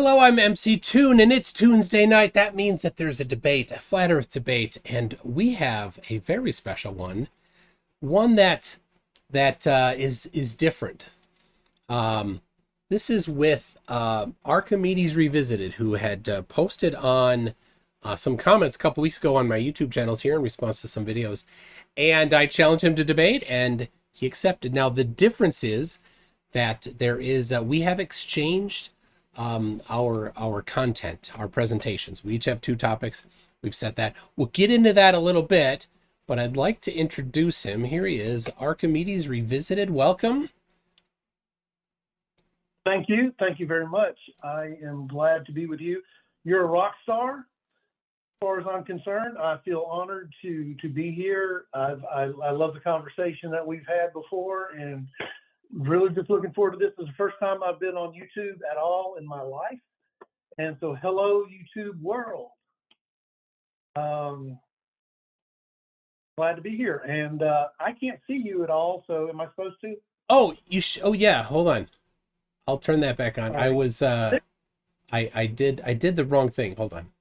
Hello, I'm MC Toon, and it's Tuesday night. That means that there's a debate, a flat Earth debate, and we have a very special one, one that is different. This is with Archimedes Revisited, who had posted on some comments a couple weeks ago on my YouTube channels here in response to some videos, and I challenged him to debate, and he accepted. Now the difference is that there is we have exchanged our content, our presentations. We each have two topics. We've set that. We'll get into that a little bit, but I'd like to introduce him. Here he is, Archimedes Revisited. Welcome. Thank you. Thank you very much. I am glad to be with you. You're a rock star, as far as I'm concerned. I feel honored to be here. I love the conversation that we've had before, and really just looking forward to this. This is the first time I've been on YouTube at all in my life. And so hello, YouTube world. Glad to be here. And I can't see you at all, so am I supposed to? Oh, oh yeah, hold on. I'll turn that back on. Right. I was I did the wrong thing. Hold on.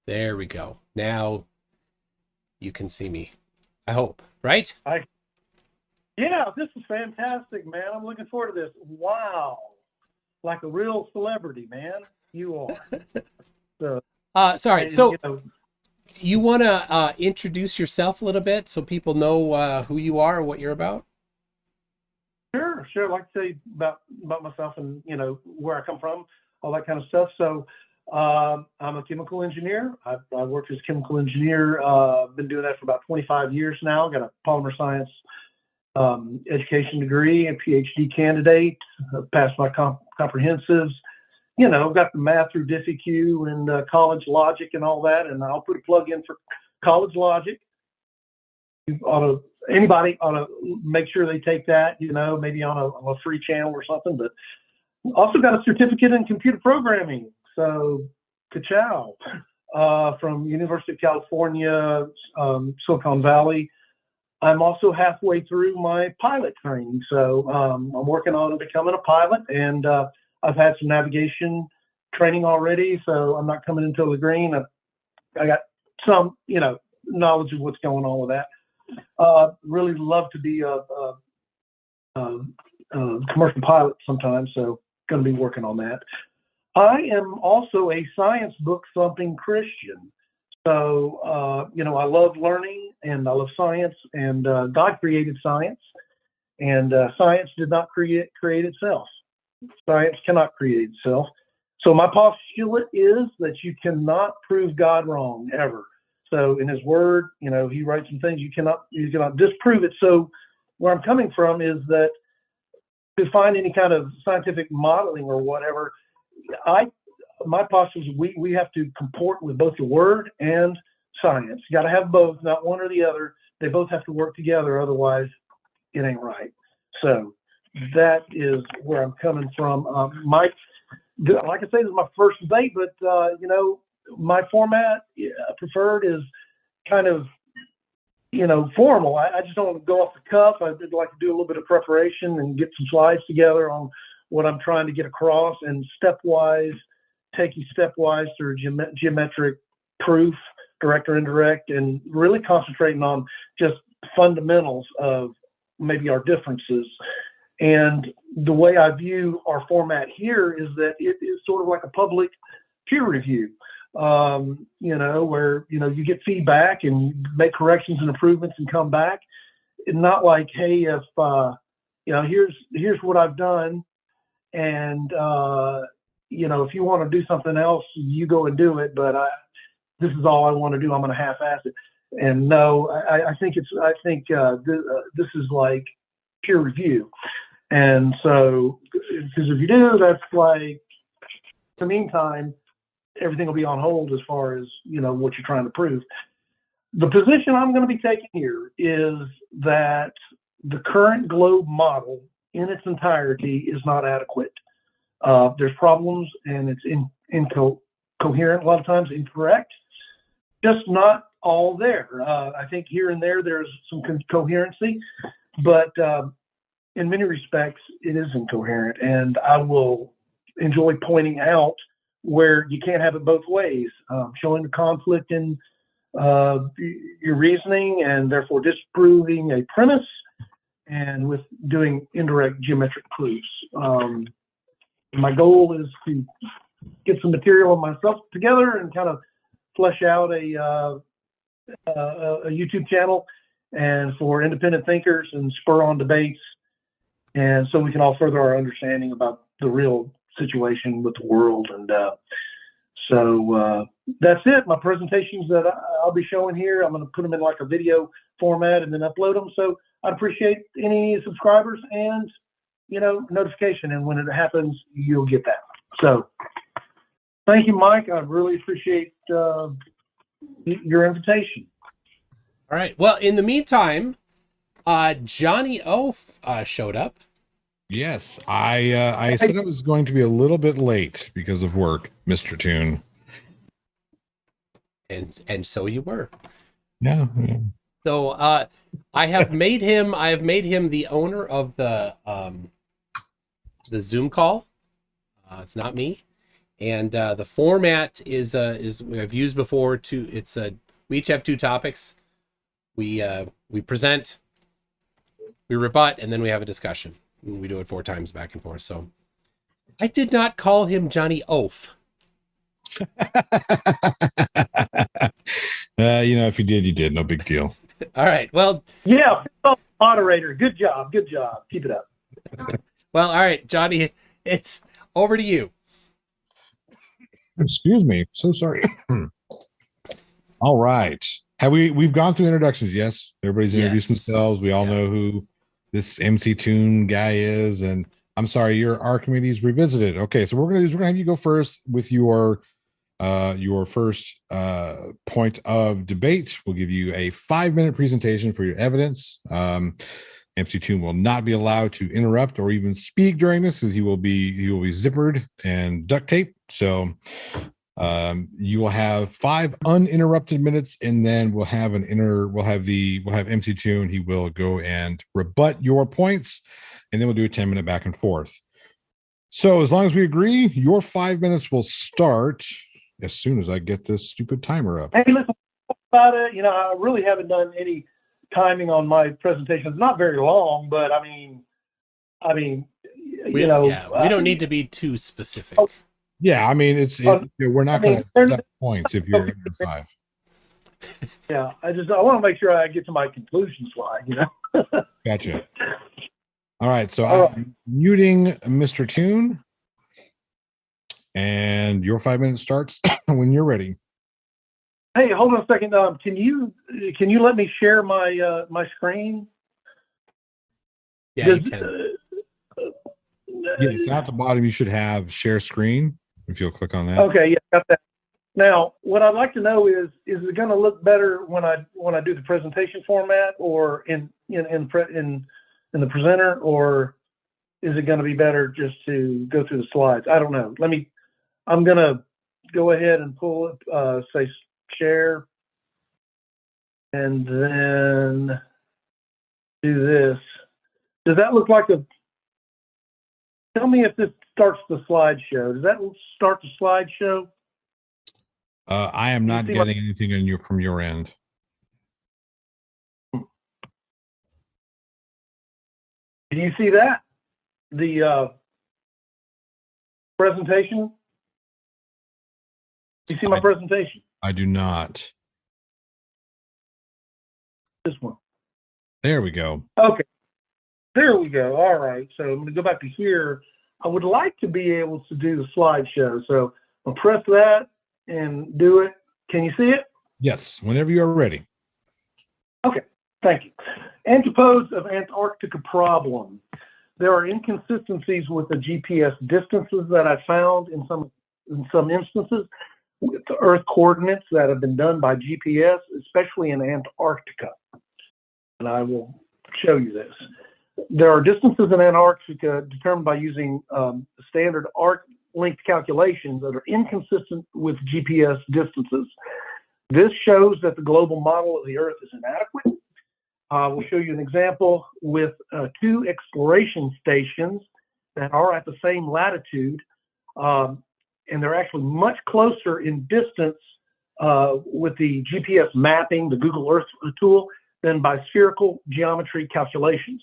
There we go. Now you can see me. I hope, right? Yeah, this is fantastic, man. I'm looking forward to this. Wow. Like a real celebrity, man. You are. So, sorry. So you want to introduce yourself a little bit so people know who you are, what you're about? Sure. I'd like to say about myself and, where I come from, all that kind of stuff. So I'm a chemical engineer. I've worked as a chemical engineer. Been doing that for about 25 years now. Got a polymer science education degree and PhD candidate. Passed my comprehensives. Got the math through DiffEq and college logic and all that. And I'll put a plug in for college logic. Anybody ought to make sure they take that, maybe on a free channel or something. But also got a certificate in computer programming. So, ka-chow, from University of California, Silicon Valley. I'm also halfway through my pilot training. So I'm working on becoming a pilot, and I've had some navigation training already. So I'm not coming into the green. I got some, knowledge of what's going on with that. Really love to be a commercial pilot sometimes, so going to be working on that. I am also a science book thumping Christian. So, I love learning and I love science, and God created science, and science did not create itself. Science cannot create itself. So my postulate is that you cannot prove God wrong ever. So in his word, he writes some things you cannot disprove it. So where I'm coming from is that to find any kind of scientific modeling or whatever, my postulate is we have to comport with both the word and science. You got to have both, not one or the other. They both have to work together, otherwise it ain't right. So that is where I'm coming from. Like I say, this is my first debate, but my format preferred is kind of, formal. I just don't want to go off the cuff. I'd like to do a little bit of preparation and get some slides together on what I'm trying to get across, and take you stepwise through geometric proof, direct or indirect, and really concentrating on just fundamentals of maybe our differences. And the way I view our format here is that it is sort of like a public peer review, where, you get feedback and make corrections and improvements and come back. And not like, hey, if, here's what I've done. And, if you want to do something else, you go and do it. But this is all I want to do. I'm going to half-ass it. And no, I think this is like peer review. And so, because if you do, that's like, in the meantime, everything will be on hold as far as, what you're trying to prove. The position I'm going to be taking here is that the current globe model in its entirety is not adequate. There's problems, and it's incoherent, a lot of times incorrect, just not all there. I think here and there's some coherency, but in many respects, it is incoherent. And I will enjoy pointing out where you can't have it both ways, showing the conflict in your reasoning and therefore disproving a premise, and with doing indirect geometric proofs. My goal is to get some material of myself together and kind of flesh out a YouTube channel and for independent thinkers and spur on debates, and so we can all further our understanding about the real situation with the world. And so that's it. My presentations that I'll be showing here, I'm going to put them in like a video format and then upload them. So I'd appreciate any subscribers and, you know, notification. And when it happens, you'll get that. So thank you, Mike. I really appreciate your invitation. All right. Well, in the meantime, Johnny O showed up. Yes, I said it was going to be a little bit late because of work, Mr. Toon. And so you were. Yeah. So I have made him the owner of the Zoom call. It's not me. And the format is I've used before. We each have 2 topics. We present, we rebut, and then we have a discussion. And we do it 4 times back and forth. So I did not call him Johnny Oaf. If you did, you did. No big deal. All right. Well, yeah, moderator. Good job. Good job. Keep it up. Well, all right, Johnny, it's over to you. Excuse me. So sorry. All right. We've gone through introductions? Yes. Everybody's introduced themselves. We all know who this MC Toon guy is. And I'm sorry, you're Archimedes Revisited. Okay, so we're gonna have you go first with your first point of debate. We'll give you a 5-minute presentation for your evidence. MC Toon will not be allowed to interrupt or even speak during this, because he will be zippered and duct taped. So you will have 5 uninterrupted minutes, and then we'll have MC Toon. He will go and rebut your points, and then we'll do a 10-minute back and forth. So as long as we agree, your 5 minutes will start as soon as I get this stupid timer up. Hey, listen about it. You know, I really haven't done any timing on my presentation. It's not very long, but I mean, we don't need to be too specific. Yeah, I mean, we're not going to deduct points if you're in 5. Yeah, I want to make sure I get to my conclusion slide, you know. Gotcha. All right, so I'm muting Mr. Toon, and your 5 minutes starts when you're ready. Hey, hold on a second. Can you let me share my my screen? Yeah, you can. Yes, at the bottom you should have share screen. If you'll click on that. Okay, yeah, got that. Now, what I'd like to know is it going to look better when I do the presentation format, or in the presenter, or is it going to be better just to go through the slides? I don't know. I'm going to go ahead and pull it, say share, and then do this. Does that look like tell me if this starts the slideshow. Does that start the slideshow? I am not getting anything from your end. Do you see that? The presentation? Do you see my presentation? I do not. This one. There we go. Okay. There we go. All right. So I'm going to go back to here. I would like to be able to do the slideshow. So I'll press that and do it. Can you see it? Yes, whenever you're ready. Okay. Thank you. Antipodes of Antarctica problem. There are inconsistencies with the GPS distances that I found in some instances with the Earth coordinates that have been done by GPS, especially in Antarctica. And I will show you this. There are distances in Antarctica determined by using standard arc length calculations that are inconsistent with GPS distances. This shows that the global model of the Earth is inadequate. We'll show you an example with 2 exploration stations that are at the same latitude. And they're actually much closer in distance with the GPS mapping, the Google Earth tool, than by spherical geometry calculations.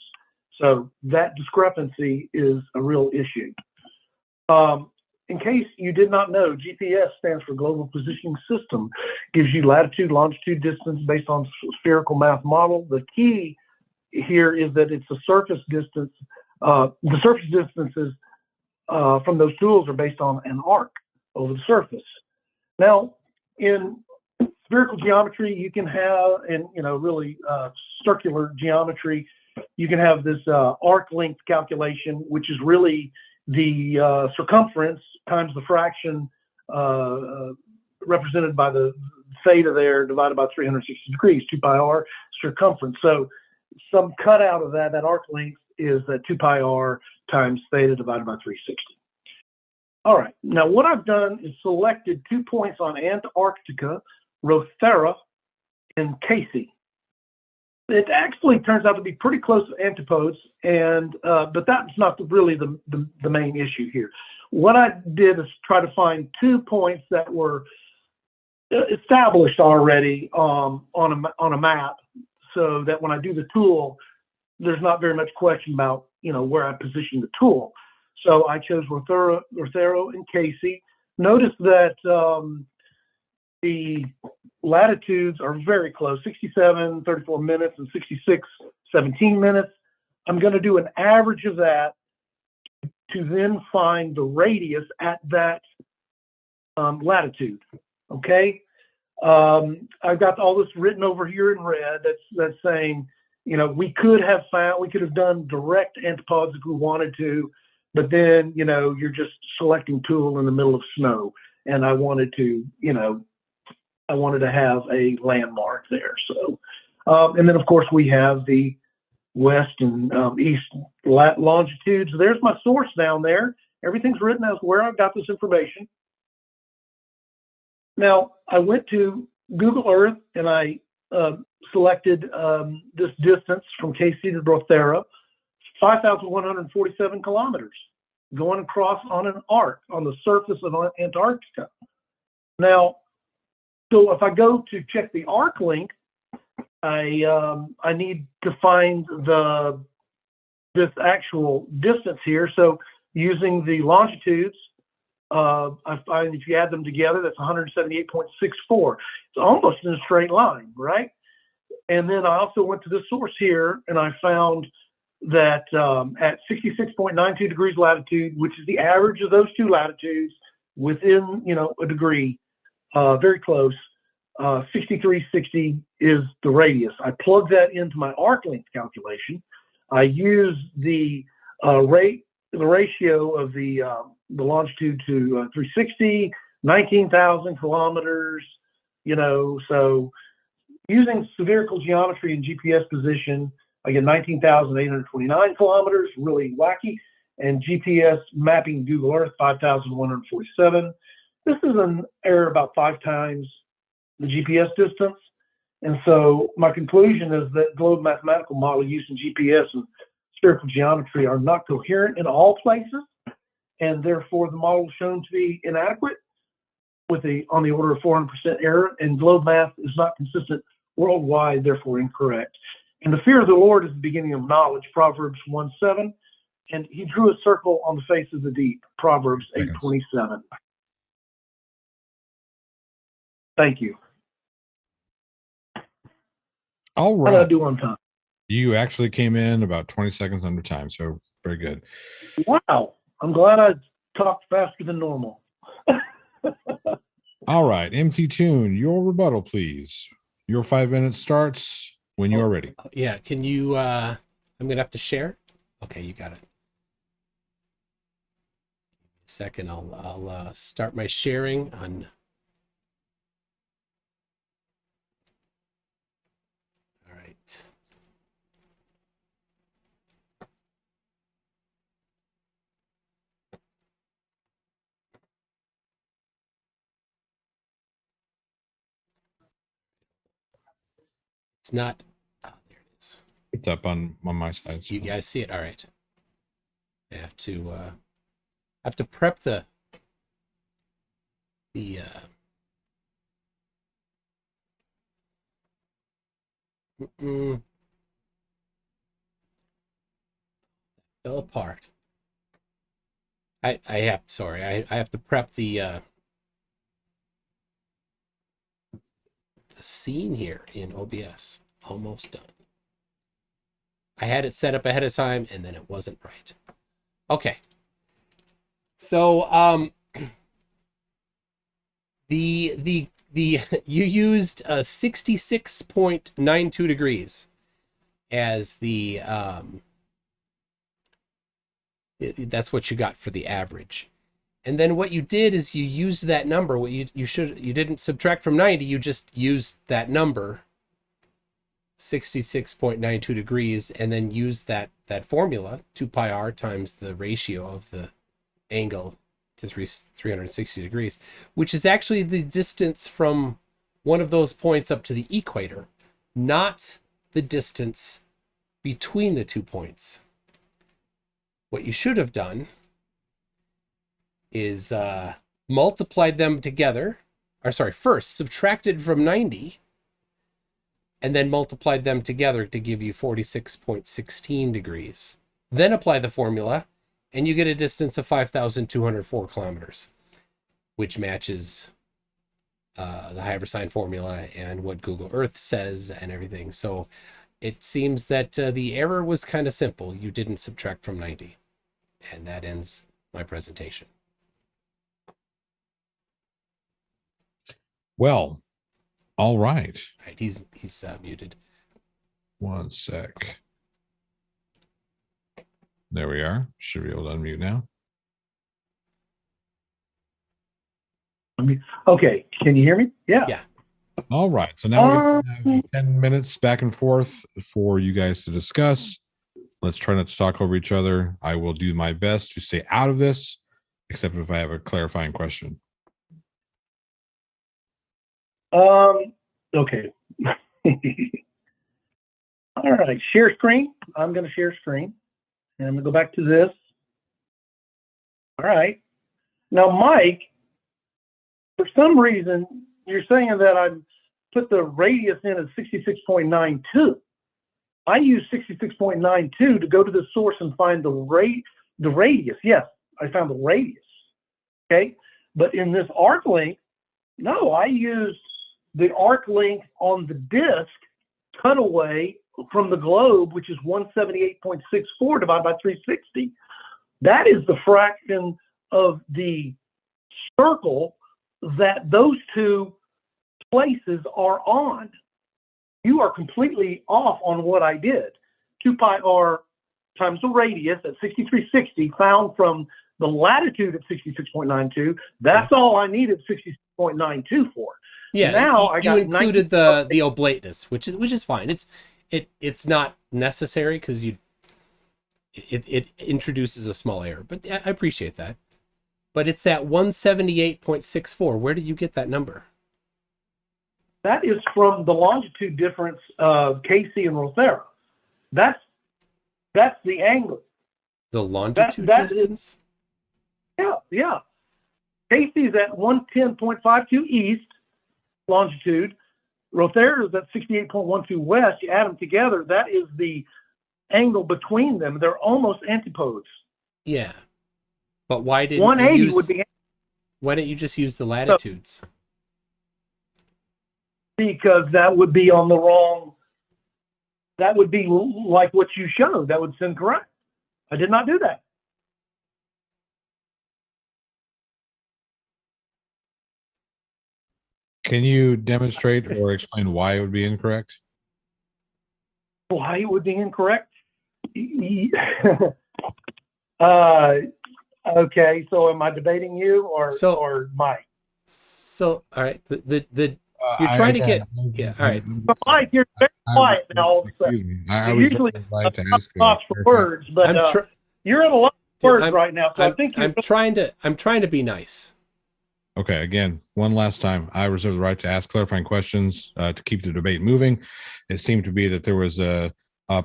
So that discrepancy is a real issue. In case you did not know, GPS stands for Global Positioning System. Gives you latitude, longitude, distance based on spherical math model. The key here is that it's a surface distance. The surface distances from those tools are based on an arc over the surface. Now, in spherical geometry, you can have, and really circular geometry, you can have this arc length calculation, which is really the circumference times the fraction represented by the theta there divided by 360 degrees, 2 pi r circumference. So some cutout of that arc length is that 2 pi r times theta divided by 360. All right, now what I've done is selected 2 points on Antarctica, Rothera, and Casey. It actually turns out to be pretty close to antipodes, and but that's not really the main issue here. What I did is try to find 2 points that were established already on a map, so that when I do the tool, there's not very much question about where I position the tool. So I chose Rothera and Casey. Notice that the latitudes are very close, 67, 34 minutes, and 66, 17 minutes. I'm going to do an average of that to then find the radius at that latitude, okay? I've got all this written over here in red that's saying, we could have done direct antipodes if we wanted to, but then, you're just selecting tool in the middle of snow. And I wanted to, have a landmark there. So, and then of course we have the west and east longitudes. There's my source down there. Everything's written as where I got this information. Now I went to Google Earth and I selected this distance from Casey to Rothera, 5,147 kilometers, going across on an arc on the surface of Antarctica. Now, so if I go to check the arc length, I need to find this actual distance here. So using the longitudes, I find if you add them together, that's 178.64. It's almost in a straight line, right? And then I also went to this source here and I found that at 66.92 degrees latitude, which is the average of those two latitudes within, a degree, very close, 6360 is the radius. I plug that into my arc length calculation. I use the ratio of the longitude to 360, 19,000 kilometers, so using spherical geometry and GPS position, I get 19,829 kilometers, really wacky, and GPS mapping Google Earth, 5,147. This is an error about 5 times the GPS distance. And so my conclusion is that globe mathematical model using GPS and spherical geometry are not coherent in all places, and therefore the model is shown to be inadequate on the order of 400% error, and globe math is not consistent worldwide, therefore incorrect. And the fear of the Lord is the beginning of knowledge, Proverbs 1:7, and he drew a circle on the face of the deep, Proverbs 8:27. Thank you. All right. How did I do on time? You actually came in about 20 seconds under time, so very good. Wow. I'm glad I talked faster than normal. All right, MC Toon, your rebuttal, please. Your 5 minutes starts when you are ready. Yeah, can you, I'm going to have to share. Okay, you got it. A second, I'll start my sharing on. All right. It's not, oh, there it is. It's up on my side. So. You guys see it? All right. I have to prep the The fell apart. I have to prep the scene here in OBS. Almost done. I had it set up ahead of time and then it wasn't right. Okay. So the you used 66.92 degrees as the that's what you got for the average. And then what you did is you used that number. What you didn't subtract from 90, you just used that number, 66.92 degrees, and then used that formula, 2 pi r times the ratio of the angle to 360 degrees, which is actually the distance from one of those points up to the equator, not the distance between the 2 points. What you should have done is multiplied them together, first subtracted from 90, and then multiplied them together to give you 46.16 degrees. Then apply the formula, and you get a distance of 5,204 kilometers, which matches the Hypersine formula and what Google Earth says and everything. So it seems that the error was kind of simple. You didn't subtract from 90. And that ends my presentation. Well, all right. All right, he's muted. One sec. There we are. Should be able to unmute now. Okay, can you hear me? Yeah. Yeah. All right. So now we have 10 minutes back and forth for you guys to discuss. Let's try not to talk over each other. I will do my best to stay out of this, except if I have a clarifying question. Okay. All right, share screen. I'm going to share screen. And I'm going to go back to this. All right. Now, Mike, for some reason, you're saying that I put the radius in at 66.92. I use 66.92 to go to the source and find the radius. Yes, I found the radius. Okay. But in this arc length, no, I used the arc length on the disk cut away from the globe, which is 178.64 divided by 360. That is the fraction of the circle that those two places are on. You are completely off on what I did. 2 pi r times the radius at 6360 found from the latitude at 66.92. That's all I needed 66.92 for. Yeah. Now you included the oblateness, which is fine. It's not necessary because it introduces a small error, but I appreciate that. But it's that 178.64. Where did you get that number? That is from the longitude difference of KC and Rothera. That's the angle. The longitude distance? Yeah. KC is at 110.52 east longitude. Rothera is at 68.12 west. You add them together, that is the angle between them. They're almost antipodes. Yeah. But why didn't 180 would be. Why didn't you just use the latitudes? Because that would be on the wrong. That would be like what you showed. That would seem correct. I did not do that. Can you demonstrate or explain why it would be incorrect? Why it would be incorrect? Okay, so am I debating you or Mike? So all right, you're trying to get all right. But Mike, you're very quiet now. All of a sudden. Excuse me. I usually was right to ask lots for words, but you're at a lot of words right now. So I think I'm trying to be nice. Okay, again, one last time, I reserve the right to ask clarifying questions to keep the debate moving. It seemed to be that there was a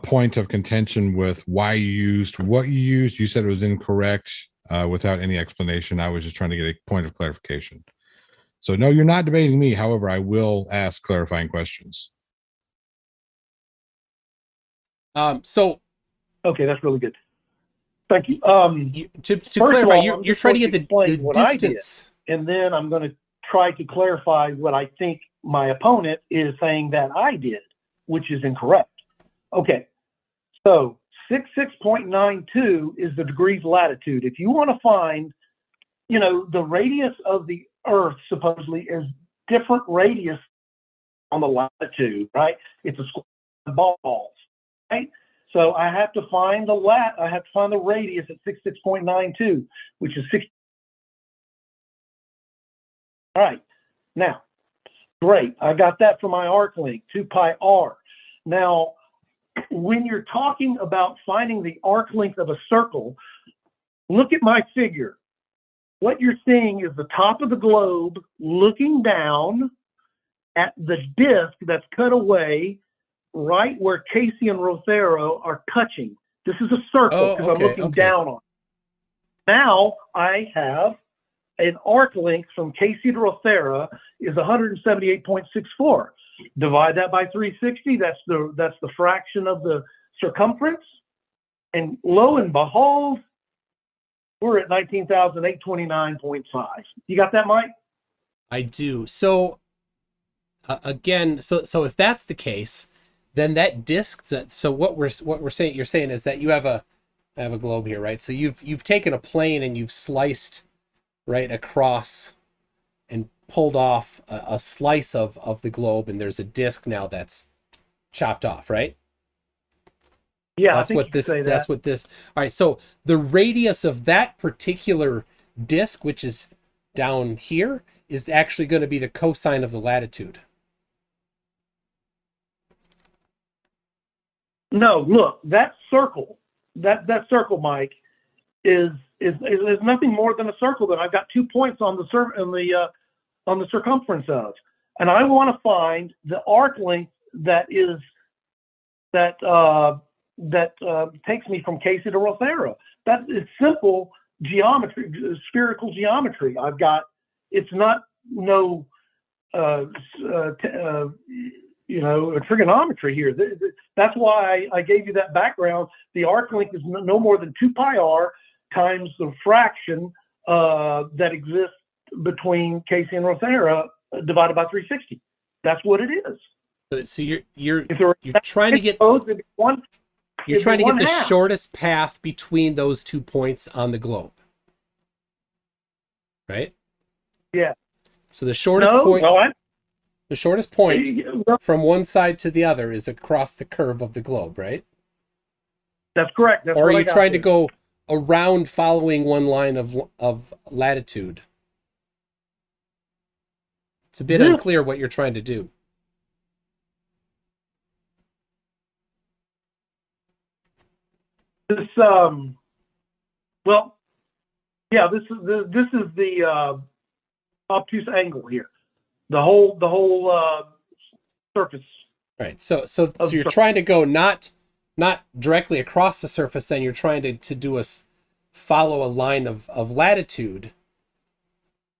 point of contention with why you used what you used. You said it was incorrect without any explanation. I was just trying to get a point of clarification. So no, you're not debating me. However, I will ask clarifying questions. So Okay, that's really good. Thank you. to First of clarify, all, you're trying to get the explain what I did, distance. and then I'm going to try to clarify what I think my opponent is saying that I did, which is incorrect. Okay, so 66.92 is the degrees latitude. If you want to find, the radius of the Earth supposedly is different radius on the latitude, right? It's a square of balls, right? So I have to find the radius at 66.92, which is 60. All right, now, great. I got that from my arc length, 2 pi r. Now, when you're talking about finding the arc length of a circle, look at my figure. What you're seeing is the top of the globe looking down at the disk that's cut away right where Casey and Rothero are touching. This is a circle because I'm looking down on it. Now I have an arc length from Casey to Rothera is 178.64. Divide that by 360. That's the fraction of the circumference. And lo and behold, we're at 19,829.5. You got that, Mike? I do. So again, so if that's the case, then that disk. So what we're saying, you're saying is that I have a globe here, right? So you've taken a plane and you've sliced right across and pulled off a slice of the globe, and there's a disk now that's chopped off, right? Yeah, that's what this. That's what this. All right. So the radius of that particular disk, which is down here, is actually going to be the cosine of the latitude. No, look, that circle, Mike, is nothing more than a circle that I've got 2 points on the circumference of, and I want to find the arc length that takes me from Casey to Rothera. That is simple geometry, spherical geometry. It's not trigonometry here. That's why I gave you that background. The arc length is no more than 2 pi r times the fraction that exists between Casey and Rothera divided by 360. That's what it is. So you're trying to get the shortest path between those 2 points on the globe, right? Yeah. So the shortest point from one side to the other is across the curve of the globe, right? That's correct. Or are you trying to go around following one line of latitude? It's a bit unclear what you're trying to do. This this is the obtuse angle here. The whole surface. Right. So you're trying to go not directly across the surface, then you're trying to follow a line of latitude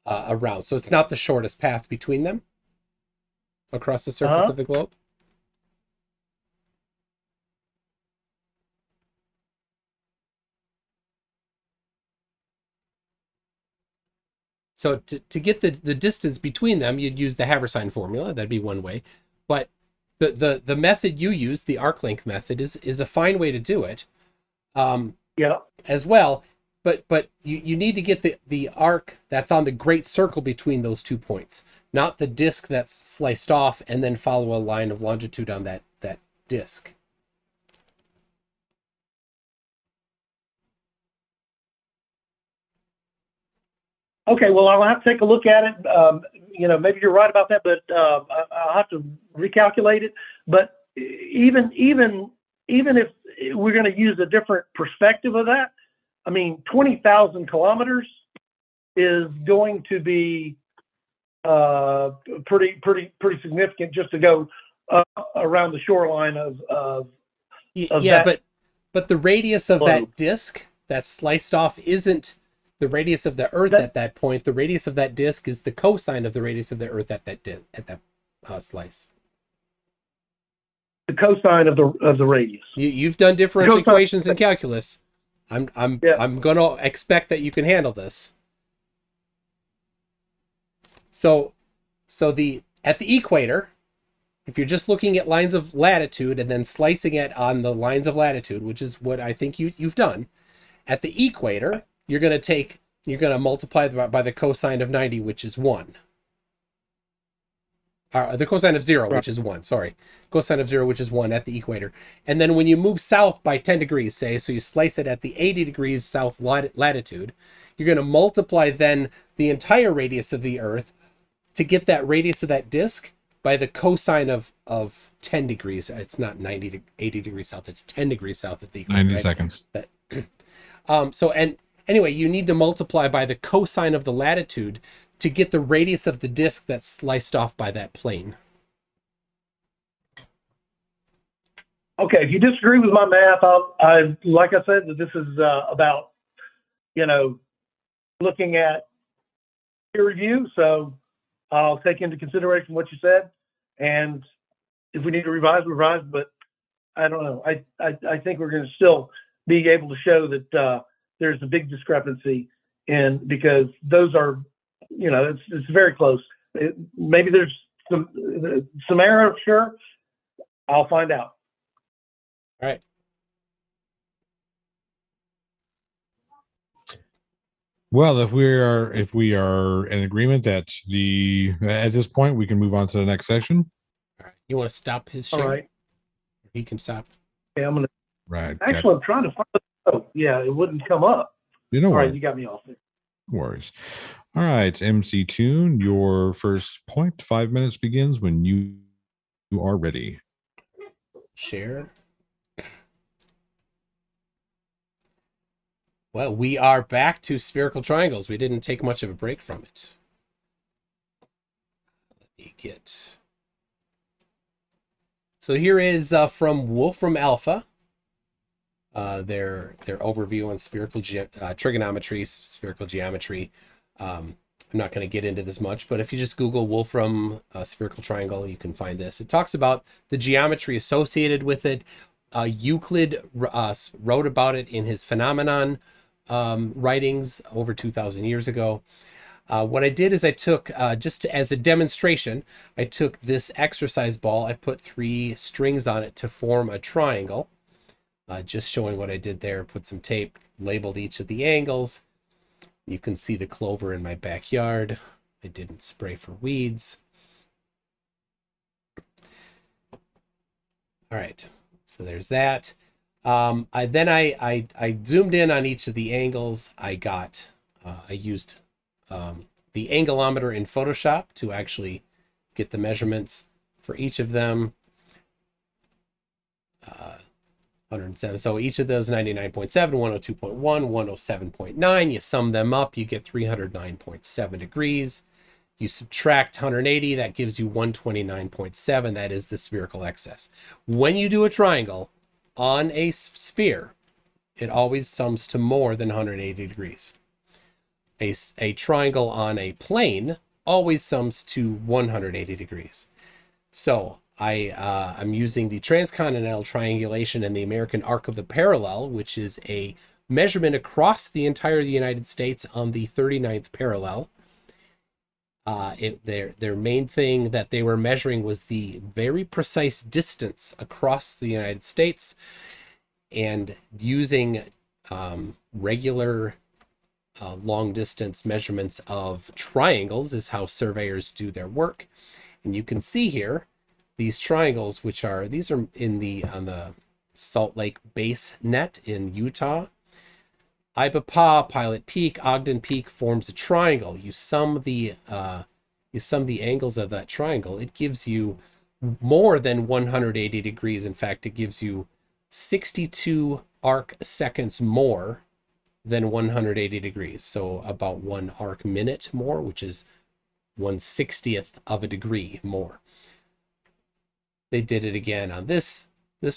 around. So it's not the shortest path between them across the surface of the globe. So to get the distance between them, you'd use the Haversine formula. That'd be one way. But the method you use, the arc length method, is a fine way to do it. As well. But you need to get the arc that's on the great circle between those 2 points, not the disk that's sliced off and then follow a line of longitude on that disk. Okay, well, I'll have to take a look at it. Maybe you're right about that, but I'll have to recalculate it. But even if we're going to use a different perspective of that, 20,000 kilometers is going to be pretty significant just to go around the shoreline of but the radius of that disk that's sliced off isn't the radius of the Earth at that point, the radius of that disk is the cosine of the radius of the Earth at that slice. The cosine of the radius. You've done differential equations in calculus. I'm going to expect that you can handle this. So at the equator, if you're just looking at lines of latitude and then slicing it on the lines of latitude, which is what I think you've done, at the equator, you're going to multiply by the cosine of 90, which is 1. The cosine of 0, which is 1. Sorry. Cosine of 0, which is 1 at the equator. And then when you move south by 10 degrees, say, so you slice it at the 80 degrees south latitude, you're going to multiply then the entire radius of the Earth to get that radius of that disk by the cosine of 10 degrees. It's not 90 to 80 degrees south. It's 10 degrees south at the equator. 90 seconds. Anyway, you need to multiply by the cosine of the latitude to get the radius of the disk that's sliced off by that plane. Okay, if you disagree with my math, like I said, this is about, looking at peer review. So I'll take into consideration what you said, and if we need to revise, but I don't know. I think we're going to still be able to show that there's a big discrepancy because those are, it's very close. Maybe there's some error, sure. I'll find out. All right. Well, if we are in agreement that at this point we can move on to the next section. All right. You want to stop his share? All right. He can stop. Okay, I'm gonna. Right. Actually, I'm trying to find it. Oh, yeah, it wouldn't come up. All right, you got me off there. No worries. All right, MC Tune, your first point. 5 minutes begins when you are ready. Share. Well, we are back to spherical triangles. We didn't take much of a break from it. Let me get. So here is from Wolfram Alpha. Their overview on spherical trigonometry, spherical geometry. I'm not going to get into this much, but if you just Google Wolfram spherical triangle, you can find this. It talks about the geometry associated with it. Euclid wrote about it in his Phenomenon writings over 2,000 years ago. What I did is I took, just as a demonstration, I took this exercise ball, I put 3 strings on it to form a triangle. Just showing what I did there, put some tape, labeled each of the angles. You can see the clover in my backyard. I didn't spray for weeds. All right, so there's that. I zoomed in on each of the angles. I used the angleometer in Photoshop to actually get the measurements for each of them. 107. So each of those 99.7, 102.1, 107.9, you sum them up, you get 309.7 degrees. You subtract 180, that gives you 129.7. That is the spherical excess. When you do a triangle on a sphere, it always sums to more than 180 degrees. A triangle on a plane always sums to 180 degrees. So I'm using the transcontinental triangulation and the American arc of the parallel, which is a measurement across the entire United States on the 39th parallel. Their main thing that they were measuring was the very precise distance across the United States, and using regular long distance measurements of triangles is how surveyors do their work. And you can see here these triangles, these are on the Salt Lake Base Net in Utah. Ibapa, Pilot Peak, Ogden Peak forms a triangle. You sum the angles of that triangle. It gives you more than 180 degrees. In fact, it gives you 62 arc seconds more than 180 degrees. So about 1 arc minute more, which is 1/60th of a degree more. They did it again on this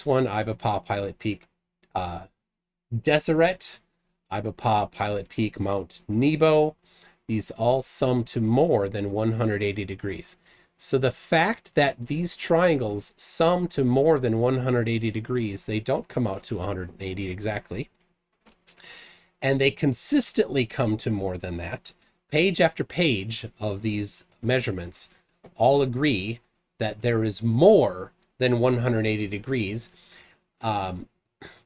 one, Ibapa, Pilot Peak, Deseret. Ibapah, Pilot Peak, Mount Nebo. These all sum to more than 180 degrees. So the fact that these triangles sum to more than 180 degrees, they don't come out to 180 exactly, and they consistently come to more than that. Page after page of these measurements all agree that there is more than 180 degrees in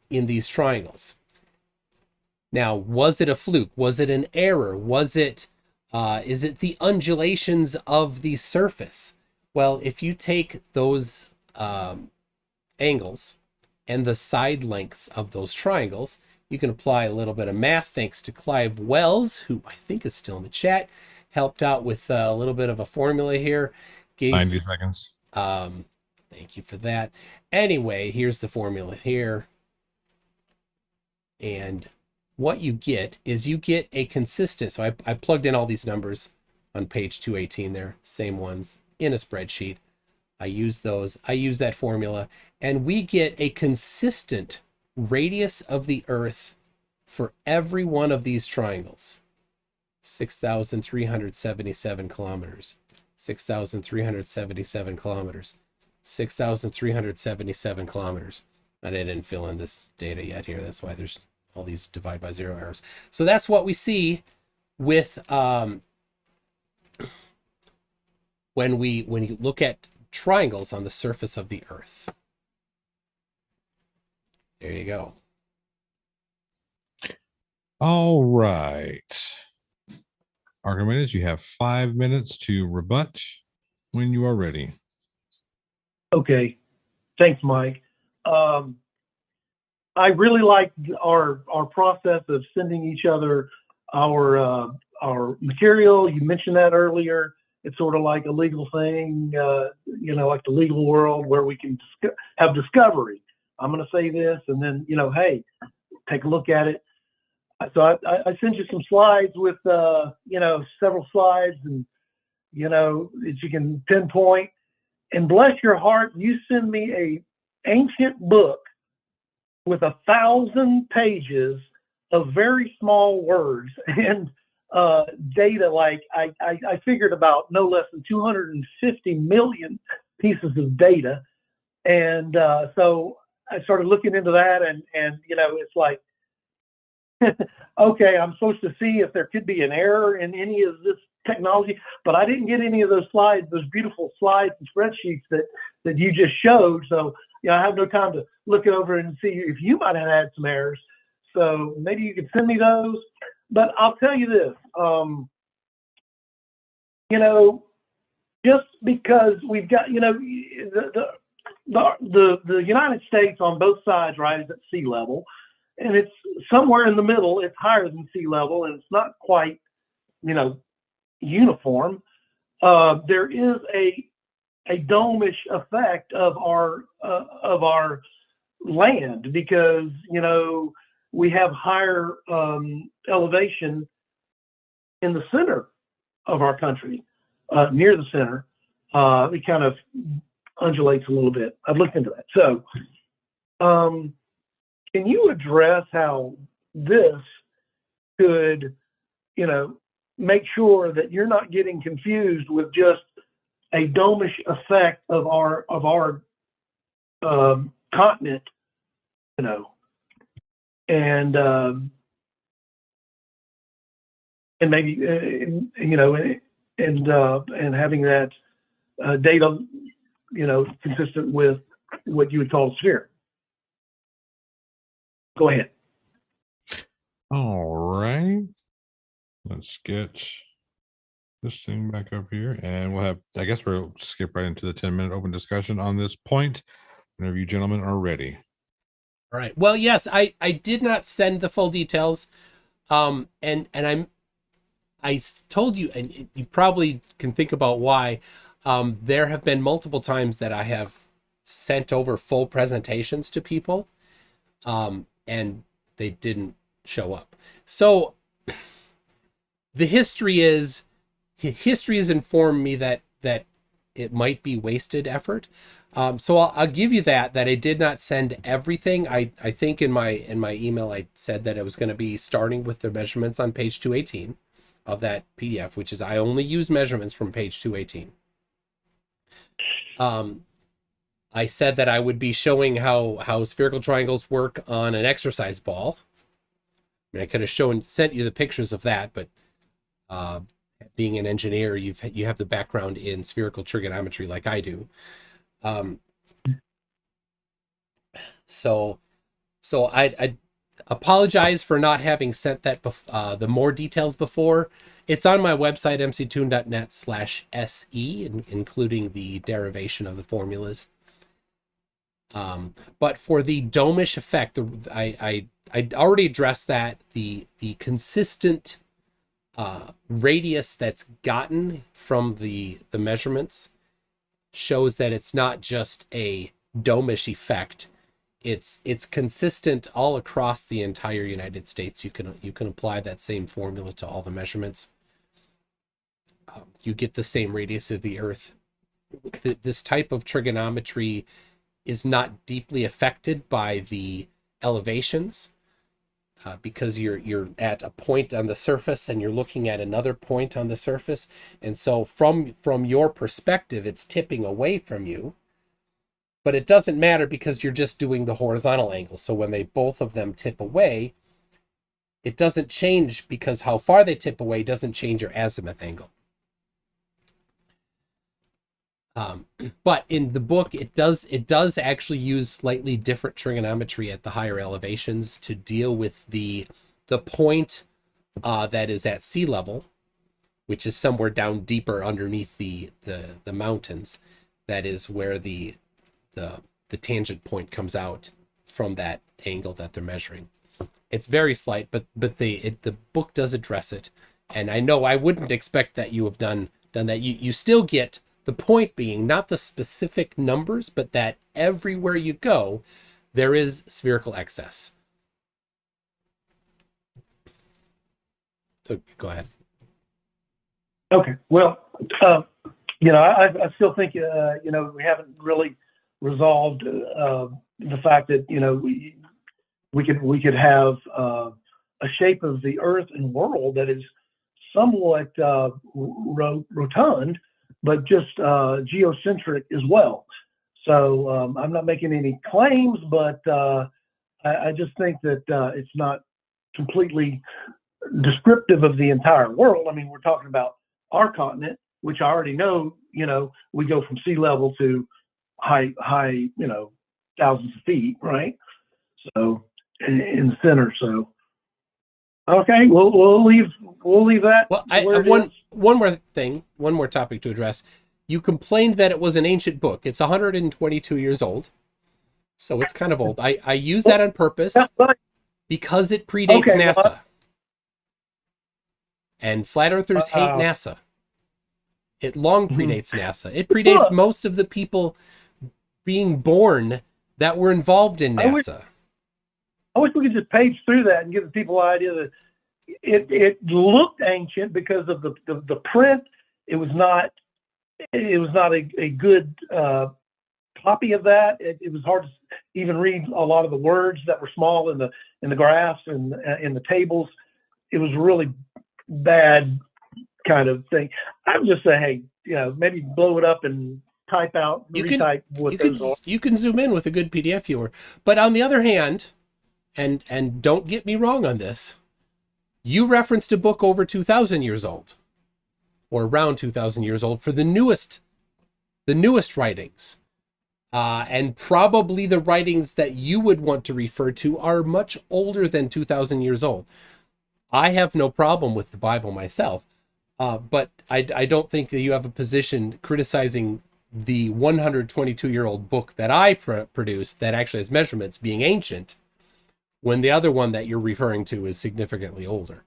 these triangles. Now, was it a fluke? Was it an error? Was it, is it the undulations of the surface? Well, if you take those angles and the side lengths of those triangles, you can apply a little bit of math thanks to Clive Wells, who I think is still in the chat, helped out with a little bit of a formula here. 90 seconds. Thank you for that. Anyway, here's the formula here. And what you get is you get a consistent, so I plugged in all these numbers on page 218 there, same ones in a spreadsheet. I use those, I use that formula, and we get a consistent radius of the Earth for every one of these triangles. 6,377 kilometers, 6,377 kilometers, 6,377 kilometers. And I didn't fill in this data yet here. That's why there's all these divide by zero errors. So that's what we see with when you look at triangles on the surface of the Earth. There you go. All right. Archimedes, you have 5 minutes to rebut when you are ready. Okay. Thanks, Mike. I really like our process of sending each other our material. You mentioned that earlier. It's sort of like a legal thing, like the legal world where we can have discovery. I'm going to say this, and then, hey, take a look at it. So I sent you some slides with, several slides, and, that you can pinpoint. And bless your heart, you send me a ancient book with 1,000 pages of very small words and data. Like I figured about no less than 250 million pieces of data. And so I started looking into that, and it's like, okay, I'm supposed to see if there could be an error in any of this technology, but I didn't get any of those slides, those beautiful slides and spreadsheets that you just showed. So, I have no time to look it over and see if you might have had some errors. So maybe you could send me those. But I'll tell you this, just because we've got, the United States on both sides, right, is at sea level, and it's somewhere in the middle. It's higher than sea level, and it's not quite, uniform. There is a dome-ish effect of our land because we have higher elevation in the center of our country, near the center. It kind of undulates a little bit. I've looked into that. So can you address how this could, make sure that you're not getting confused with just a dome-ish effect of our continent, and maybe and having that data, consistent with what you would call a sphere. Go ahead. All right. Let's get this thing back up here, and I guess we'll skip right into the 10-minute open discussion on this point whenever you gentlemen are ready. All right. Well, yes, I did not send the full details. And I told you, and you probably can think about why. There have been multiple times that I have sent over full presentations to people, and they didn't show up. So the history has informed me that it might be wasted effort. So I'll give you that I did not send everything. I think in my email I said that it was going to be starting with the measurements on page 218 of that PDF, which is I only use measurements from page 218. I said that I would be showing how spherical triangles work on an exercise ball. I mean, I could have sent you the pictures of that, but being an engineer, you have the background in spherical trigonometry like I do. So I apologize for not having sent that the more details before. It's on my website, mctoon.net/se, including the derivation of the formulas. But for the domish effect, I already addressed that. The consistent radius that's gotten from the measurements shows that it's not just a domish effect. It's consistent all across the entire United States. You can apply that same formula to all the measurements. You get the same radius of the Earth. This type of trigonometry is not deeply affected by the elevations because you're at a point on the surface and you're looking at another point on the surface, and so from your perspective, it's tipping away from you. But it doesn't matter because you're just doing the horizontal angle. So when both of them tip away, it doesn't change because how far they tip away doesn't change your azimuth angle. But in the book, it does actually use slightly different trigonometry at the higher elevations to deal with the point that is at sea level, which is somewhere down deeper underneath the mountains. That is where the tangent point comes out from that angle that they're measuring. It's very slight, but the book does address it, and I know I wouldn't expect that you have done that. You still get the point being not the specific numbers, but that everywhere you go, there is spherical excess. So go ahead. Okay. Well, I still think we haven't really resolved the fact that we could have a shape of the Earth and world that is somewhat rotund, but just geocentric as well. So I'm not making any claims, but I just think that it's not completely descriptive of the entire world. I mean, we're talking about our continent, which I already know, we go from sea level to high, thousands of feet, right? So in the center. So okay, we'll leave that. Well, I have one more topic to address. You complained that it was an ancient book. It's 122 years old, so it's kind of old. I use that on purpose because it predates NASA. And flat earthers hate NASA. It long predates NASA. It predates most of the people being born that were involved in NASA. I wish we could just page through that and give the people an idea that it looked ancient because of the print. It was not a good copy of that. It was hard to even read a lot of the words that were small in the graphs and in the tables. It was really bad kind of thing. I would just say, hey, maybe blow it up and retype what those are. You can zoom in with a good PDF viewer. But on the other hand, and don't get me wrong on this, you referenced a book over 2,000 years old, or around 2,000 years old for the newest writings. And probably the writings that you would want to refer to are much older than 2,000 years old. I have no problem with the Bible myself, but I don't think that you have a position criticizing the 122-year-old book that I produced that actually has measurements being ancient, when the other one that you're referring to is significantly older.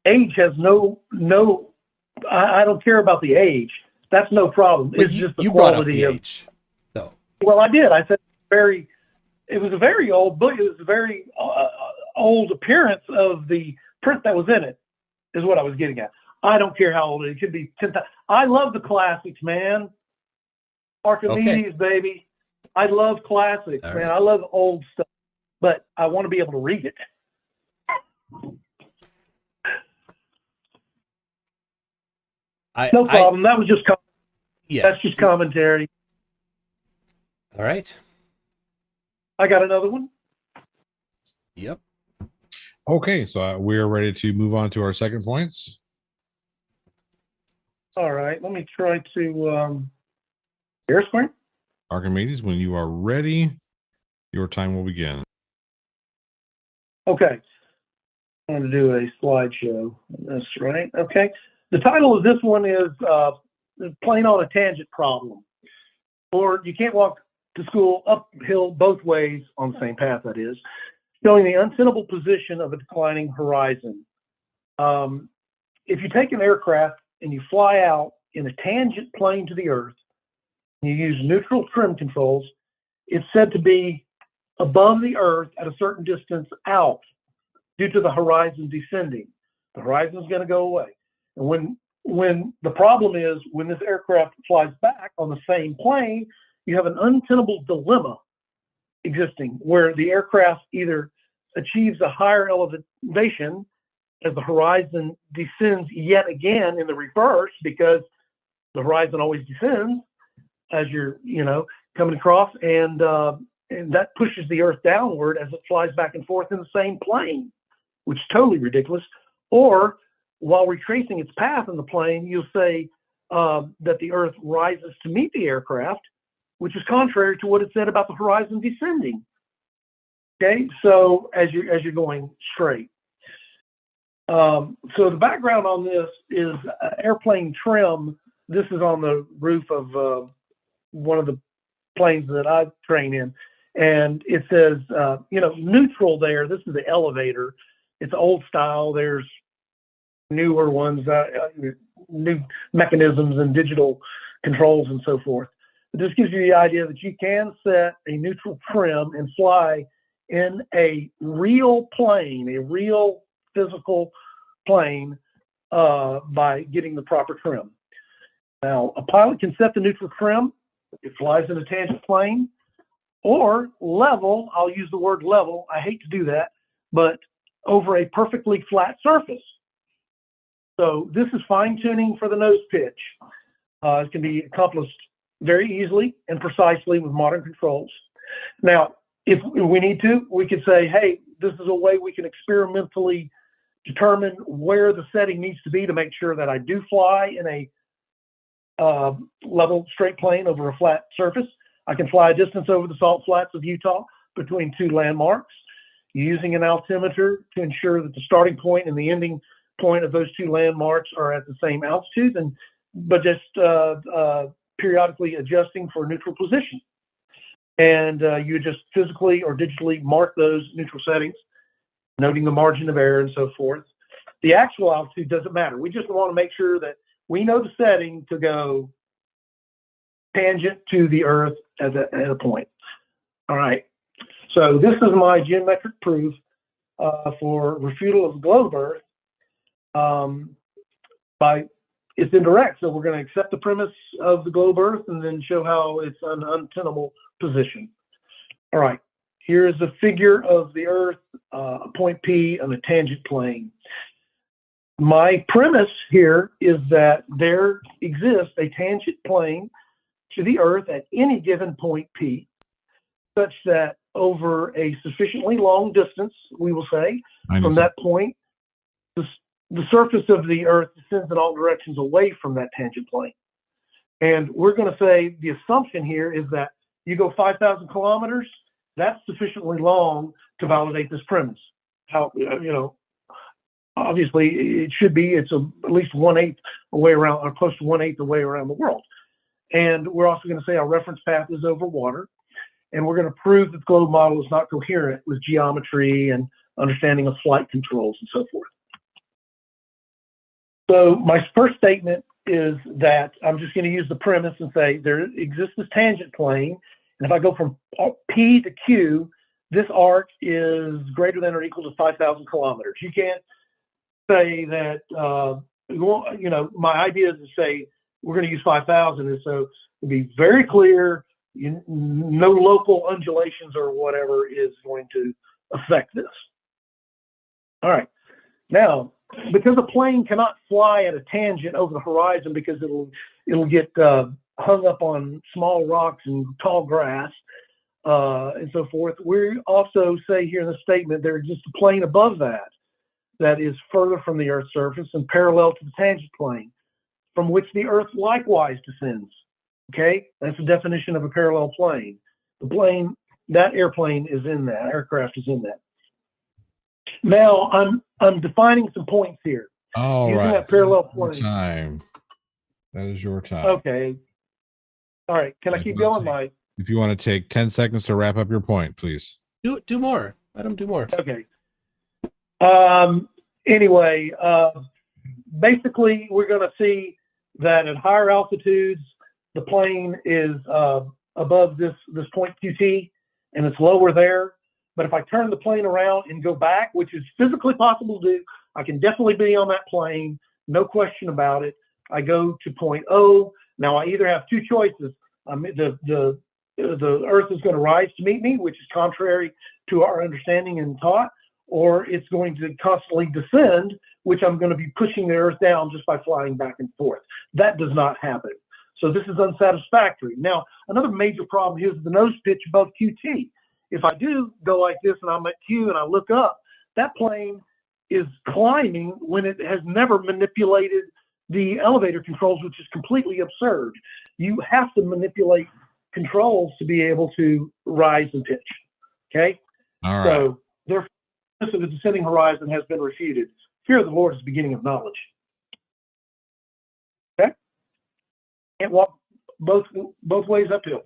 Age has I don't care about the age. That's no problem. It's just the quality of age, though. Well, I did. I said it was a very old book. It was a very old appearance of the print that was in it, is what I was getting at. I don't care how old it is. It could be 10,000. I love the classics, man. Archimedes, baby. I love classics, All man. right. I love old stuff, but I want to be able to read it. No problem. That was just that's just commentary. All right. I got another one. Yep. Okay, so we're ready to move on to our second points. All right, let me try to share screen. Archimedes, when you are ready, your time will begin. Okay, I'm going to do a slideshow. That's right. Okay, the title of this one is "Playing on a Tangent Problem," or you can't walk to school uphill both ways on the same path. That is, showing the untenable position of a declining horizon. If you take an aircraft and you fly out in a tangent plane to the Earth, and you use neutral trim controls, it's said to be above the Earth at a certain distance out due to the horizon descending. The horizon is going to go away. And when the problem is, when this aircraft flies back on the same plane, you have an untenable dilemma existing where the aircraft either achieves a higher elevation as the horizon descends yet again in the reverse, because the horizon always descends as you're, coming across, and that pushes the Earth downward as it flies back and forth in the same plane, which is totally ridiculous. Or while retracing its path in the plane, you'll say that the Earth rises to meet the aircraft, which is contrary to what it said about the horizon descending. Okay, so as you're going straight. So the background on this is airplane trim. This is on the roof of one of the planes that I train in, and it says, neutral there. This is the elevator. It's old style. There's newer ones, new mechanisms and digital controls and so forth. This gives you the idea that you can set a neutral trim and fly in a real plane, a real physical plane, by getting the proper trim. Now, a pilot can set the neutral trim. It flies in a tangent plane, or level. I'll use the word level. I hate to do that, but over a perfectly flat surface. So this is fine tuning for the nose pitch. It can be accomplished very easily and precisely with modern controls. Now, if we need to, we could say, hey, this is a way we can experimentally determine where the setting needs to be to make sure that I do fly in a level straight plane over a flat surface. I can fly a distance over the salt flats of Utah between two landmarks using an altimeter to ensure that the starting point and the ending point of those two landmarks are at the same altitude, but just periodically adjusting for neutral position. And you just physically or digitally mark those neutral settings, noting the margin of error and so forth. The actual altitude doesn't matter. We just want to make sure that we know the setting to go tangent to the Earth at a point. All right. So this is my geometric proof for refutal of globe Earth. It's indirect, so we're going to accept the premise of the globe Earth and then show how it's an untenable position. All right. Here is a figure of the Earth, point P on a tangent plane. My premise here is that there exists a tangent plane to the Earth at any given point P, such that over a sufficiently long distance, we will say, from that point, the surface of the Earth descends in all directions away from that tangent plane. And we're going to say the assumption here is that you go 5,000 kilometers, that's sufficiently long to validate this premise. How, obviously it should be, it's at least 1/8 away around, or close to 1/8 away around the world. And we're also going to say our reference path is over water. And we're going to prove that the globe model is not coherent with geometry and understanding of flight controls and so forth. So my first statement is that I'm just going to use the premise and say there exists this tangent plane. And if I go from P to Q, this arc is greater than or equal to 5,000 kilometers. You can't say that my idea is to say we're going to use 5,000, and so to be very clear, no local undulations or whatever is going to affect this. All right. Now, because a plane cannot fly at a tangent over the horizon because it'll get hung up on small rocks and tall grass and so forth, we also say here in the statement there's just a plane above that is further from the Earth's surface and parallel to the tangent plane, from which the Earth likewise descends. Okay, that's the definition of a parallel plane. The plane, that airplane is in that, aircraft is in that. Now I'm defining some points here. All using right. that parallel plane. Time. That is your time. Okay. All right. Can I keep going, Mike? If you want to take 10 seconds to wrap up your point, please. Do more. Let them do more. Okay. Anyway, basically, we're going to see that at higher altitudes, the plane is above this point QT, and it's lower there. But if I turn the plane around and go back, which is physically possible to do, I can definitely be on that plane, no question about it. I go to point O. Now I either have two choices. The Earth is going to rise to meet me, which is contrary to our understanding and thought, or it's going to constantly descend, which I'm going to be pushing the Earth down just by flying back and forth. That does not happen. So this is unsatisfactory. Now, another major problem here is the nose pitch above QT. If I do go like this and I'm at Q and I look up, that plane is climbing when it has never manipulated the elevator controls, which is completely absurd. You have to manipulate controls to be able to rise and pitch. Okay? All right. So therefore, the descending horizon has been refuted. Fear of the Lord is the beginning of knowledge. Okay? Can't walk both ways uphill.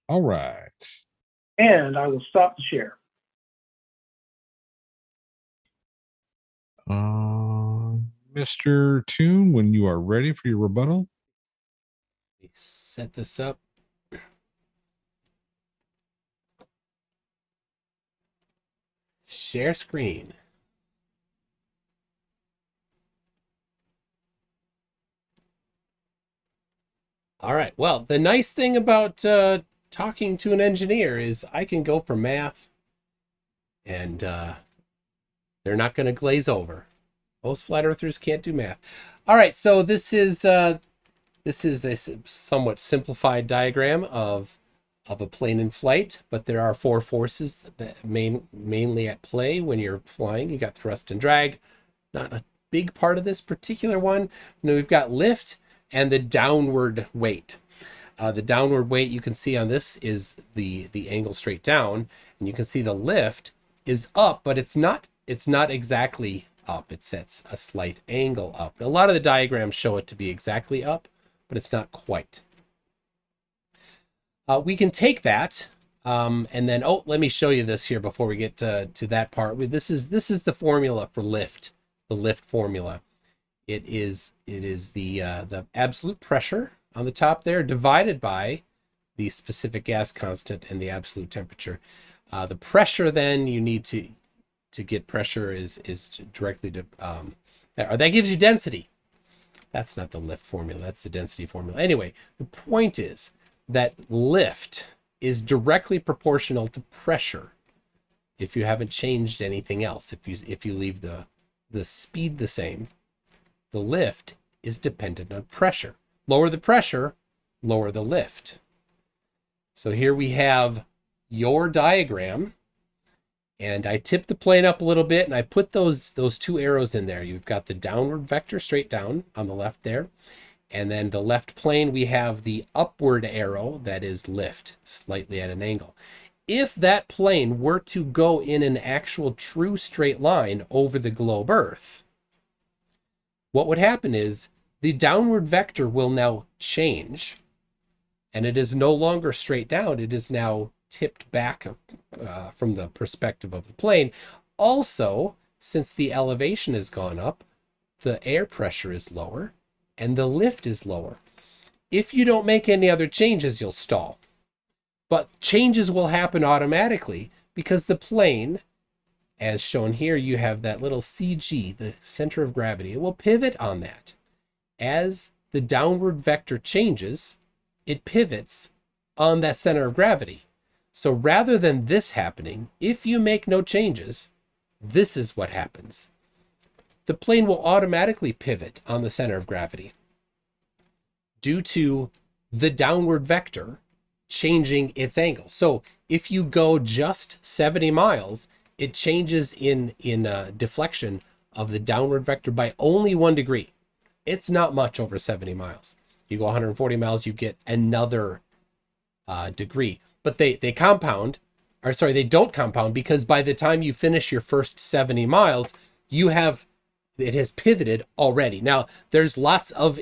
All right. And I will stop the share. Mr. Toon, when you are ready for your rebuttal. Let me set this up. Share screen. All right. Well, the nice thing about talking to an engineer is I can go for math, and they're not going to glaze over. Most flat earthers can't do math. All right. So this is a somewhat simplified diagram of a plane in flight, but there are four forces that mainly at play when you're flying. You got thrust and drag, not a big part of this particular one. Now we've got lift and the downward weight. The downward weight you can see on this is the angle straight down, and you can see the lift is up, but it's not exactly up. It sets a slight angle up. A lot of the diagrams show it to be exactly up, but it's not quite. We can take that and then, let me show you this here before we get to that part. This is the formula for lift, the lift formula. It is the absolute pressure on the top there divided by the specific gas constant and the absolute temperature. The pressure then you need to get pressure is directly to that gives you density. That's not the lift formula, that's the density formula. Anyway, the point is that lift is directly proportional to pressure if you haven't changed anything else. If you leave the speed the same, the lift is dependent on pressure. Lower the pressure, lower the lift. So here we have your diagram, and I tip the plane up a little bit and I put those two arrows in there. You've got the downward vector straight down on the left there. And then the left plane, we have the upward arrow that is lift, slightly at an angle. If that plane were to go in an actual true straight line over the globe Earth, what would happen is the downward vector will now change, and it is no longer straight down. It is now tipped back from the perspective of the plane. Also, since the elevation has gone up, the air pressure is lower and the lift is lower. If you don't make any other changes, you'll stall. But changes will happen automatically because the plane as shown here, you have that little CG, the center of gravity. It will pivot on that. As the downward vector changes, it pivots on that center of gravity. So rather than this happening, if you make no changes, this is what happens. The plane will automatically pivot on the center of gravity due to the downward vector changing its angle. So if you go just 70 miles, it changes in deflection of the downward vector by only 1 degree. It's not much over 70 miles. You go 140 miles, you get another degree. But they compound, or sorry, they don't compound, because by the time you finish your first 70 miles, it has pivoted already. Now, there's lots of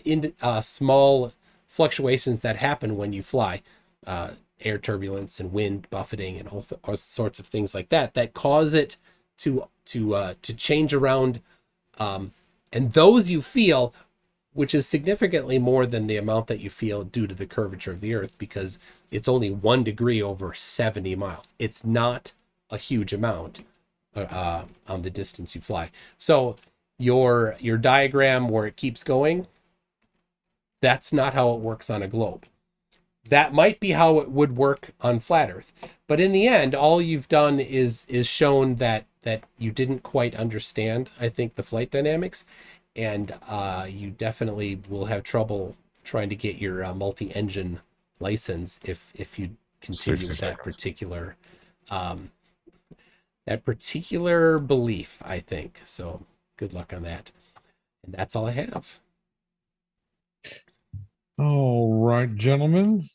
small fluctuations that happen when you fly. Air turbulence and wind buffeting and all sorts of things like that cause it to change around, and those you feel, which is significantly more than the amount that you feel due to the curvature of the Earth, because it's only 1 degree over 70 miles. It's not a huge amount on the distance you fly. So your diagram where it keeps going, that's not how it works on a globe. That might be how it would work on flat Earth. But in the end, all you've done is shown that you didn't quite understand, I think, the flight dynamics. And you definitely will have trouble trying to get your multi-engine license if you continue with that particular belief, I think. So good luck on that. And that's all I have. All right, gentlemen.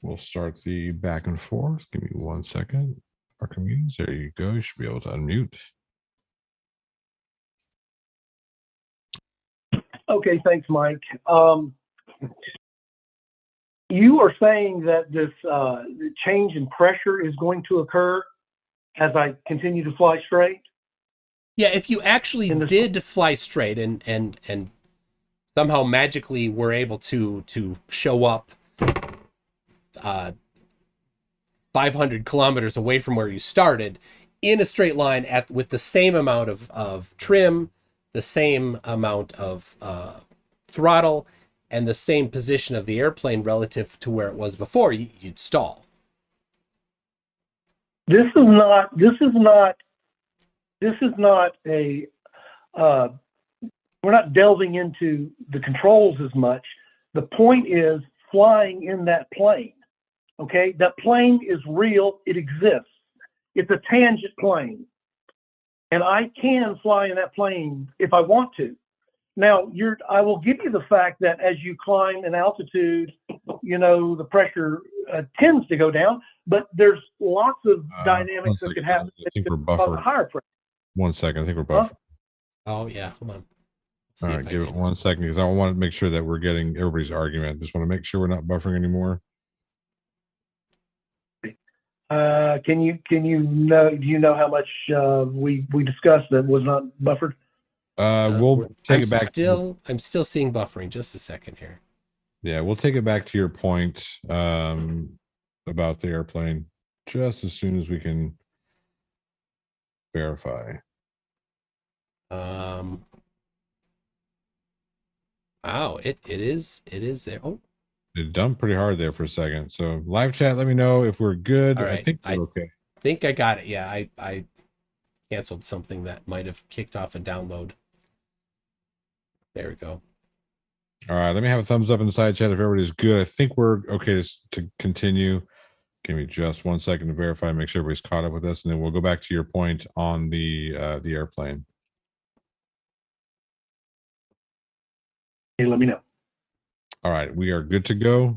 We'll start the back and forth. Give me 1 second. Archimedes, there you go. You should be able to unmute. Okay, thanks, Mike. You are saying that this change in pressure is going to occur as I continue to fly straight? Yeah, if you actually did fly straight and somehow magically were able to show up 500 kilometers away from where you started in a straight line with the same amount of trim, the same amount of throttle, and the same position of the airplane relative to where it was before, you'd stall. This is not a we're not delving into the controls as much. The point is flying in that plane. Okay, that plane is real. It exists. It's a tangent plane, and I can fly in that plane if I want to. Now, I will give you the fact that as you climb in altitude, the pressure tends to go down, but there's lots of dynamics that could happen. I think we're buffering. Higher pressure. 1 second. I think we're buffering. Oh, yeah. Hold on. All right, give it 1 second because I want to make sure that we're getting everybody's argument. Just want to make sure we're not buffering anymore. Do you know how much we discussed that was not buffered? We'll take it back. I'm still seeing buffering. Just a second here. Yeah, we'll take it back to your point about the airplane just as soon as we can verify. Wow, it is there. Oh, it dumped pretty hard there for a second. So live chat, let me know if we're good. All right. I think we're okay. I think I got it. Yeah, I canceled something that might have kicked off a download. There we go. All right, let me have a thumbs up in the side chat if everybody's good. I think we're okay to continue. Give me just 1 second to verify, make sure everybody's caught up with us, and then we'll go back to your point on the airplane. Hey, let me know. All right, we are good to go.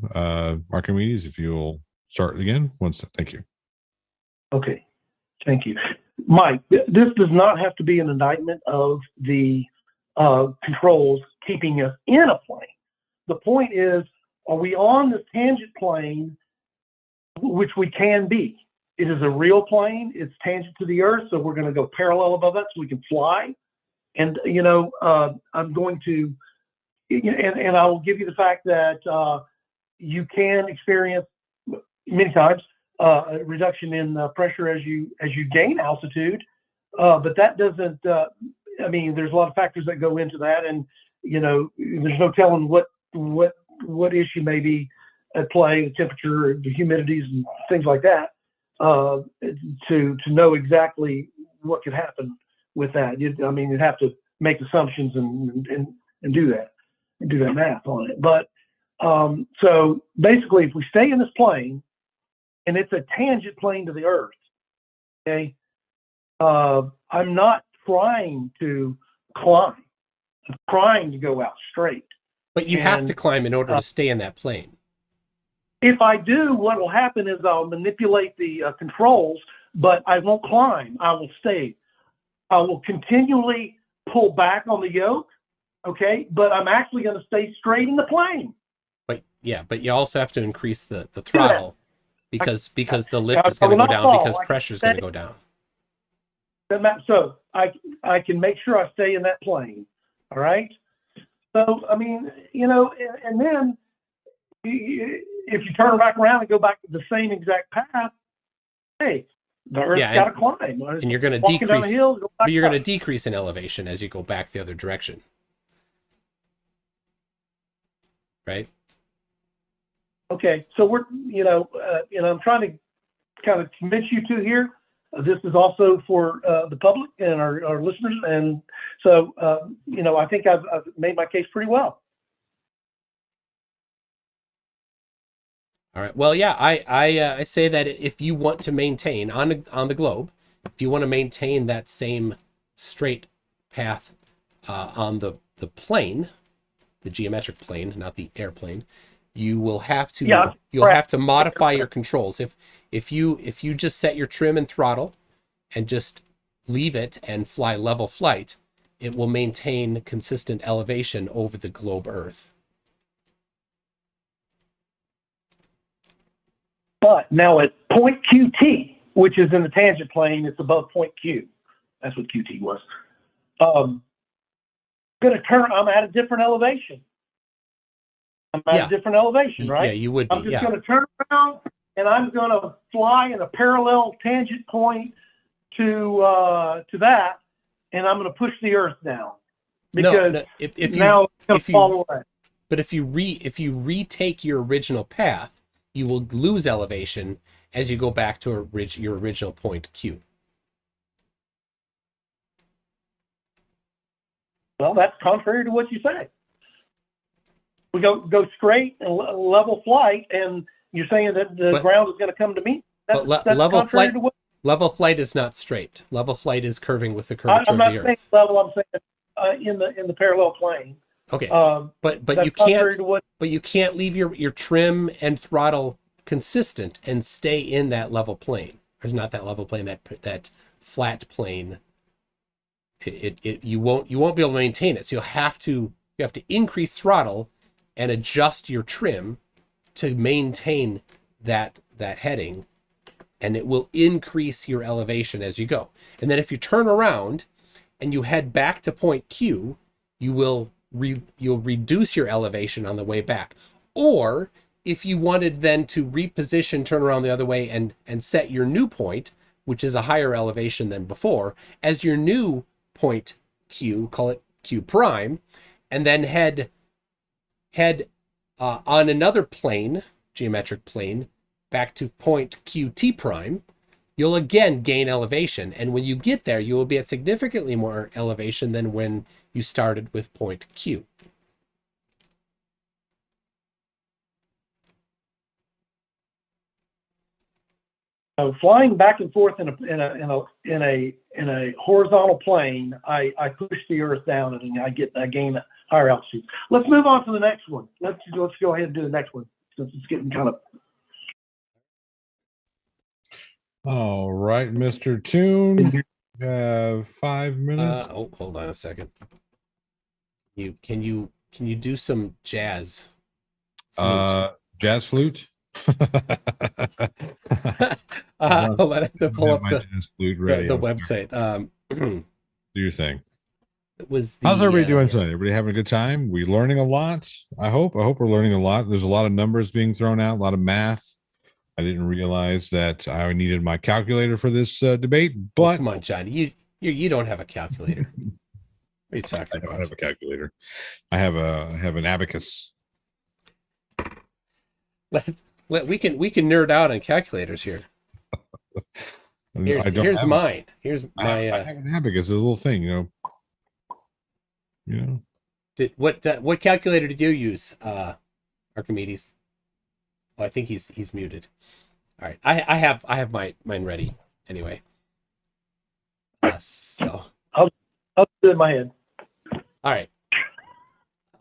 Archimedes, if you'll start again. Thank you. Okay, thank you. Mike, this does not have to be an indictment of the controls keeping us in a plane. The point is, are we on this tangent plane, which we can be? It is a real plane. It's tangent to the Earth, so we're going to go parallel above that so we can fly. And, I'm going to, and I will give you the fact that you can experience many times a reduction in pressure as you gain altitude. But that doesn't, I mean, there's a lot of factors that go into that. And, you know, there's no telling what issue may be at play, the temperature, the humidities and things like that, to know exactly what could happen with that. I mean, you'd have to make assumptions and do that math on it. But so basically, if we stay in this plane and it's a tangent plane to the Earth, okay, I'm not trying to climb. I'm trying to go out straight. But you have to climb in order to stay in that plane. If I do, what will happen is I'll manipulate the controls, but I won't climb. I will stay. I will continually pull back on the yoke, okay? But I'm actually going to stay straight in the plane. But yeah, but you also have to increase the throttle because the lift is going to go down because pressure is going to go down. So I can make sure I stay in that plane, all right? So, I mean, you know, and then if you turn back around and go back to the same exact path, hey, the Earth's got to climb. And you're going to decrease, but you're going to decrease in elevation as you go back the other direction. Right? Okay, so we're, I'm trying to kind of convince you two here. This is also for the public and our listeners. And so, I think I've made my case pretty well. All right. Well, yeah, I say that if you want to maintain on the globe, if you want to maintain that same straight path on the plane, the geometric plane, not the airplane, you will have to have to modify your controls. If you just set your trim and throttle and just leave it and fly level flight, it will maintain consistent elevation over the globe Earth. But now at point QT, which is in the tangent plane, it's above point Q. That's what QT was. I'm at a different elevation. A different elevation, right? Yeah, you would be. I'm just going to turn around and I'm going to fly in a parallel tangent point to that, and I'm going to push the Earth down because it's going to fall away. But if you retake your original path, you will lose elevation as you go back to your original point Q. Well, that's contrary to what you say. We go straight and level flight, and you're saying that the ground is going to come to me. That's level contrary flight. To what? Level flight is not straight. Level flight is curving with the curvature I'm not of the saying Earth. level. I'm saying in the parallel plane. Okay, but you can't leave your trim and throttle consistent and stay in that level plane. There's not that level plane, that flat plane. You won't be able to maintain it. So you have to increase throttle and adjust your trim to maintain that heading, and it will increase your elevation as you go. And then if you turn around and you head back to point Q, you'll reduce your elevation on the way back. Or if you wanted then to reposition, turn around the other way and set your new point, which is a higher elevation than before, as your new point Q, call it Q prime, and then head on another plane, geometric plane, back to point QT prime, you'll again gain elevation. And when you get there, you will be at significantly more elevation than when you started with point Q. So flying back and forth in a horizontal plane, I push the Earth down and I gain higher altitude. Let's move on to the next one. Let's go ahead and do the next one since it's getting kind of. All right, Mr. Toon, you have 5 minutes. Hold on a second. Can you do some jazz flute? Jazz flute. Hold on, I have to pull up the website. Do your thing. It was how's everybody doing tonight? Everybody having a good time? We learning a lot? I hope we're learning a lot. There's a lot of numbers being thrown out, a lot of math. I didn't realize that I needed my calculator for this debate, but come on, Johnny, You don't have a calculator. What are you talking I about? don't have a calculator. I have an abacus. We can nerd out on calculators here. Here's mine. Here's my. I have an abacus, a little thing, You know. What calculator did you use, Archimedes? Oh, I think he's muted. All right, I have mine ready anyway. So I'll do it in my head. all right.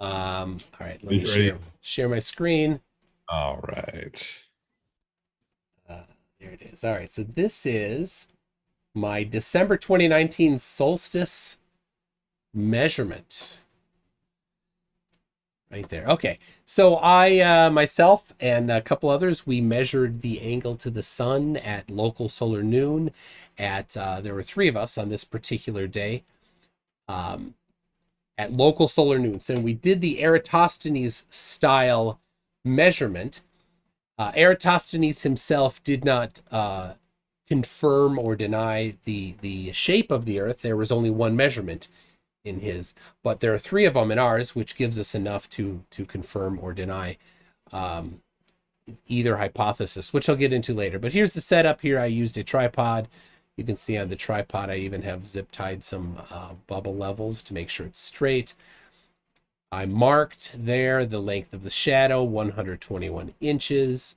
All right. Let me share my screen. All right. There it is. All right. So this is my December 2019 solstice measurement. Right there. Okay. So I, myself and a couple others, we measured the angle to the sun at local solar noon there were 3 of us on this particular day, at local solar noon. So we did the Eratosthenes style measurement. Eratosthenes himself did not confirm or deny the shape of the Earth. There was only one measurement in his, but there are 3 of them in ours, which gives us enough to confirm or deny either hypothesis, which I'll get into later. But here's the setup. Here I used a tripod. You can see on the tripod I even have zip tied some bubble levels to make sure it's straight. I marked there the length of the shadow, 121 inches.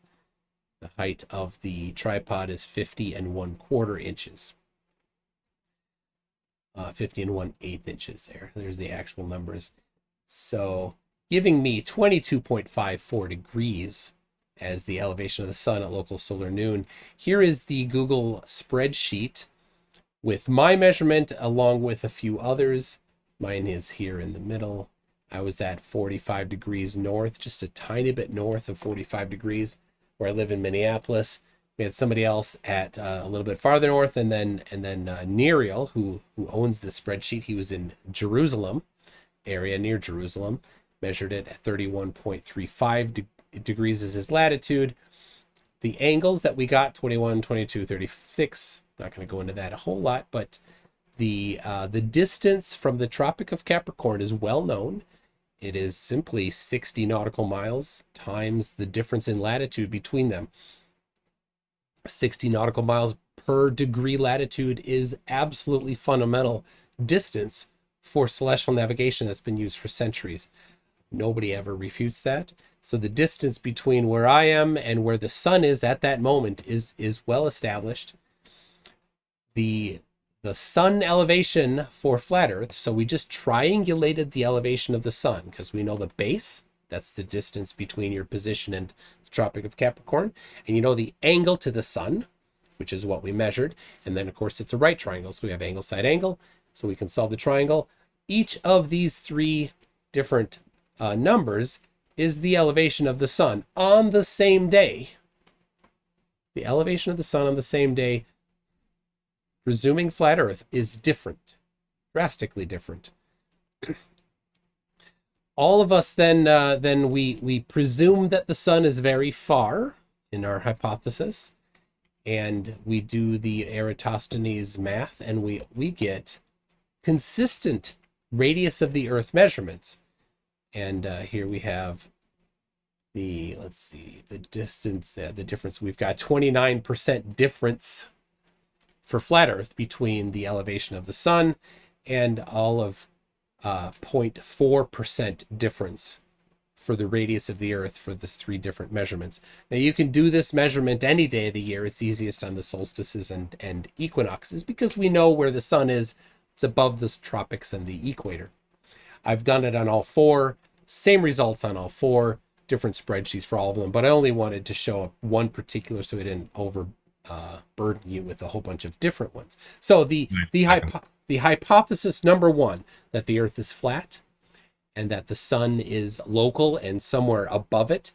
The height of the tripod is 50 1/4 inches. 50 1/8 inches there. There's the actual numbers. So giving me 22.54 degrees as the elevation of the sun at local solar noon. Here is the Google spreadsheet with my measurement along with a few others. Mine is here in the middle. I was at 45 degrees north, just a tiny bit north of 45 degrees where I live in Minneapolis. We had somebody else at a little bit farther north, and then Neriel, who owns this spreadsheet, he was in Jerusalem area near Jerusalem, measured it at 31.35 degrees is his latitude. The angles that we got, 21, 22, 36, not going to go into that a whole lot, but the distance from the Tropic of Capricorn is well known. It is simply 60 nautical miles times the difference in latitude between them. 60 nautical miles per degree latitude is absolutely fundamental distance for celestial navigation that's been used for centuries. Nobody ever refutes that. So the distance between where I am and where the sun is at that moment is well established. The sun elevation for flat Earth, so we just triangulated the elevation of the sun because we know the base, that's the distance between your position and the Tropic of Capricorn, and you know the angle to the sun, which is what we measured, and then of course it's a right triangle, so we have angle, side, angle, so we can solve the triangle. Each of these 3 different numbers is the elevation of the sun on the same day. The elevation of the sun on the same day, presuming flat Earth, is different, drastically different. All of us then we presume that the sun is very far in our hypothesis, and we do the Eratosthenes math, and we get consistent radius of the Earth measurements. And here we have the distance, the difference. We've got 29% difference for flat Earth between the elevation of the sun, and all of 0.4% difference for the radius of the Earth for the 3 different measurements. Now you can do this measurement any day of the year. It's easiest on the solstices and equinoxes because we know where the sun is. It's above the tropics and the equator. I've done it on all 4, same results on all 4, different spreadsheets for all of them, but I only wanted to show one particular so it didn't overburden you with a whole bunch of different ones. So the hypothesis number 1, that the Earth is flat and that the sun is local and somewhere above it,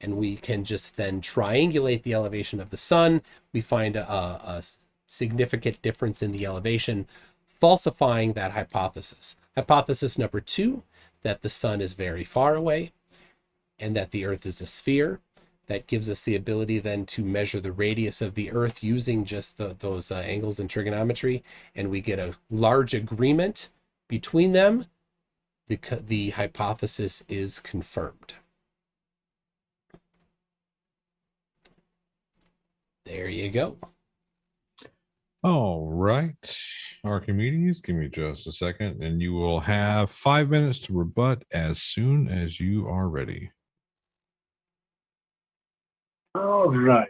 and we can just then triangulate the elevation of the sun. We find a significant difference in the elevation, falsifying that hypothesis. Hypothesis number 2, that the sun is very far away and that the Earth is a sphere. that gives us the ability then to measure the radius of the Earth using just those angles in trigonometry, and we get a large agreement between them. The hypothesis is confirmed. There you go. All right, Archimedes, give me just a second, and you will have 5 minutes to rebut as soon as you are ready. All right.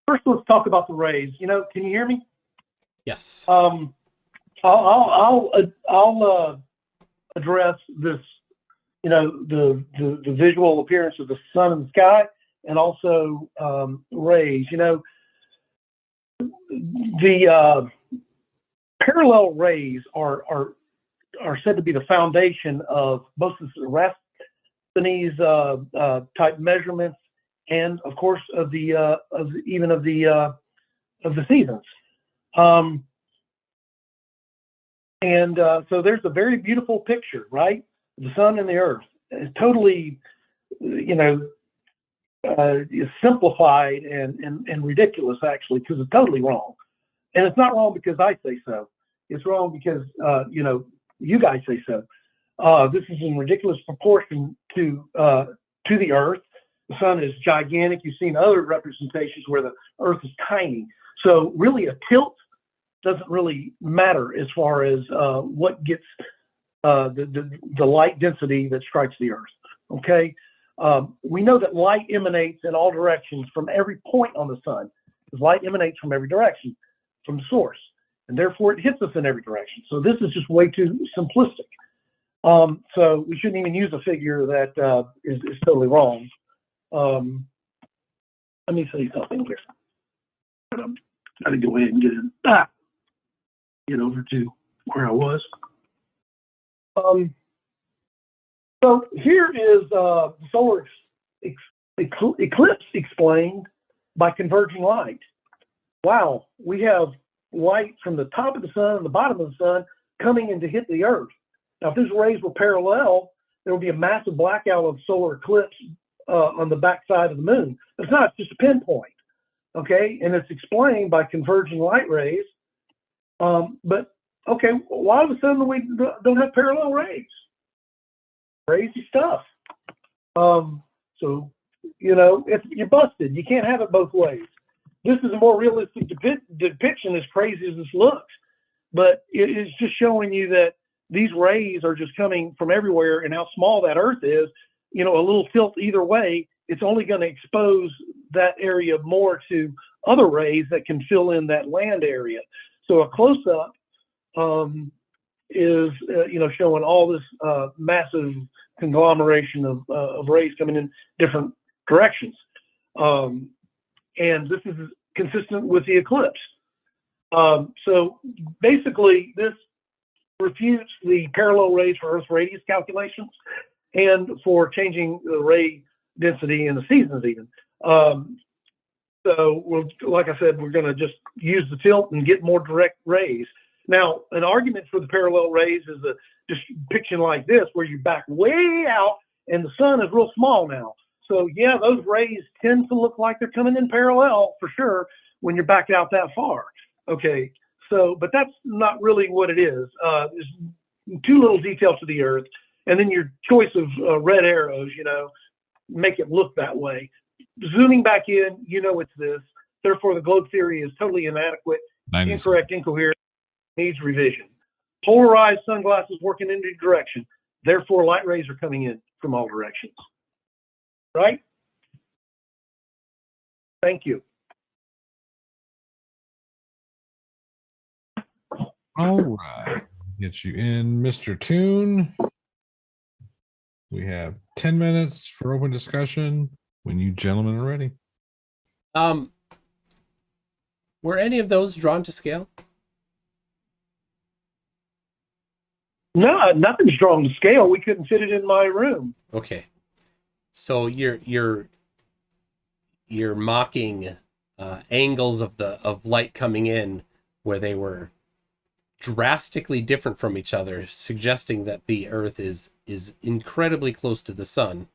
First, let's talk about the rays. Can you hear me? Yes. I'll address this. The visual appearance of the sun and the sky, and also rays. The parallel rays are said to be the foundation of both the Archimedes type measurements, and of course of the seasons. So there's a very beautiful picture, right? The sun and the earth. It's totally, simplified and ridiculous, actually, because it's totally wrong. And it's not wrong because I say so. It's wrong because, you guys say so. This is in ridiculous proportion to the earth. The sun is gigantic. You've seen other representations where the earth is tiny. So really a tilt doesn't really matter as far as what gets the light density that strikes the earth. Okay. We know that light emanates in all directions from every point on the sun, because light emanates from every direction from the source, and therefore it hits us in every direction. So this is just way too simplistic. So we shouldn't even use a figure that is totally wrong. Let me say something here. I'm got to go ahead and get over to where I was. So here is the solar eclipse explained by converging light. Wow, we have light from the top of the sun and the bottom of the sun coming in to hit the earth. Now, if these rays were parallel, there would be a massive blackout of solar eclipse on the backside of the moon. It's not, it's just a pinpoint, okay? And it's explained by converging light rays. But, okay, why all of a sudden we don't have parallel rays? Crazy stuff. So, you're busted. You can't have it both ways. This is a more realistic depiction, as crazy as this looks. But it is just showing you that these rays are just coming from everywhere, and how small that Earth is. A little tilt either way, it's only going to expose that area more to other rays that can fill in that land area. So a close-up is, showing all this massive conglomeration of rays coming in different directions. And this is consistent with the eclipse. So basically, this refutes the parallel rays for Earth radius calculations and for changing the ray density in the seasons even. So like I said, we're going to just use the tilt and get more direct rays. Now, an argument for the parallel rays is a depiction like this, where you back way out and the sun is real small now. So yeah, those rays tend to look like they're coming in parallel for sure when you're backed out that far. Okay, so, but that's not really what it is. There's too little detail to the earth, and then your choice of red arrows, make it look that way. Zooming back in, it's this. Therefore, the globe theory is totally inadequate, incorrect, incoherent, needs revision. Polarized sunglasses working in any direction. Therefore, light rays are coming in from all directions. Right? Thank you. All right. Get you in, Mr. Toon. We have 10 minutes for open discussion when you gentlemen are ready. Were any of those drawn to scale? No, nothing's drawn to scale. We couldn't fit it in my room. Okay. So you're mocking angles of light coming in where they were drastically different from each other, suggesting that the Earth is incredibly close to the sun.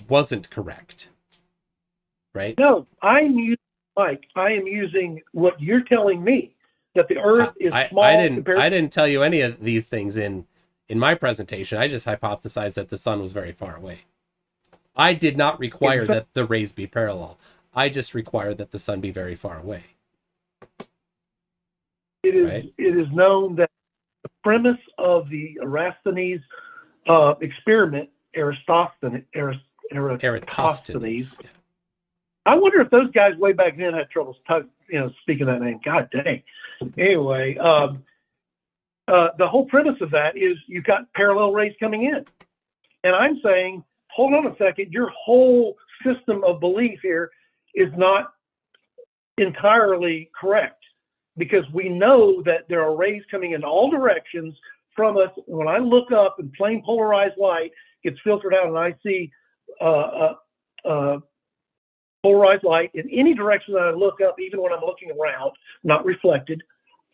wasn't correct, right? No, Mike, I am using what you're telling me, that the Earth is small. I didn't tell you any of these things in my presentation. I just hypothesized that the sun was very far away. I did not require that the rays be parallel. I just required that the sun be very far away. It is known that the premise of the Eratosthenes experiment, Eratosthenes. Yeah. I wonder if those guys way back then had trouble speaking that name. God dang. Anyway, the whole premise of that is you've got parallel rays coming in. And I'm saying, hold on a second, your whole system of belief here is not entirely correct, because we know that there are rays coming in all directions from us. When I look up and plain polarized light gets filtered out and I see polarized light in any direction that I look up, even when I'm looking around, not reflected,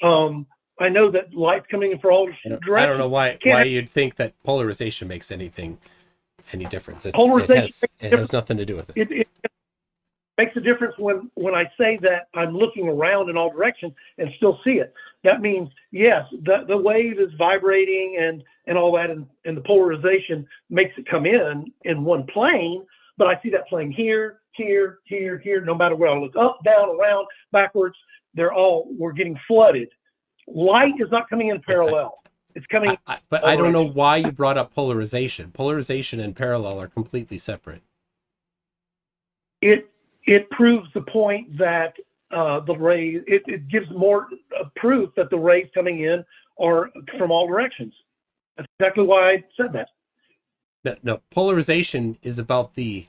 I know that light's coming in for all directions. I don't know why you'd think that polarization makes any difference. It has nothing to do with it. It makes a difference when I say that I'm looking around in all directions and still see it. That means, yes, the wave is vibrating and all that, and the polarization makes it come in one plane, but I see that plane here, no matter where I look, up, down, around, backwards, we're getting flooded. Light is not coming in parallel. It's coming. But I don't know why you brought up polarization. Polarization and parallel are completely separate. It proves the point that the rays, it gives more proof that the rays coming in are from all directions. That's exactly why I said that. No, polarization is about the...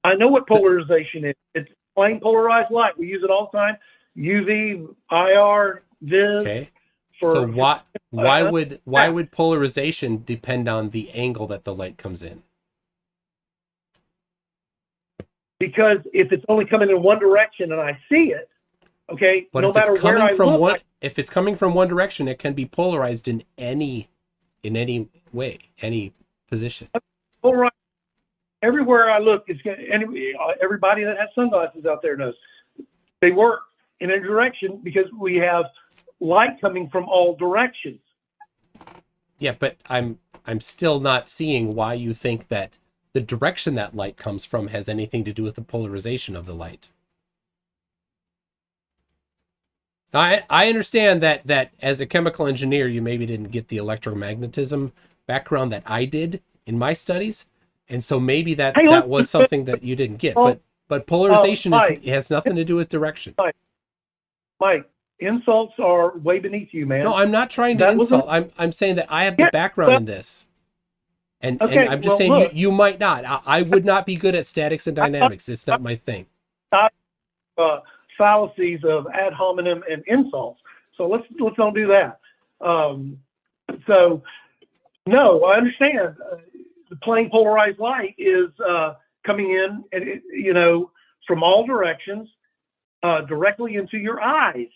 I know what polarization is. It's plain polarized light. We use it all the time. UV, IR, Viz. Okay. So why would polarization depend on the angle that the light comes in? Because if it's only coming in one direction and I see it, okay, but no if it's matter coming where I from look, if it's coming from one direction, it can be polarized in any way, any position. Polarized. Everywhere I look, everybody that has sunglasses out there knows they work in a direction because we have light coming from all directions. Yeah, but I'm still not seeing why you think that the direction that light comes from has anything to do with the polarization of the light. I understand that as a chemical engineer, you maybe didn't get the electromagnetism background that I did in my studies. And so maybe that was something that you didn't get. But polarization has nothing to do with direction. Mike, insults are way beneath you, man. No, I'm not trying to insult. I'm saying that I have the background in this. And I'm just saying look, you might not. I would not be good at statics and dynamics. It's not my thing. Fallacies of ad hominem and insults. So let's don't do that. So no, I understand. The plain polarized light is coming in, and from all directions, directly into your eyes.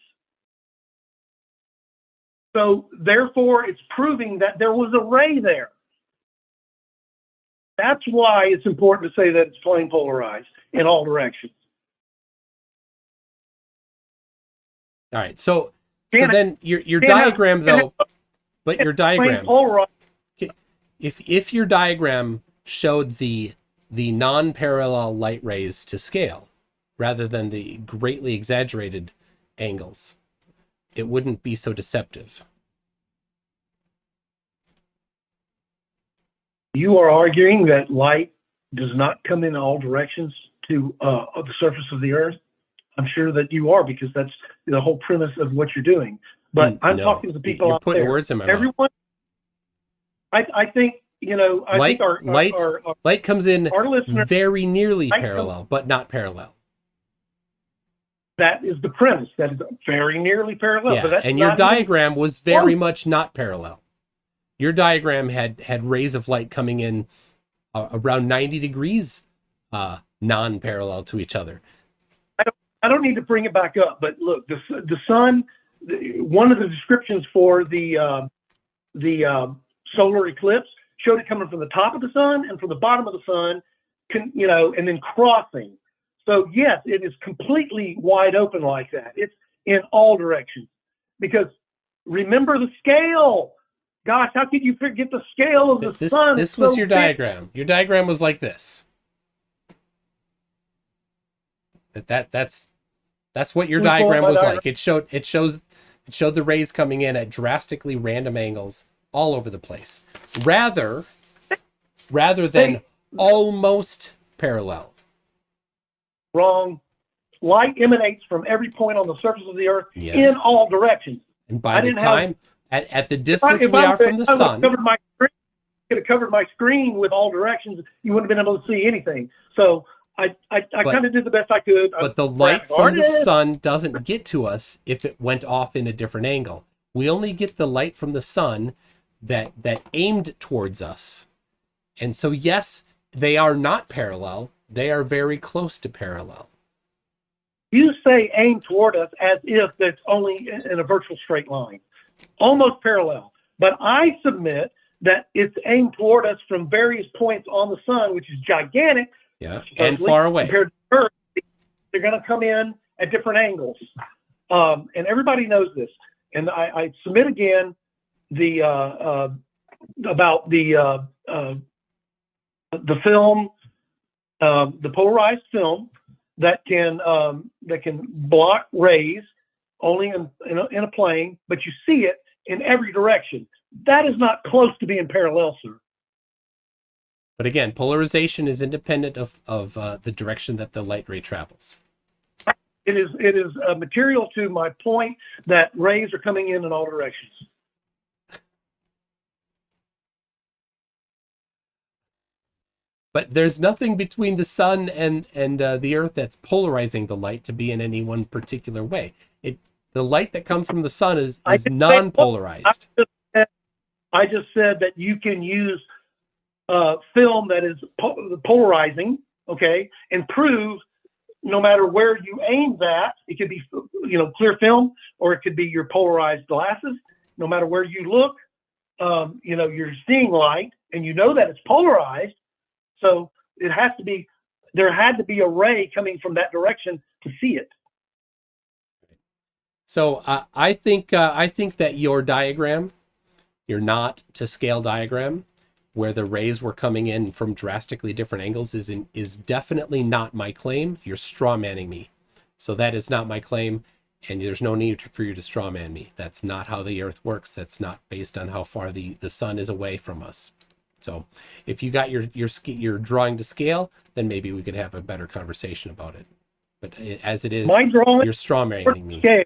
So therefore, it's proving that there was a ray there. That's why it's important to say that it's plain polarized in all directions. All right. So then your diagram though, but your diagram, if your diagram showed the non-parallel light rays to scale rather than the greatly exaggerated angles, it wouldn't be so deceptive. You are arguing that light does not come in all directions to the surface of the Earth? I'm sure that you are, because that's the whole premise of what you're doing. But I'm talking to the people out there. You're putting words in my mouth. I think, light comes in very nearly parallel, but not parallel. That is the premise. That is very nearly parallel. Yeah, but that's and your diagram was very much not parallel. Your diagram had rays of light coming in around 90 degrees non-parallel to each other. I don't need to bring it back up, but look, the sun, one of the descriptions for the solar eclipse showed it coming from the top of the sun and from the bottom of the sun, and then crossing. So yes, it is completely wide open like that. It's in all directions. Because remember the scale. Gosh, how could you forget the scale of the sun? This was your diagram. Your diagram was like this. That's what your diagram was like. It showed the rays coming in at drastically random angles all over the place, rather than almost parallel. Wrong. Light emanates from every point on the surface of the earth in all directions. And by the time, at the distance we are from the sun, could have covered my screen with all directions. You wouldn't have been able to see anything. So I kind of did the best I could. But the light from the sun doesn't get to us if it went off in a different angle. We only get the light from the sun that aimed towards us. And so, yes, they are not parallel. They are very close to parallel. You say aim toward us as if it's only in a virtual straight line, almost parallel. But I submit that it's aimed toward us from various points on the sun, which is gigantic. Yeah, and far away. Compared to the Earth, they're going to come in at different angles. And everybody knows this. And I submit again about the film, the polarized film that can block rays only in a plane, but you see it in every direction. That is not close to being parallel, sir. But again, polarization is independent of the direction that the light ray travels. It is material to my point that rays are coming in all directions. But there's nothing between the sun and the earth that's polarizing the light to be in any one particular way. The light that comes from the sun is non-polarized. I just said that you can use film that is polarizing, okay, and prove no matter where you aim that, it could be clear film or it could be your polarized glasses. No matter where you look, you're seeing light, and you know that it's polarized. So there had to be a ray coming from that direction to see it. So I think that your diagram, your not to scale diagram, where the rays were coming in from drastically different angles, is definitely not my claim. You're strawmanning me. So that is not my claim, and there's no need for you to strawman me. That's not how the Earth works. That's not based on how far the sun is away from us. So if you got your drawing to scale, then maybe we could have a better conversation about it. But as it is, you're strawmanning me.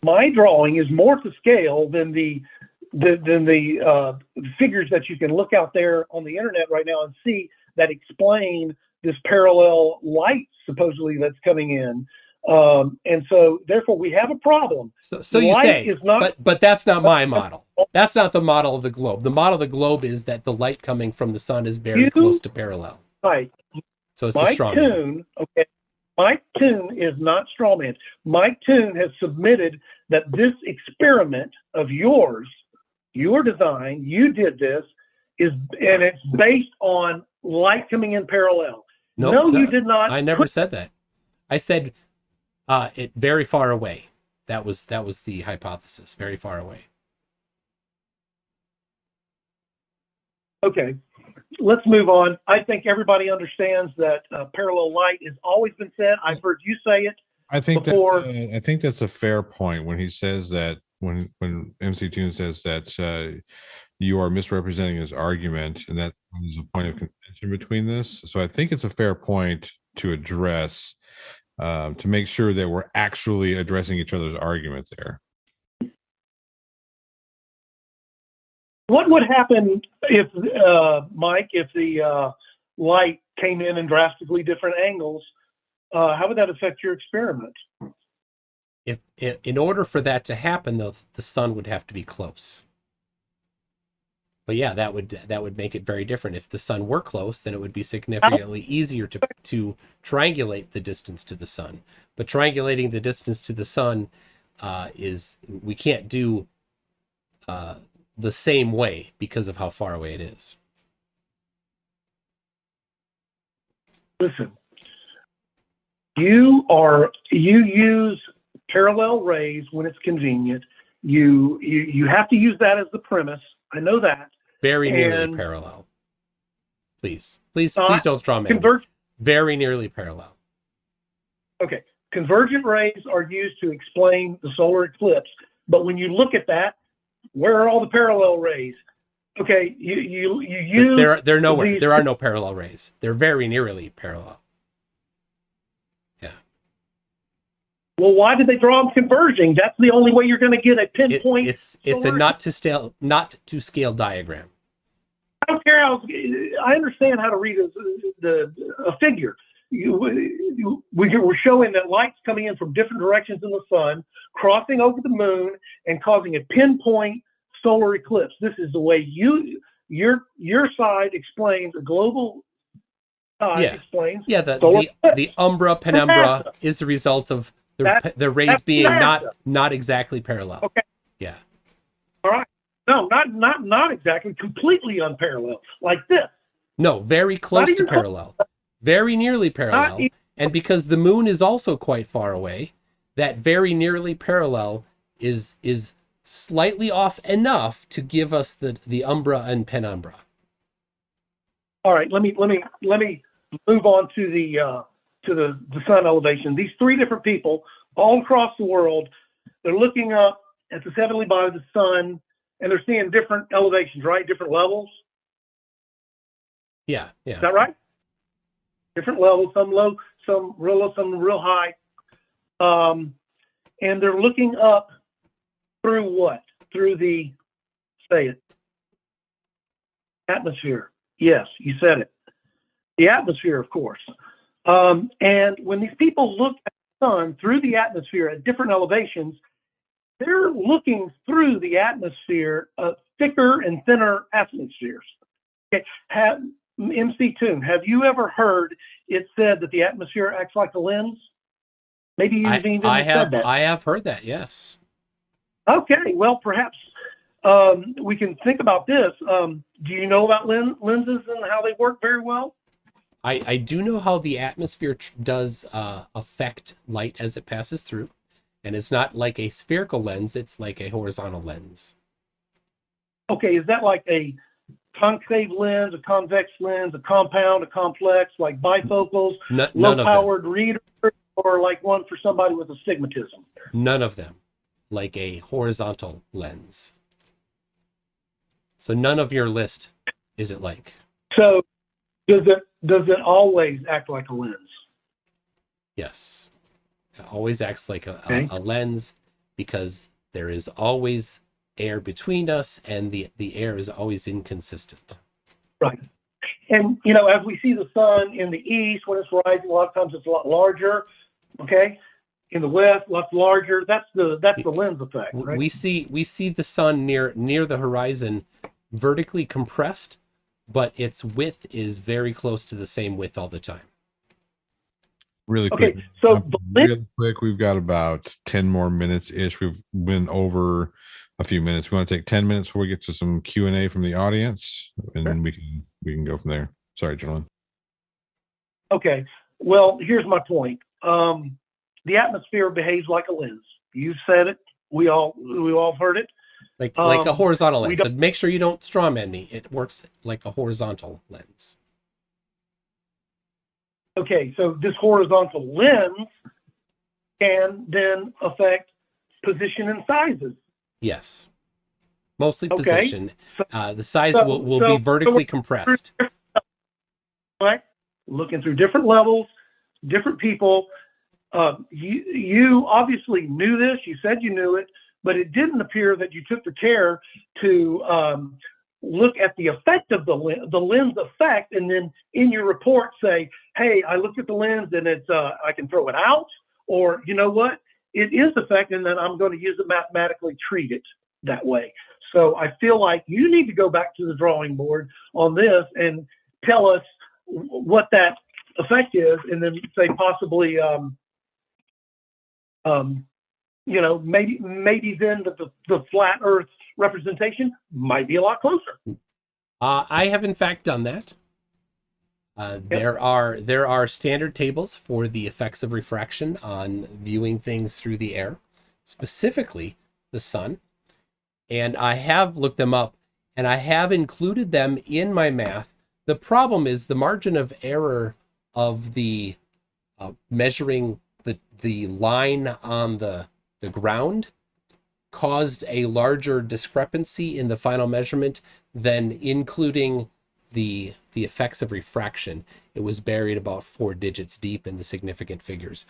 My drawing is more to scale than the figures that you can look out there on the internet right now and see that explain this parallel light supposedly that's coming in. And so therefore we have a problem. So you say, but that's not my model. That's not the model of the globe. The model of the globe is that the light coming from the sun is very close to parallel. Right. So it's a straw man. Okay. Mike Toon is not strawman. Mike Toon has submitted that this experiment of yours, your design, you did this, and it's based on light coming in parallel. No, you did not. I never said that. I said it very far away. That was the hypothesis. Very far away. Okay, let's move on. I think everybody understands that parallel light has always been said. I've heard you say it. I think that's a fair point when he says that, when MC Toon says that you are misrepresenting his argument, and that there's a point of contention between this. So I think it's a fair point to address, to make sure that we're actually addressing each other's argument there. What would happen if, Mike, if the light came in drastically different angles? How would that affect your experiment? If in order for that to happen, though, the sun would have to be close. But yeah, that would make it very different. If the sun were close, then it would be significantly easier to triangulate the distance to the sun. But triangulating the distance to the sun we can't do the same way because of how far away it is. Listen, you use parallel rays when it's convenient. You have to use that as the premise. I know that. Very nearly parallel. Please don't straw man. Very nearly parallel. Okay. Convergent rays are used to explain the solar eclipse, but when you look at that, where are all the parallel rays? Okay, you use they're nowhere. There are no parallel rays. They're very nearly parallel. Yeah. Well, why did they draw them converging? That's the only way you're going to get a pinpoint. It's a not to scale diagram. I don't care how. I understand how to read a figure. We're showing that light's coming in from different directions in the sun, crossing over the moon, and causing a pinpoint solar eclipse. This is the way your side explains, the global side explains. Yeah, the umbra penumbra is the result of the rays being not exactly parallel. Okay. Yeah. All right. No, not exactly. Completely unparalleled, like this. No, very close to parallel. Very nearly parallel. And because the moon is also quite far away, that very nearly parallel is slightly off enough to give us the umbra and penumbra. All right, let me move on to the sun elevation. These three different people all across the world, they're looking up at the heavenly body of the sun, and they're seeing different elevations, right? Different levels. Yeah. Is that right? Different levels, some low, some real low, some real high. And they're looking up through what? Through the, say it, atmosphere. Yes, you said it. The atmosphere, of course. And when these people look at the sun through the atmosphere at different elevations, they're looking through the atmosphere of thicker and thinner atmospheres. Okay. MC Toon, have you ever heard it said that the atmosphere acts like a lens? Maybe you even said that. I have heard that, yes. Okay, well, perhaps we can think about this. Do you know about lenses and how they work very well? I do know how the atmosphere does affect light as it passes through. And it's not like a spherical lens, it's like a horizontal lens. Okay, is that like a concave lens, a convex lens, a compound, a complex, like bifocals, low-powered reader, or like one for somebody with astigmatism? None of them. Like a horizontal lens. So none of your list is it like. So does it always act like a lens? Yes. It always acts like a lens because there is always air between us and the air is always inconsistent. Right. And, as we see the sun in the east, when it's rising, a lot of times it's a lot larger. Okay. In the west, lots larger. That's the lens effect. Right? We see the sun near the horizon vertically compressed, but its width is very close to the same width all the time. Really quick. Okay, so real quick, we've got about 10 more minutes ish. We've been over a few minutes. We want to take 10 minutes before we get to some Q&A from the audience, and then we can go from there. Sorry, gentlemen. Okay. Well, here's my point. The atmosphere behaves like a lens. You said it. We all heard it. Like a horizontal lens. So make sure you don't strawman me. It works like a horizontal lens. Okay, so this horizontal lens can then affect position and sizes. Yes. Mostly position. The size will be vertically compressed. Right? Looking through different levels, different people. You obviously knew this. You said you knew it, but it didn't appear that you took the care to look at the effect of the lens effect, and then in your report say, hey, I looked at the lens and it's I can throw it out, or you know what, it is effect, and then I'm going to use it mathematically, treat it that way. So I feel like you need to go back to the drawing board on this and tell us what that effect is, and then say possibly maybe then the flat Earth representation might be a lot closer. I have in fact done that. There are standard tables for the effects of refraction on viewing things through the air, specifically the sun. And I have looked them up, and I have included them in my math. The problem is the margin of error of the measuring the line on the ground caused a larger discrepancy in the final measurement than including the effects of refraction. It was buried about 4 digits deep in the significant figures,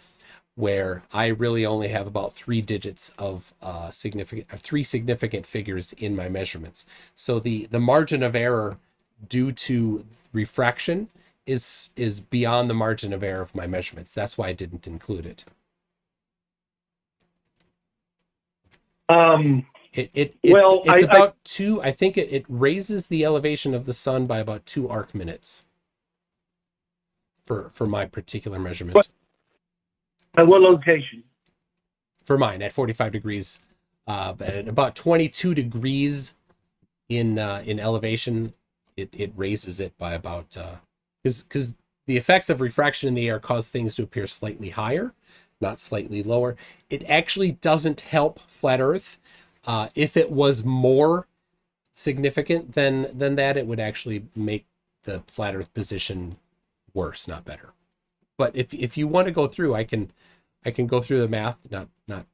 where I really only have about 3 digits of three significant figures in my measurements. So the margin of error due to refraction is beyond the margin of error of my measurements. That's why I didn't include it. It's about 2. I think it raises the elevation of the sun by about 2 arc minutes for my particular measurement. At what location? For mine, at 45 degrees, at about 22 degrees in elevation, it raises it by about because the effects of refraction in the air cause things to appear slightly higher, not slightly lower. It actually doesn't help flat Earth. If it was more significant than that, it would actually make the flat Earth position worse, not better. But if you want to go through, I can go through the math, not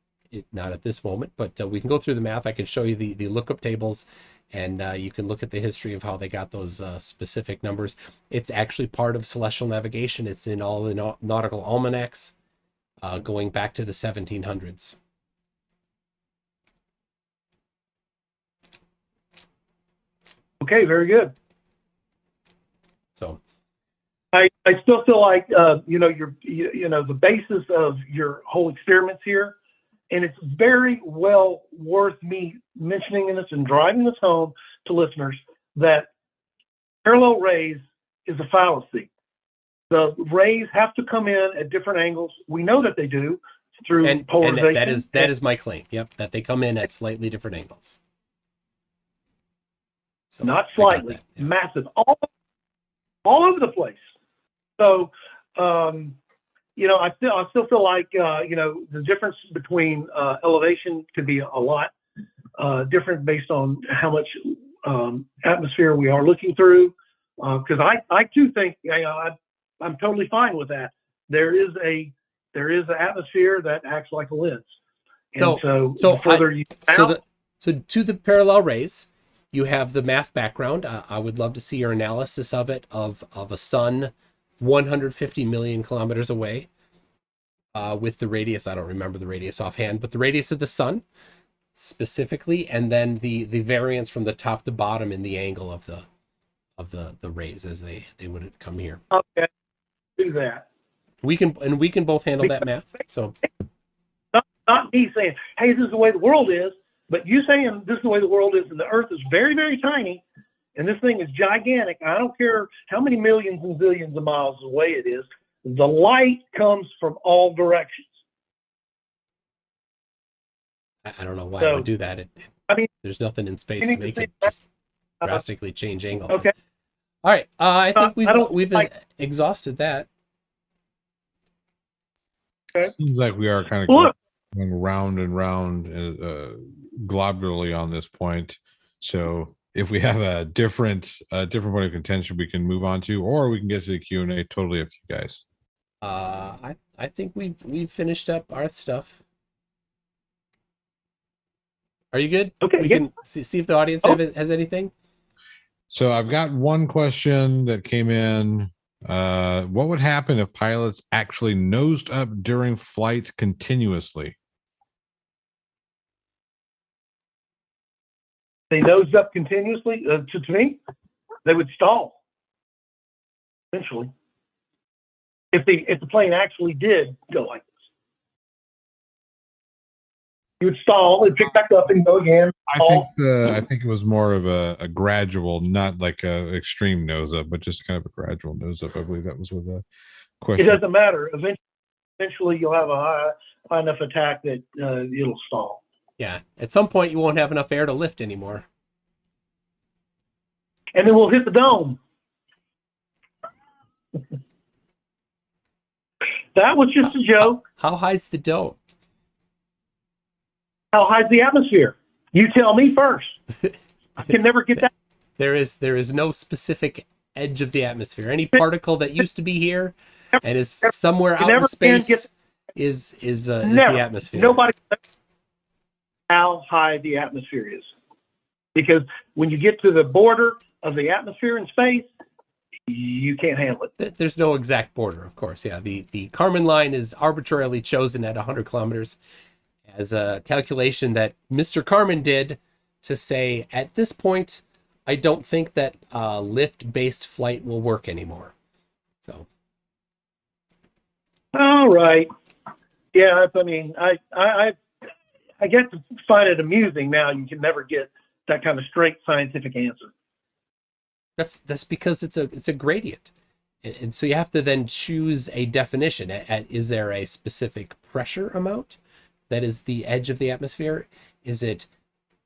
at this moment, but we can go through the math. I can show you the lookup tables, and you can look at the history of how they got those specific numbers. It's actually part of celestial navigation. It's in all the nautical almanacs going back to the 1700s. Okay, very good. So I still feel like the basis of your whole experiments here, and it's very well worth me mentioning this and driving this home to listeners, that parallel rays is a fallacy. The rays have to come in at different angles. We know that they do through polarization. And that is my claim. Yep, that they come in at slightly different angles. So not slightly, yeah. Massive, all over the place. So, I still feel like, the difference between elevation could be a lot different based on how much atmosphere we are looking through. Because I too think, I'm totally fine with that. There is an atmosphere that acts like a lens. And so to the parallel rays, you have the math background. I would love to see your analysis of it, of a sun 150 million kilometers away with the radius. I don't remember the radius offhand, but the radius of the sun specifically, and then the variance from the top to bottom in the angle of the rays as they would come here. Okay, do that. We can both handle that math. So not me saying, hey, this is the way the world is. But you saying this is the way the world is, and the Earth is very, very tiny, and this thing is gigantic. I don't care how many millions and zillions of miles away it is. The light comes from all directions. I don't know why I would do that. There's nothing in space to make it just drastically change angle. Okay. All right. I think we've exhausted that. Okay. Seems like we are kind of going round and round globularly on this point. So if we have a different point of contention, we can move on to, or we can get to the Q&A. Totally up to you guys. I think we've finished up our stuff. Are you good? Okay. We can see if the audience has anything. So I've got one question that came in. What would happen if pilots actually nosed up during flight continuously? They nosed up continuously. To me, they would stall eventually. If the plane actually did go like this, you would stall and pick back up and go again. I think it was more of a gradual, not like a extreme nose up, but just kind of a gradual nose up. I believe that was what the question. It doesn't matter. Eventually, eventually you'll have a high enough attack that it'll stall. Yeah. At some point, you won't have enough air to lift anymore. And then we'll hit the dome. That was just a joke. How high's the dome? How high's the atmosphere? You tell me first. I can never get that. There is no specific edge of the atmosphere. Any particle that used to be here and is somewhere out in space is the atmosphere. Nobody knows how high the atmosphere is, because when you get to the border of the atmosphere in space, you can't handle it. There's no exact border, of course. Yeah, the Kármán line is arbitrarily chosen at 100 kilometers as a calculation that Mr. Kármán did to say, at this point, I don't think that lift-based flight will work anymore. So. All right. Yeah, I mean, I get to find it amusing now. You can never get that kind of straight scientific answer. That's because it's a gradient, and so you have to then choose a definition. Is there a specific pressure amount that is the edge of the atmosphere? Is it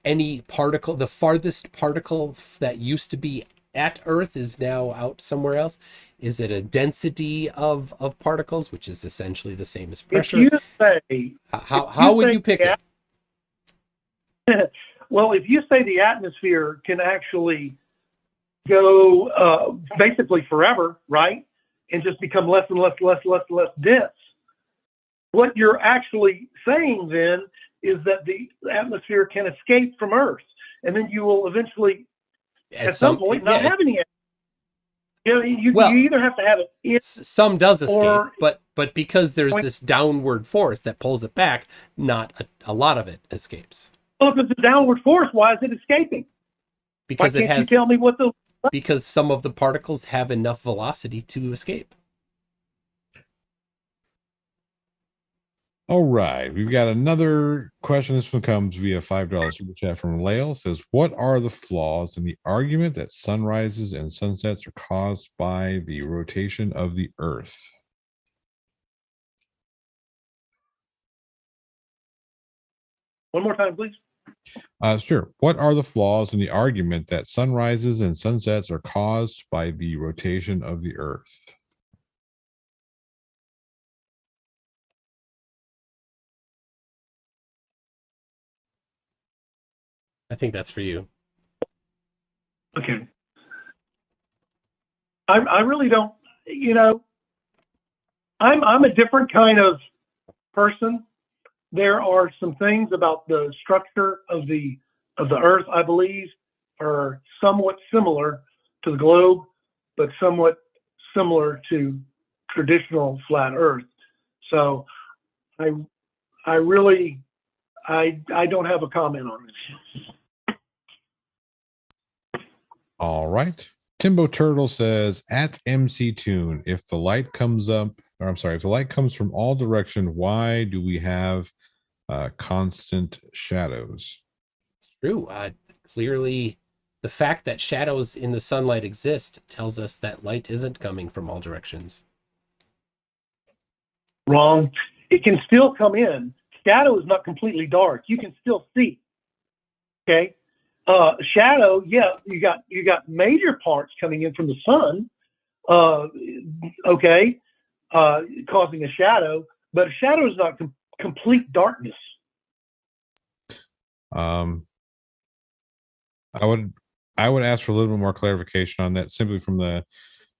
any particle, the farthest particle that used to be at Earth is now out somewhere else? Is it a density of particles, which is essentially the same as pressure? If you say, how would you pick it? Well, if you say the atmosphere can actually go basically forever, right, and just become less and less dense, what you're actually saying then is that the atmosphere can escape from Earth, and then you will eventually, at some point, not have any. You either have to have it. Some does escape, but because there's this downward force that pulls it back, not a lot of it escapes. Well, if it's a downward force, why is it escaping? Because why can't you tell me what the? Because some of the particles have enough velocity to escape. All right, we've got another question. This one comes via $5 super chat from Lael. It says, what are the flaws in the argument that sunrises and sunsets are caused by the rotation of the Earth? One more time, please. Sure. What are the flaws in the argument that sunrises and sunsets are caused by the rotation of the Earth? I think that's for you. Okay. I really don't, I'm a different kind of person. There are some things about the structure of the Earth, I believe, are somewhat similar to the globe, but somewhat similar to traditional flat Earth. So I don't have a comment on this. All right. Timbo Turtle says, at MC Tune, if the light comes from all direction, why do we have constant shadows? It's true. Clearly, the fact that shadows in the sunlight exist tells us that light isn't coming from all directions. Wrong. It can still come in. Shadow is not completely dark. You can still see. Okay. Shadow, yeah, you got major parts coming in from the sun. Okay, causing a shadow, but a shadow is not complete darkness. I would ask for a little bit more clarification on that, simply from a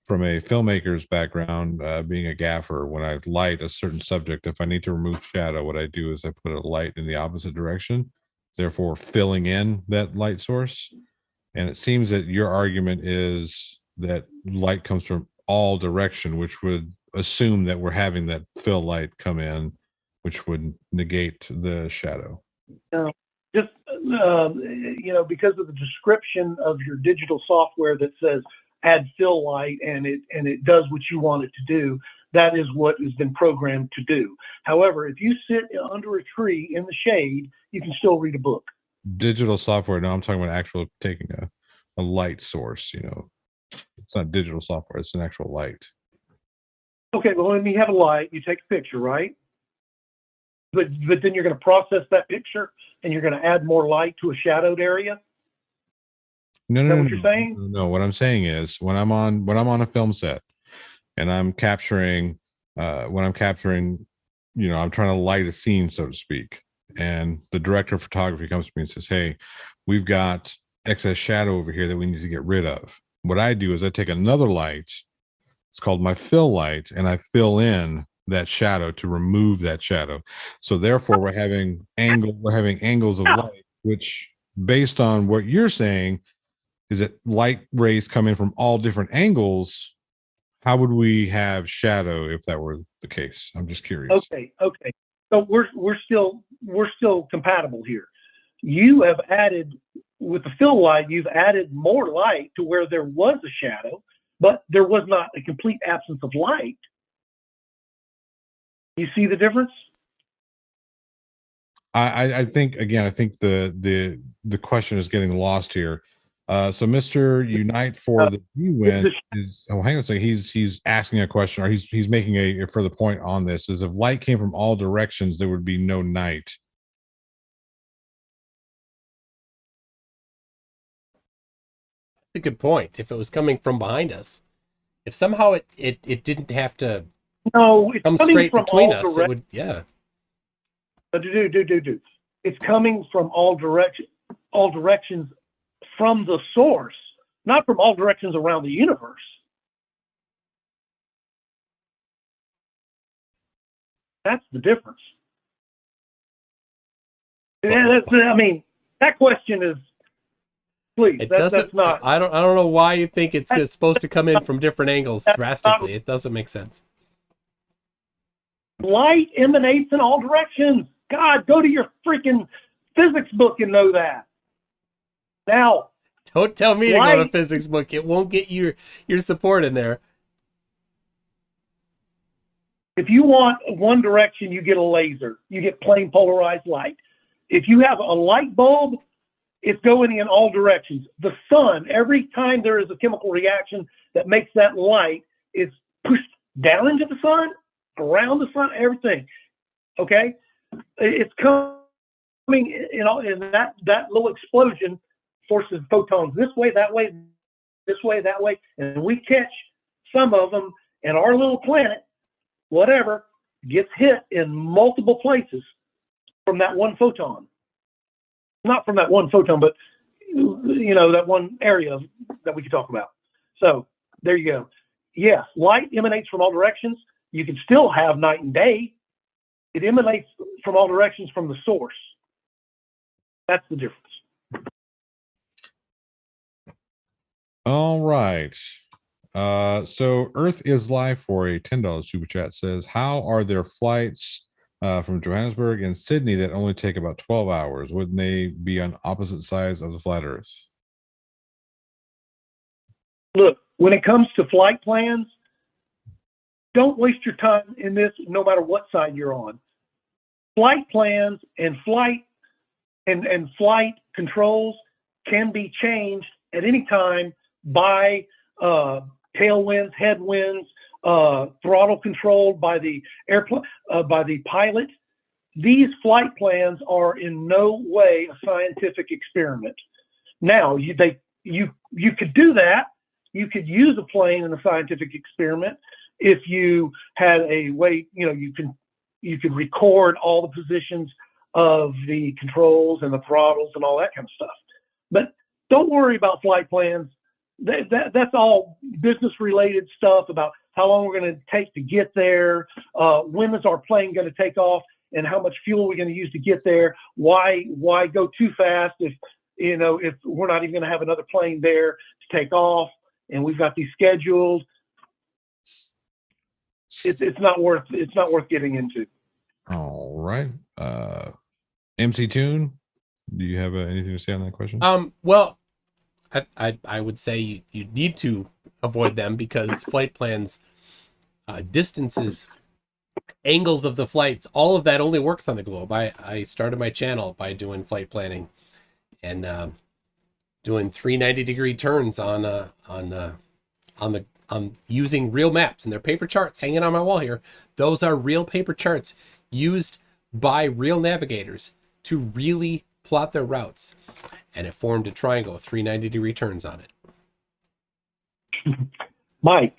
filmmaker's background, being a gaffer. When I light a certain subject, if I need to remove shadow, what I do is I put a light in the opposite direction, therefore filling in that light source. And it seems that your argument is that light comes from all direction, which would assume that we're having that fill light come in, which would negate the shadow. Just because of the description of your digital software that says add fill light and it does what you want it to do, that is what has been programmed to do. However, if you sit under a tree in the shade, you can still read a book. Digital software? No, I'm talking about actual taking a light source. It's not digital software; it's an actual light. Okay, well, when you have a light, you take a picture, right? But then you're going to process that picture and you're going to add more light to a shadowed area. No, Is no, that no, what you're saying? no. What I'm saying is when I'm on a film set and I'm capturing, I'm trying to light a scene, so to speak. And the director of photography comes to me and says, "Hey, we've got excess shadow over here that we need to get rid of." What I do is I take another light. It's called my fill light, and I fill in that shadow to remove that shadow. So therefore, we're having angles of Yeah. light, which, based on what you're saying, is that light rays come in from all different angles. How would we have shadow if that were the case? I'm just curious. Okay. So we're still compatible here. You have added, with the fill light, you've added more light to where there was a shadow, but there was not a complete absence of light. You see the difference? I think, again, I think the question is getting lost here. So Mr. Unite for the G-Win is, oh, hang on a second. He's asking a question, or he's making a further point on this, is if light came from all directions, there would be no night. That's a good point. If it was coming from behind us, if somehow it didn't have to No, it's come coming straight from between all us, it would, yeah. It's coming from all directions from the source, not from all directions around the universe. That's the difference. I mean, that question is, please. It That's doesn't. not. I don't know why you think it's supposed to come in from different angles drastically. It doesn't make sense. Light emanates in all directions. God, go to your freaking physics book and know that. Now, Don't tell me to go to physics book. It won't get your support in there. if you want one direction, you get a laser. You get plain polarized light. If you have a light bulb, it's going in all directions. The sun, every time there is a chemical reaction that makes that light, it's pushed down into the sun, around the sun, everything. Okay? It's coming, and that little explosion forces photons this way, that way, this way, that way, and we catch some of them, and our little planet, whatever, gets hit in multiple places from that one photon. Not from that one photon, but that one area that we could talk about. So there you go. Yes, light emanates from all directions. You can still have night and day. It emanates from all directions from the source. That's the difference. All right. So Earth is Life for a $10 super chat says, how are there flights from Johannesburg and Sydney that only take about 12 hours? Wouldn't they be on opposite sides of the flat Earth? Look, when it comes to flight plans, don't waste your time in this, no matter what side you're on. Flight plans and flight controls can be changed at any time by tailwinds, headwinds, throttle controlled by the airplane, by the pilot. These flight plans are in no way a scientific experiment. Now, you could do that. You could use a plane in a scientific experiment if you had a way. You could record all the positions of the controls and the throttles and all that kind of stuff. But don't worry about flight plans. That's all business related stuff about how long we're going to take to get there, when is our plane going to take off, and how much fuel we're going to use to get there. Why go too fast if we're not even going to have another plane there to take off, and we've got these scheduled. It's not worth getting into. All right. MC Tune, do you have anything to say on that question? Well, I would say you need to avoid them because flight plans, distances, angles of the flights, all of that only works on the globe. I started my channel by doing flight planning and doing 390-degree turns on the using real maps, and they're paper charts hanging on my wall here. Those are real paper charts used by real navigators to really plot their routes. And it formed a triangle with 390-degree turns on it. Mike,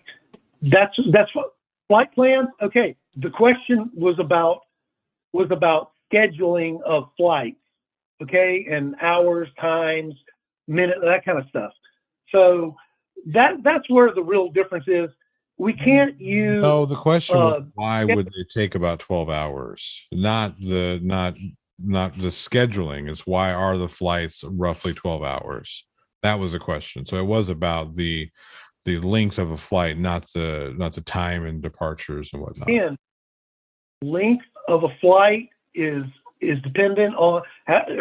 that's what flight plans. Okay, the question was about scheduling of flights, okay, and hours, times, minute, that kind of stuff. So that's where the real difference is. We can't use. No, the question was why would they take about 12 hours? Not the scheduling. It's why are the flights roughly 12 hours? That was the question. So it was about the length of a flight, not the time and departures and whatnot. And length of a flight is dependent on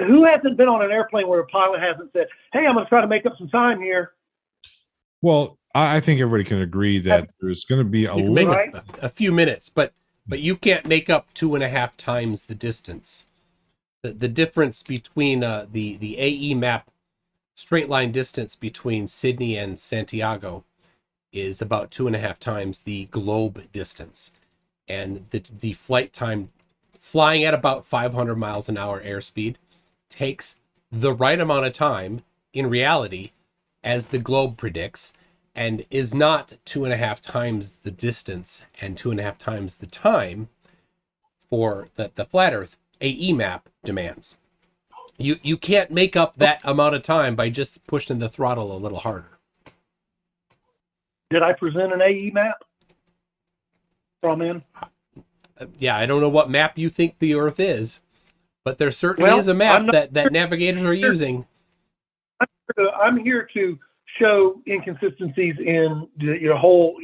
who hasn't been on an airplane where a pilot hasn't said, "Hey, I'm going to try to make up some time here." Well, I think everybody can agree that there's going to be a limit. Make a few minutes, but you can't make up 2.5 times the distance. The difference between the AE map straight line distance between Sydney and Santiago is about 2.5 times the globe distance, and the flight time flying at about 500 miles an hour airspeed takes the right amount of time in reality as the globe predicts, and is not 2.5 times the distance and 2.5 times the time for the flat earth AE map demands. You can't make up that amount of time by just pushing the throttle a little harder. Did I present an AE map? Yeah, I don't know what map you think the Earth is, but there certainly is a map that navigators are using. I'm here to show inconsistencies in your whole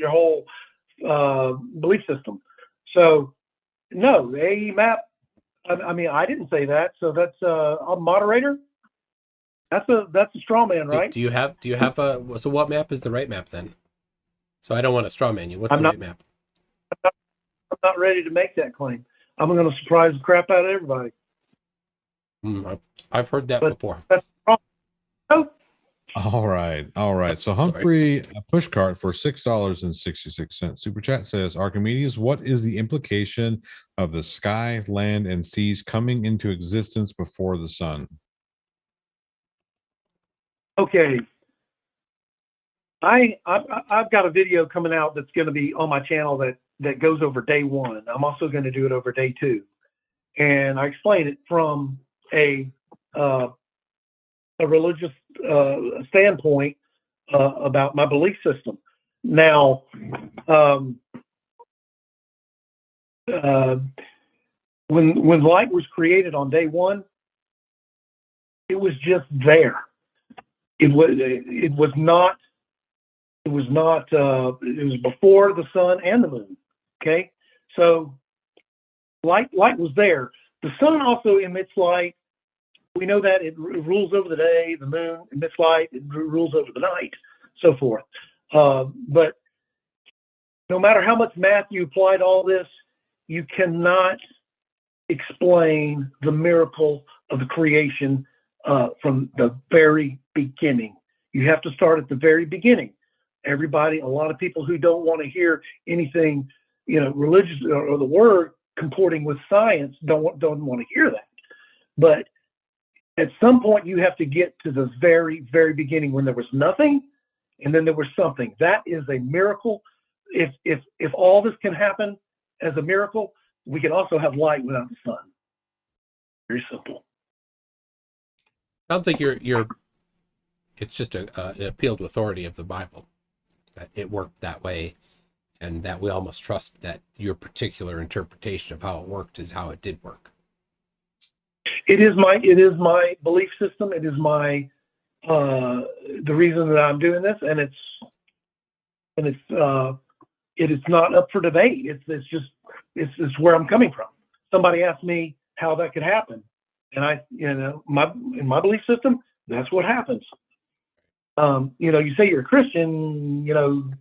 belief system. So, no, the AE map. I mean, I didn't say that. So that's a moderator. That's a straw man, right? Do you have a? So what map is the right map then? So I don't want to straw man you. What's the right map? I'm not ready to make that claim. I'm going to surprise the crap out of everybody. I've heard that before. That's wrong. No. All right. So Humphrey Pushcart for $6.66 super chat says, Archimedes, what is the implication of the sky, land, and seas coming into existence before the sun? Okay. I've got a video coming out that's going to be on my channel that goes over day 1. I'm also going to do it over day 2, and I explain it from a religious standpoint about my belief system. Now, when light was created on day 1, it was just there. It was before the sun and the moon. Okay, so light was there. The sun also emits light. We know that it rules over the day. The moon emits light. It rules over the night, so forth. But no matter how much math you apply to all this, you cannot explain the miracle of the creation from the very beginning. You have to start at the very beginning. A lot of people who don't want to hear anything, religious or the word comporting with science don't want to hear that. But at some point, you have to get to the very, very beginning when there was nothing, and then there was something. That is a miracle. If all this can happen as a miracle, we can also have light without the sun. Very simple. Sounds like it's just an appeal to authority of the Bible, that it worked that way, and that we all must trust that your particular interpretation of how it worked is how it did work. It is my belief system. It is my the reason that I'm doing this, and it is not up for debate. It's where I'm coming from. Somebody asked me how that could happen, and in my belief system, that's what happens. You say you're a Christian,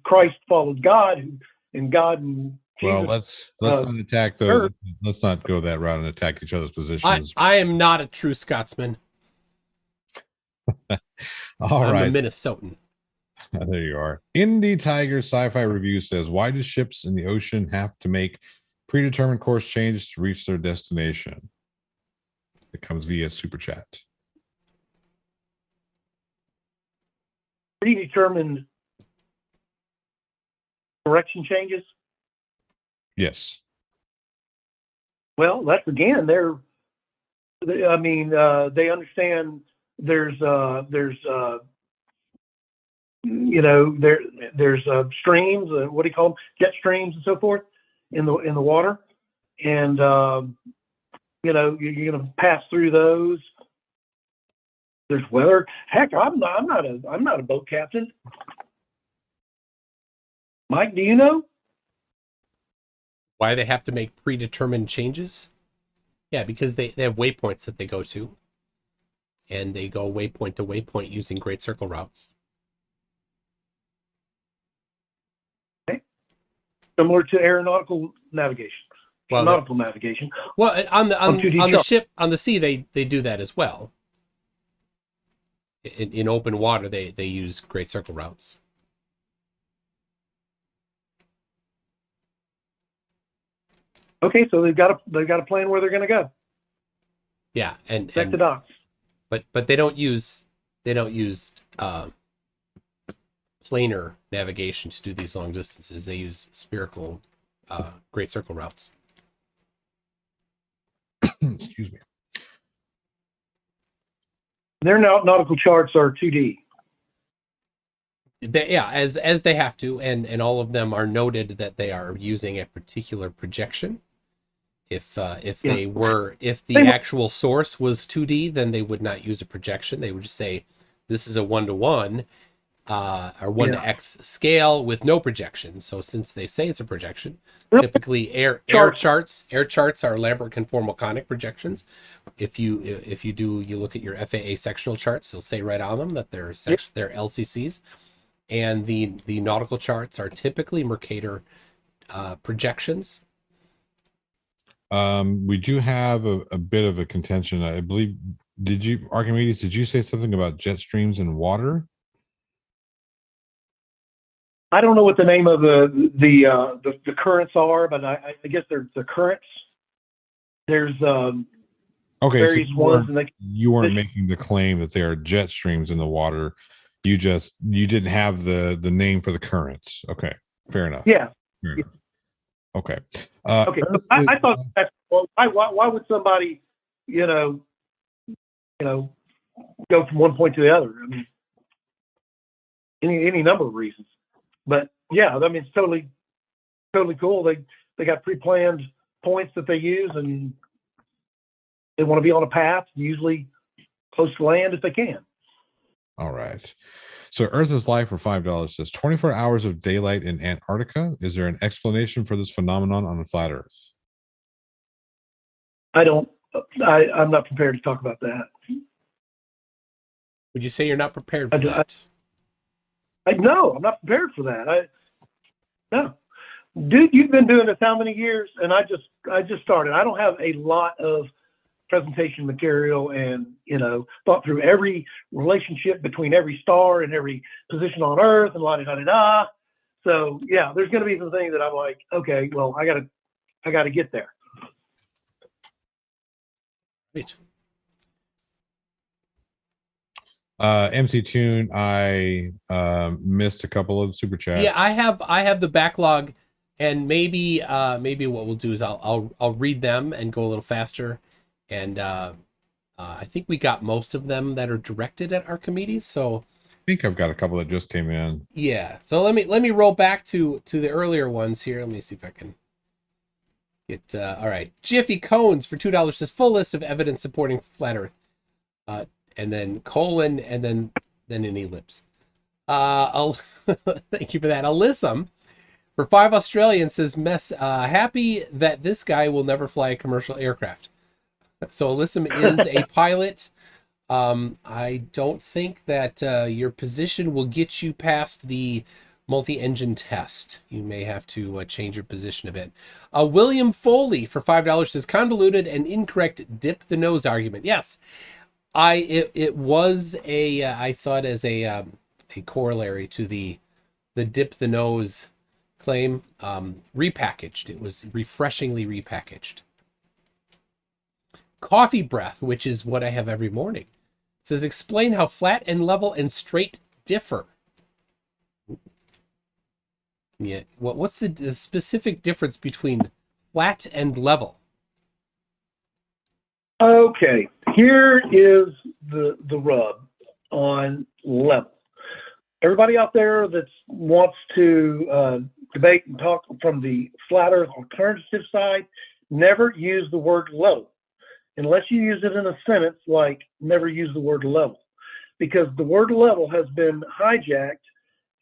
Christ followed God, and God and Jesus. Well, let's not attack those. Let's not go that route and attack each other's positions. I am not a true Scotsman. I'm a Minnesotan. There you are. Indie Tiger Sci-Fi Review says, why do ships in the ocean have to make predetermined course changes to reach their destination? It comes via Super Chat. Predetermined direction changes? Yes. Well, that's again, they understand there's streams, what do you call them, jet streams and so forth in the water, and you're going to pass through those. There's weather. Heck, I'm not a boat captain. Mike, do you know why they have to make predetermined changes? Yeah, because they have waypoints that they go to, and they go waypoint to waypoint using great circle routes. Okay. Similar to aeronautical navigation. Well, nautical navigation. Well, on the ship, on the sea, they do that as well. In open water, they use great circle routes. Okay, so they've got a plan where they're going to go. Yeah, and the docks. But they don't use planar navigation to do these long distances. They use spherical great circle routes. Excuse me. Their nautical charts are 2D. As they have to, and all of them are noted that they are using a particular projection. If the actual source was 2D, then they would not use a projection. They would just say this is a 1-to-1 or 1 to X scale with no projection. So since they say it's a projection, typically air charts are Lambert conformal conic projections. If you look at your FAA sectional charts, they'll say right on them that they're LCCs, and the nautical charts are typically Mercator projections. We do have a bit of a contention. I believe, Archimedes, did you say something about jet streams in water? I don't know what the name of the currents are, but I guess they're the currents. There's various ones, and you weren't making the claim that there are jet streams in the water. You didn't have the name for the currents. Okay, fair enough. Yeah. Fair enough. Okay. Okay. I thought that's, well, why would somebody, go from one point to the other? I mean, any number of reasons. But yeah, I mean, it's totally cool. They got pre-planned points that they use, and they want to be on a path, usually close to land if they can. All right. So Earth is Life for $5 says 24 hours of daylight in Antarctica. Is there an explanation for this phenomenon on a flat Earth? I'm not prepared to talk about that. Would you say you're not prepared for that? No, I'm not prepared for that. No. Dude, you've been doing this how many years? And I just started. I don't have a lot of presentation material and, thought through every relationship between every star and every position on Earth and la-da-da-da-da. So yeah, there's going to be some things that I'm like, okay, well, I got to get there. Right. MC Tune, I missed a couple of super chats. Yeah, I have the backlog, and maybe what we'll do is I'll read them and go a little faster, and I think we got most of them that are directed at Archimedes. So I think I've got a couple that just came in. Yeah. So let me roll back to the earlier ones here. Let me see if I can get all right. Jiffy Cones for $2 says full list of evidence supporting flat Earth. And then colon, and then an ellipse. Thank you for that. Alyssum for $5 Australian says happy that this guy will never fly a commercial aircraft. So Alyssum is a pilot. I don't think that your position will get you past the multi-engine test. You may have to change your position a bit. William Foley for $5 says convoluted and incorrect dip the nose argument. Yes. I saw it as a a corollary to the dip the nose claim. Repackaged. It was refreshingly repackaged. Coffee breath, which is what I have every morning. It says, explain how flat and level and straight differ. Yeah. What's the specific difference between flat and level? Okay, here is the rub on level. Everybody out there that wants to debate and talk from the flat earth alternative side, never use the word level. Unless you use it in a sentence, like never use the word level, because the word level has been hijacked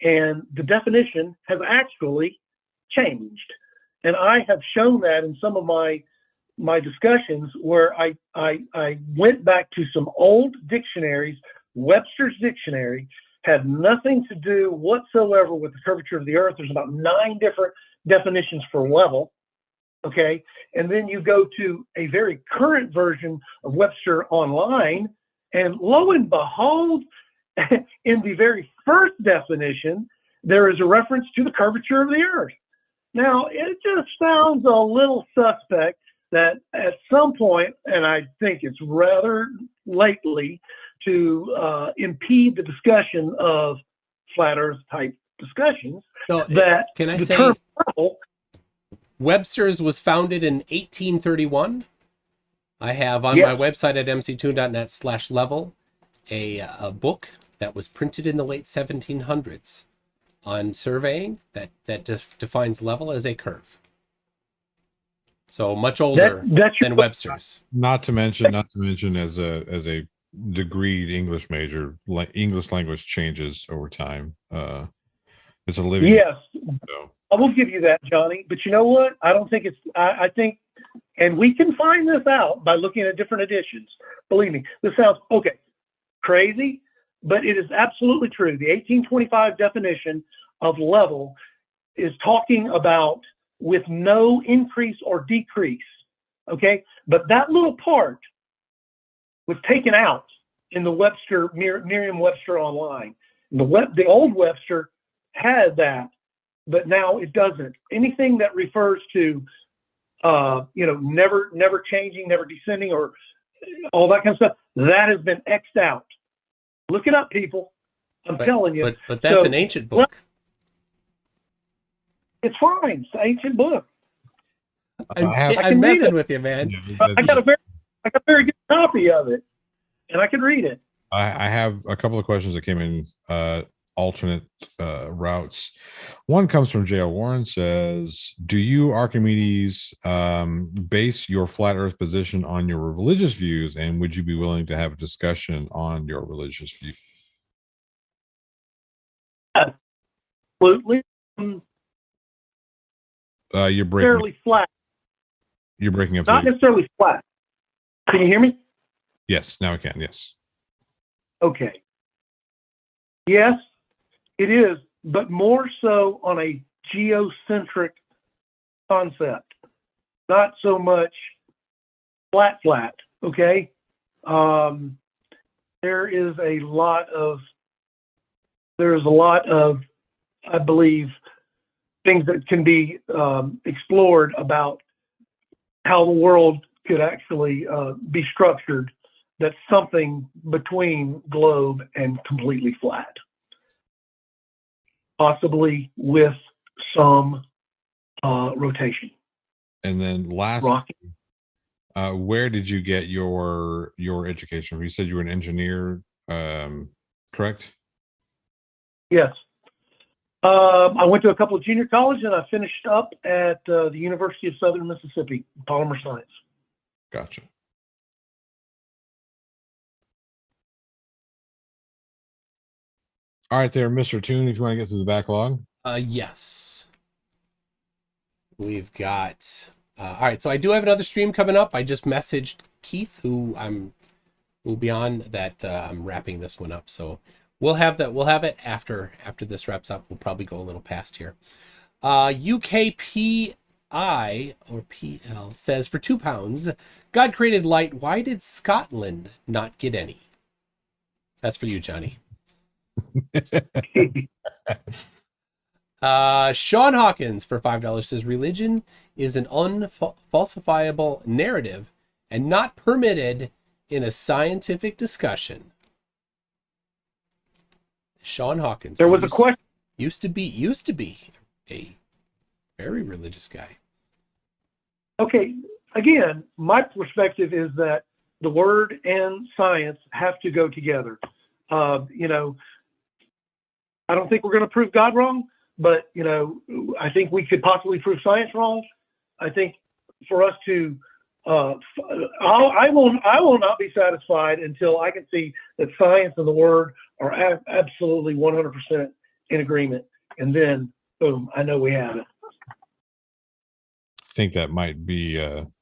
and the definition has actually changed. And I have shown that in some of my discussions where I went back to some old dictionaries. Webster's dictionary had nothing to do whatsoever with the curvature of the earth. There's about 9 different definitions for level. Okay, and then you go to a very current version of Webster Online, and lo and behold, in the very first definition, there is a reference to the curvature of the earth. Now, it just sounds a little suspect that at some point, and I think it's rather lately, to impede the discussion of flat earth type discussions, So, that can I the say term level, Webster's was founded in 1831? I have on Yes. my website at mctoon.net/level a book that was printed in the late 1700s on surveying that defines level as a curve. So much older that's your than Webster's. Not to mention as a degreed English major, English language changes over time. It's a living. Yes, So. I will give you that, Johnny. But you know what? I don't think it's. I think, and we can find this out by looking at different editions. Believe me, this sounds crazy, but it is absolutely true. The 1825 definition of level is talking about with no increase or decrease. Okay, but that little part was taken out in the Webster Merriam-Webster Online. The old Webster had that, but now it doesn't. Anything that refers to never changing, never descending, or all that kind of stuff, that has been X'd out. Look it up, people. I'm telling you. But that's an ancient book. It's fine. It's an ancient book. I'm messing with you, man. I got a very good copy of it, and I can read it. I have a couple of questions that came in alternate routes. One comes from J.L. Warren, says, do you, Archimedes, base your flat earth position on your religious views, and would you be willing to have a discussion on your religious views? Absolutely. You're breaking Fairly flat. You're breaking up. Not necessarily flat. Can you hear me? Yes, now I can. Yes. Okay. Yes, it is, but more so on a geocentric concept, not so much flat, okay? There is a lot of, I believe, things that can be explored about how the world could actually be structured that's something between globe and completely flat, possibly with some rotation. And then last, where did you get your education? You said you were an engineer, correct? Yes. I went to a couple of junior colleges, and I finished up at the University of Southern Mississippi, Polymer Science. Gotcha. All right, there, Mr. Toon, if you want to get to the backlog. Yes. We've got. All right, so I do have another stream coming up. I just messaged Keith, who will be on that. I'm wrapping this one up, so we'll have that. We'll have it after this wraps up. We'll probably go a little past here. UKPI or PL says, for £2, God created light. Why did Scotland not get any? That's for you, Johnny. Sean Hawkins for $5 says religion is an unfalsifiable narrative and not permitted in a scientific discussion. Sean Hawkins. There was a question. Used to be a very religious guy. Okay, again, my perspective is that the word and science have to go together. You know, I don't think we're going to prove God wrong, but, you know, I think we could possibly prove science wrong. I think for us to, I will not be satisfied until I can see that science and the word are absolutely 100% in agreement. And then, boom, I know we have it. I think that might be an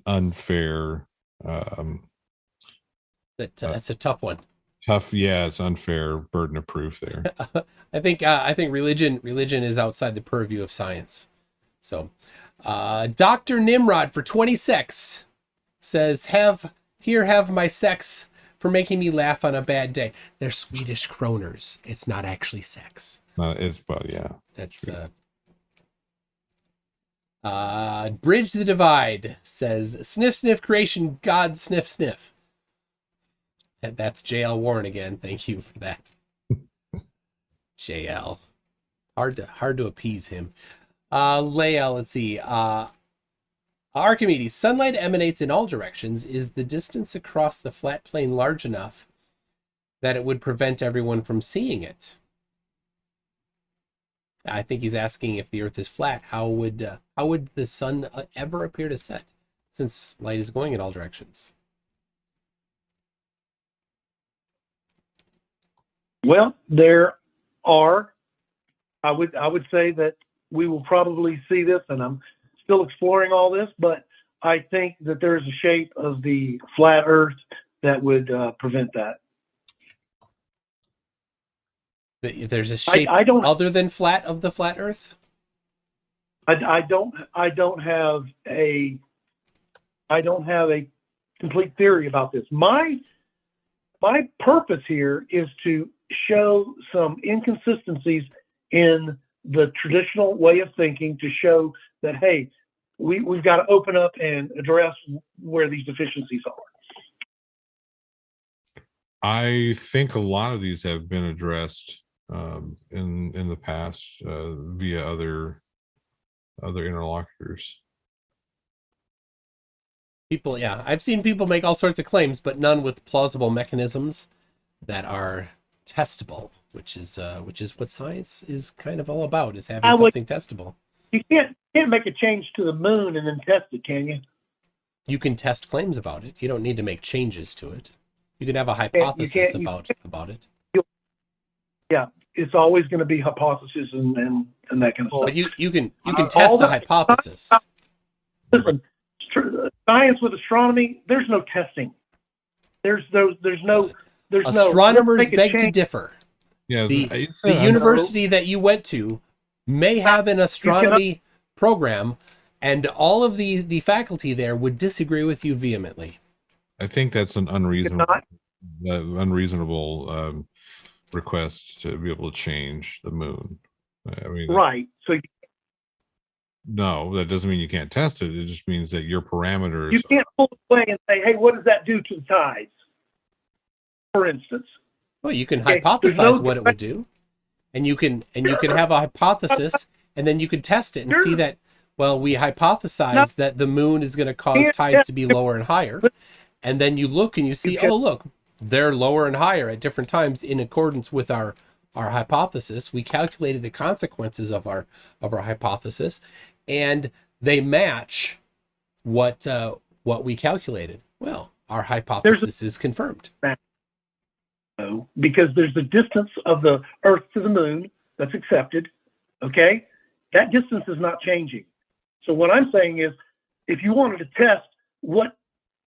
unfair. That's a tough one. Yeah, it's unfair burden of proof there. I think religion is outside the purview of science. So, Dr. Nimrod for 26 says, have my sex for making me laugh on a bad day. They're Swedish kroners. It's not actually sex. Yeah. That's Bridge the Divide says, sniff sniff creation, God sniff sniff. That's JL Warren again. Thank you for that. JL. Hard to appease him. Lael, let's see. Archimedes, sunlight emanates in all directions. Is the distance across the flat plane large enough that it would prevent everyone from seeing it? I think he's asking if the Earth is flat, how would the sun ever appear to set, since light is going in all directions? Well, there are. I would say that we will probably see this, and I'm still exploring all this, but I think that there's a shape of the flat Earth that would prevent that. There's a shape other than flat of the flat Earth? I don't have a complete theory about this. My purpose here is to show some inconsistencies in the traditional way of thinking, to show that, hey, we've got to open up and address where these deficiencies are. I think a lot of these have been addressed in the past via other interlocutors. People, yeah, I've seen people make all sorts of claims, but none with plausible mechanisms that are testable, which is what science is kind of all about, is having something testable. You can't make a change to the moon and then test it, can you? You can test claims about it. You don't need to make changes to it. You can have a hypothesis about it. Yeah, it's always going to be hypothesis and that kind of stuff. But you can test a hypothesis. Listen, science with astronomy, there's no testing. There's no. Astronomers beg to differ. Yeah, the university that you went to may have an astronomy program, and all of the faculty there would disagree with you vehemently. I think that's an unreasonable request to be able to change the moon. I mean, right. So no, that doesn't mean you can't test it. It just means that your parameters. You can't pull away and say, "Hey, what does that do to the tides?" For instance. Well, you can hypothesize what it would do, and you can have a hypothesis, and then you can test it and see that. Well, we hypothesize that the moon is going to cause tides to be lower and higher, and then you look and you see, oh look, they're lower and higher at different times in accordance with our hypothesis. We calculated the consequences of our hypothesis, and they match what we calculated. Well, our hypothesis is confirmed. Because there's the distance of the Earth to the moon that's accepted, okay? That distance is not changing. So what I'm saying is, if you wanted to test what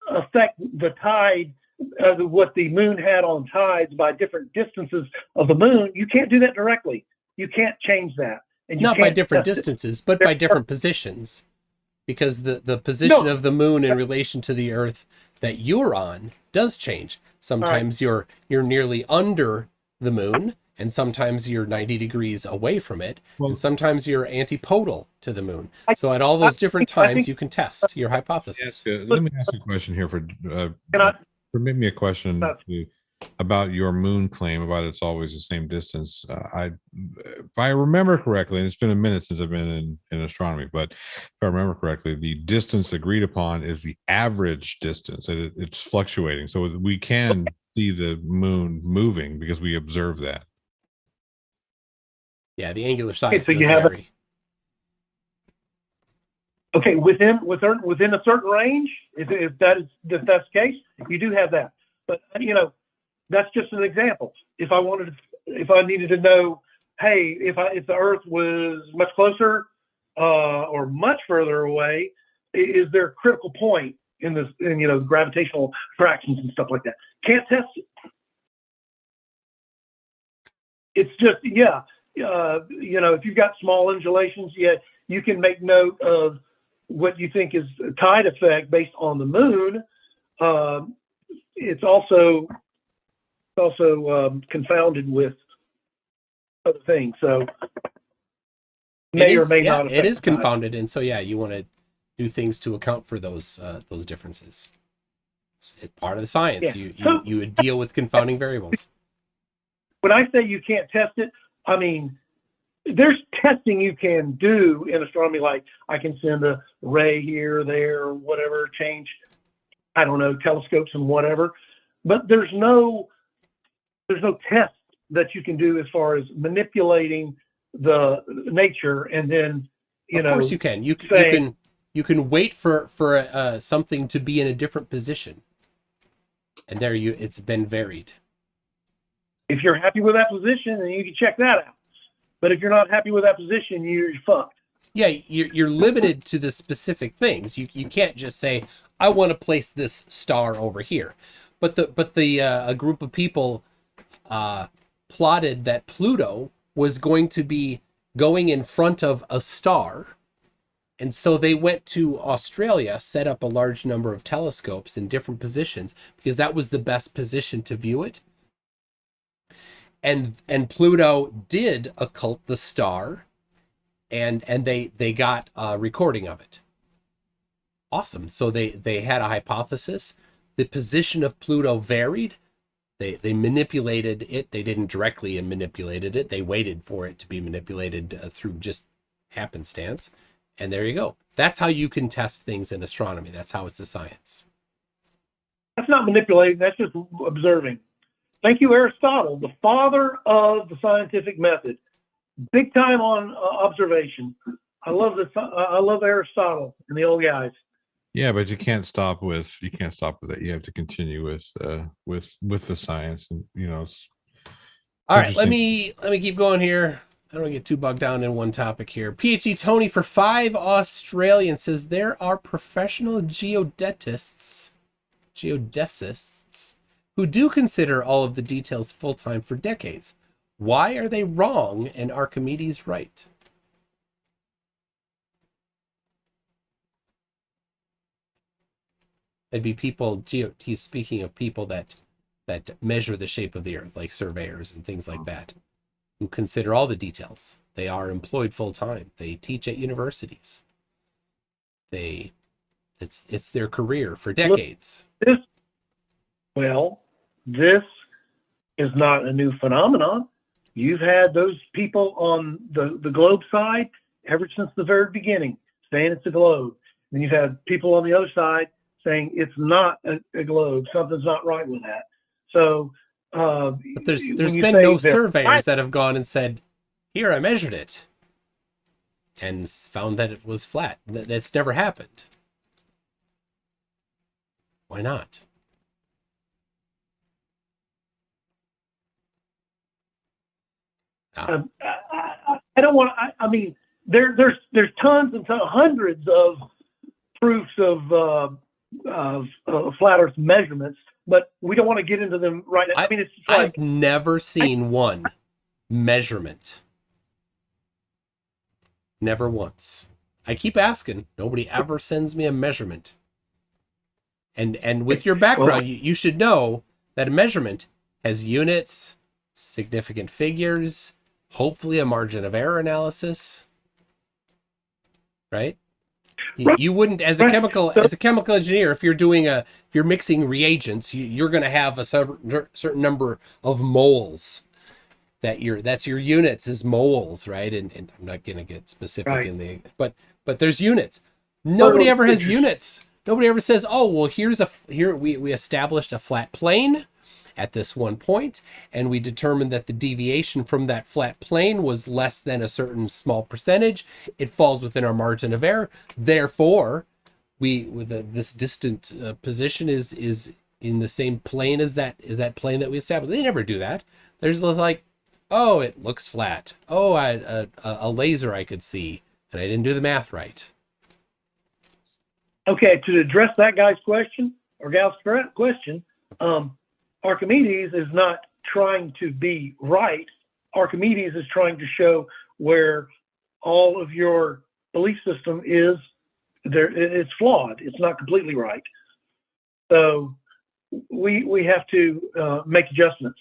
effect the tide, what the moon had on tides by different distances of the moon, you can't do that directly. You can't change that. And not by different distances, but by different positions. Because the position of the moon in relation to the Earth that you're on does change. Sometimes you're nearly under the moon, and sometimes you're 90 degrees away from it, Well, and sometimes you're antipodal to the moon. I- So at all those different I times, think- you can test your hypothesis. let me ask you a question here permit me a question about your moon claim about it's always the same distance. If I remember correctly, and it's been a minute since I've been in astronomy, but if I remember correctly, the distance agreed upon is the average distance. It's fluctuating, so we can see the moon moving because we observe that. Yeah, the angular size so does you have vary. Okay, within a certain range, if that's the case, you do have that. But that's just an example. If I needed to know, hey, if the Earth was much closer or much further away, is there a critical point in this, gravitational attractions and stuff like that? Can't test it. It's just, if you've got small undulations, you can make note of what you think is a tide effect based on the moon. It's also confounded with other things, so may or may not affect it is the tide. confounded, and so you want to do things to account for those differences. It's part of the science. Yeah. You would deal with confounding variables. When I say you can't test it, I mean there's testing you can do in astronomy, like I can send a ray here or there or whatever, change, I don't know, telescopes and whatever, but there's no test that you can do as far as manipulating the nature, and then Of course you can. You can wait for something to be in a different position, and it's been varied. If you're happy with that position, then you can check that out. But if you're not happy with that position, you're fucked. Yeah, you're limited to the specific things. You can't just say, I want to place this star over here. But a group of people plotted that Pluto was going to be going in front of a star. And so they went to Australia, set up a large number of telescopes in different positions because that was the best position to view it. And Pluto did occult the star, and they got a recording of it. Awesome. So they had a hypothesis. The position of Pluto varied. They manipulated it. They didn't directly manipulated it. They waited for it to be manipulated through just happenstance. And there you go. That's how you can test things in astronomy. That's how it's a science. That's not manipulating. That's just observing. Thank you, Aristotle, the father of the scientific method. Big time on observation. I love this. I love Aristotle and the old guys. Yeah, but you can't stop with that. You have to continue with the science, and All right, let me keep going here. I don't want to get too bogged down in one topic here. PhD Tony for 5 Australian says there are professional geodesists who do consider all of the details full-time for decades. Why are they wrong and Archimedes right? It'd be people, he's speaking of people that measure the shape of the earth, like surveyors and things like that, who consider all the details. They are employed full-time. They teach at universities. It's their career for decades. This is not a new phenomenon. You've had those people on the globe side ever since the very beginning saying it's a globe. And you've had people on the other side saying it's not a globe. Something's not right with that. So, but there's been no surveyors that have gone and said, here, I measured it and found that it was flat. That's never happened. Why not? I don't want. I mean, there's tons and tons, hundreds of proofs of flat Earth measurements, but we don't want to get into them right now. I mean, it's like, I've never seen one measurement. Never once. I keep asking. Nobody ever sends me a measurement. And with your background, you should know that a measurement has units, significant figures, hopefully a margin of error analysis, right? You wouldn't, as a chemical engineer, if you're mixing reagents, you're going to have a certain number of moles. That's your units is moles, right? And I'm not going to get specific in but there's units. Nobody ever has units. Nobody ever says, oh, well, we established a flat plane at this one point, and we determined that the deviation from that flat plane was less than a certain small percentage. It falls within our margin of error. Therefore, this distant position is in the same plane as that plane that we established. They never do that. There's like, oh, it looks flat. Oh, a laser I could see, and I didn't do the math right. Okay, to address that guy's question or gal's question, Archimedes is not trying to be right. Archimedes is trying to show where all of your belief system is there. It's flawed. It's not completely right. So we have to make adjustments.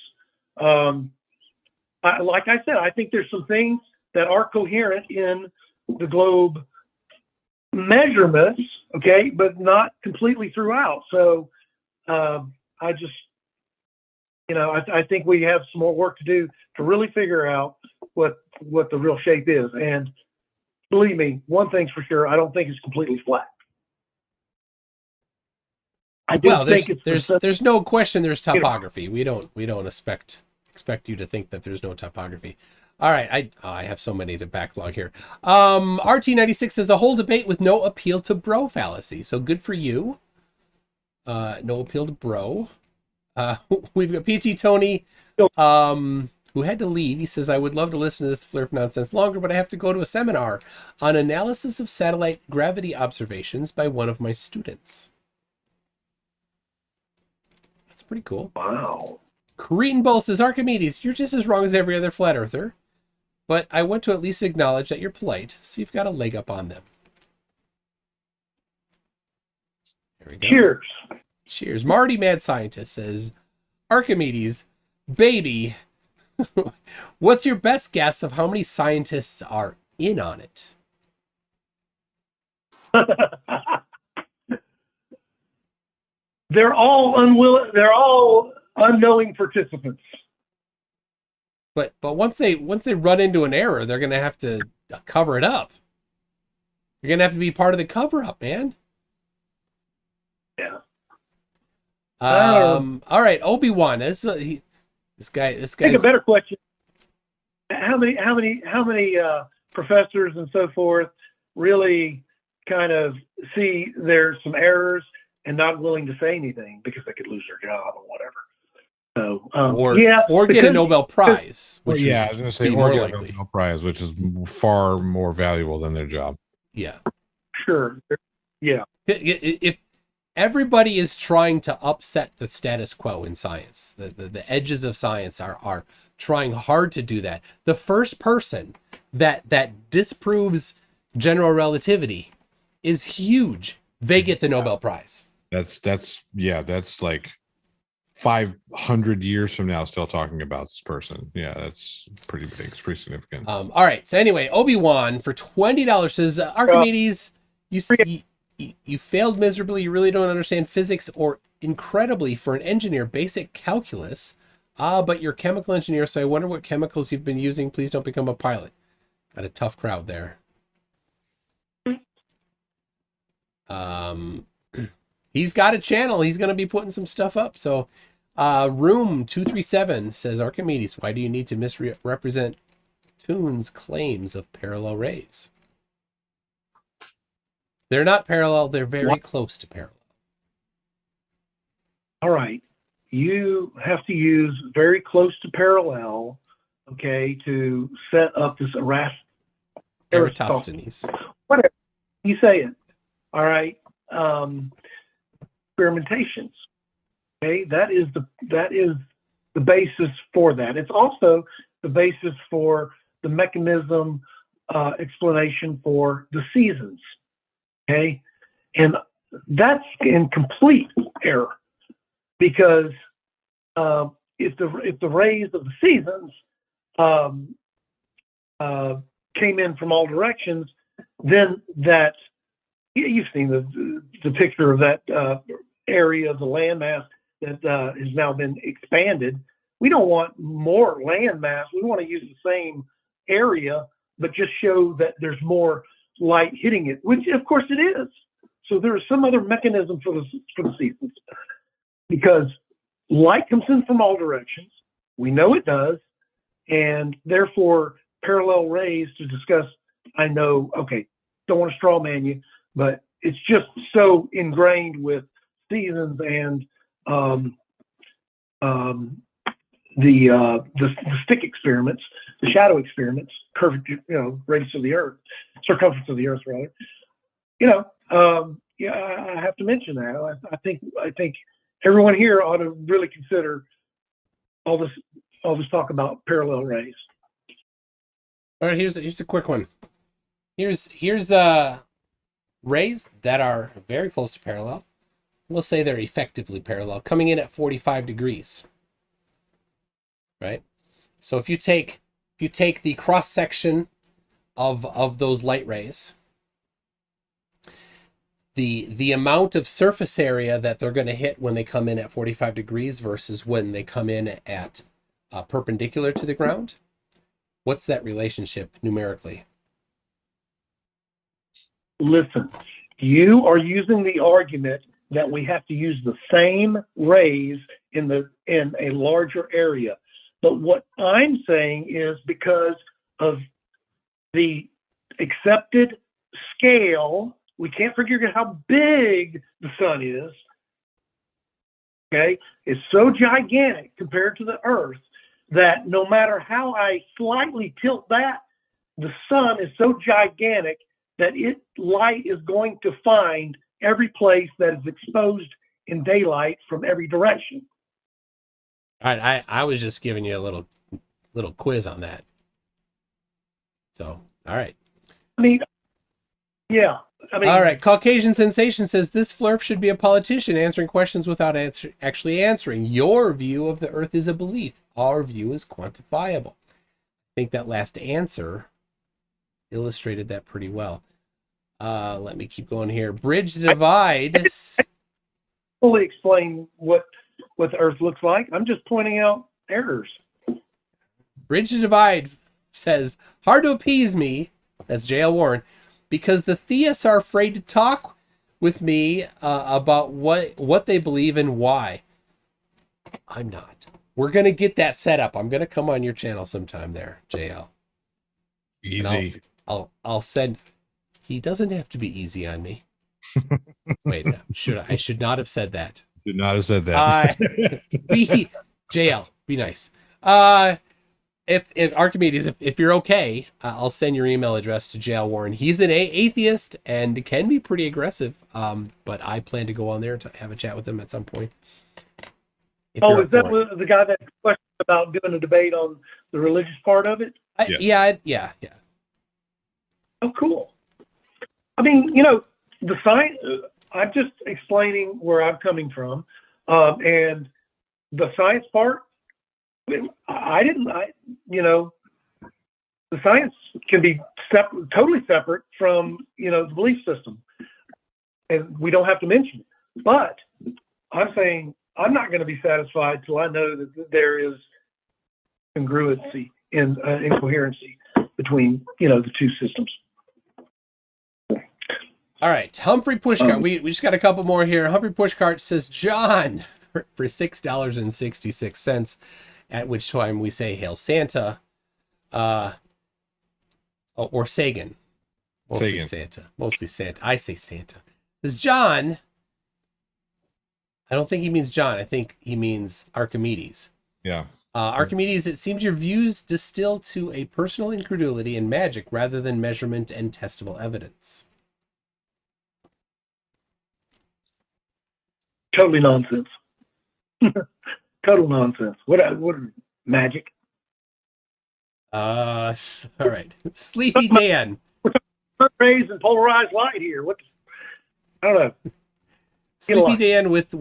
Like I said, I think there's some things that are coherent in the globe measurements, okay, but not completely throughout. So I just, I think we have some more work to do to really figure out what the real shape is. And believe me, one thing's for sure, I don't think it's completely flat. There's no question there's topography. We don't expect you to think that there's no topography. All right, I have so many to backlog here. RT96 says a whole debate with no appeal to bro fallacy. So good for you. No appeal to bro. We've got PT Tony, who had to leave. He says, I would love to listen to this flurf nonsense longer, but I have to go to a seminar on analysis of satellite gravity observations by one of my students. That's pretty cool. Wow. Cretan Bull says, Archimedes, you're just as wrong as every other flat earther, but I want to at least acknowledge that you're polite, so you've got a leg up on them. There we go. Cheers. Cheers. Marty Mad Scientist says, Archimedes, baby, what's your best guess of how many scientists are in on it? They're all unwilling. They're all unknowing participants. But once they run into an error, they're going to have to cover it up. You're going to have to be part of the cover up, man. Yeah. All right, Obi-Wan. This guy. I think a better question: how many professors and so forth really kind of see there's some errors and not willing to say anything because they could lose their job or whatever? So, or get a Nobel Prize. I was going to say, or get a Nobel Prize, which is far more valuable than their job. Yeah. Sure. Yeah. If everybody is trying to upset the status quo in science, the edges of science are trying hard to do that. The first person that disproves general relativity is huge. They get the Nobel Prize. That's like 500 years from now still talking about this person. Yeah, that's pretty big. It's pretty significant. All right. So anyway, Obi-Wan for $20 says, Archimedes, you failed miserably. You really don't understand physics, or incredibly for an engineer, basic calculus. But you're a chemical engineer, so I wonder what chemicals you've been using. Please don't become a pilot. Got a tough crowd there. He's got a channel. He's going to be putting some stuff up. So Room 237 says, Archimedes, why do you need to misrepresent Toon's claims of parallel rays? They're not parallel. They're very close to parallel. All right. You have to use very close to parallel, okay, to set up this Eratosthenes. Whatever you say it. All right. Experimentations. Okay, that is the basis for that. It's also the basis for the mechanism explanation for the seasons. Okay, and that's in complete error because if the rays of the seasons came in from all directions, then that, you've seen the picture of that area of the landmass that has now been expanded. We don't want more landmass. We want to use the same area, but just show that there's more light hitting it, which of course it is. So there is some other mechanism for the seasons, because light comes in from all directions. We know it does, and therefore parallel rays to discuss. I know, okay, don't want to straw man you, but it's just so ingrained with seasons and the stick experiments, the shadow experiments, curvature, radius of the Earth, circumference of the Earth, rather. I have to mention that. I think everyone here ought to really consider all this talk about parallel rays. All right, here's a quick one. Here's rays that are very close to parallel. We'll say they're effectively parallel, coming in at 45 degrees. Right? So if you take the cross section of those light rays, the amount of surface area that they're going to hit when they come in at 45 degrees versus when they come in at perpendicular to the ground, what's that relationship numerically? Listen, you are using the argument that we have to use the same rays in a larger area. But what I'm saying is, because of the accepted scale, we can't figure out how big the sun is. Okay? It's so gigantic compared to the Earth that no matter how I slightly tilt that, the sun is so gigantic that light is going to find every place that is exposed in daylight from every direction. All right, I was just giving you a little quiz on that. So, all right. Yeah. All right, Caucasian Sensation says, this flurf should be a politician answering questions without actually answering. Your view of the Earth is a belief. Our view is quantifiable. I think that last answer illustrated that pretty well. Let me keep going here. Bridge the Divide. Fully explain what the Earth looks like. I'm just pointing out errors. Bridge the Divide says, hard to appease me, that's J.L. Warren, because the theists are afraid to talk with me about what they believe and why. I'm not. We're going to get that set up. I'm going to come on your channel sometime there, JL. Easy. I'll send. He doesn't have to be easy on me. Wait, I should not have said that. Did not have said that. JL, be nice. If Archimedes, if you're okay, I'll send your email address to JL Warren. He's an atheist and can be pretty aggressive. But I plan to go on there to have a chat with him at some point. Is that the guy that questioned about doing a debate on the religious part of it? Yeah. Oh, cool. I mean, the science. I'm just explaining where I'm coming from, and the science part. The science can be totally separate from the belief system, and we don't have to mention it. But I'm saying I'm not going to be satisfied till I know that there is congruency and incoherency between the two systems. All right, Humphrey Pushcart. We just got a couple more here. Humphrey Pushcart says, John, for $6.66, at which time we say Hail Santa, or Sagan. Mostly Santa. I say Santa. Says John. I don't think he means John. I think he means Archimedes. Yeah. Archimedes, it seems your views distill to a personal incredulity in magic rather than measurement and testable evidence. Totally nonsense. Total nonsense. What magic? All right. Sleepy Dan. Rays and polarized light here. I don't know. Sleepy Dan with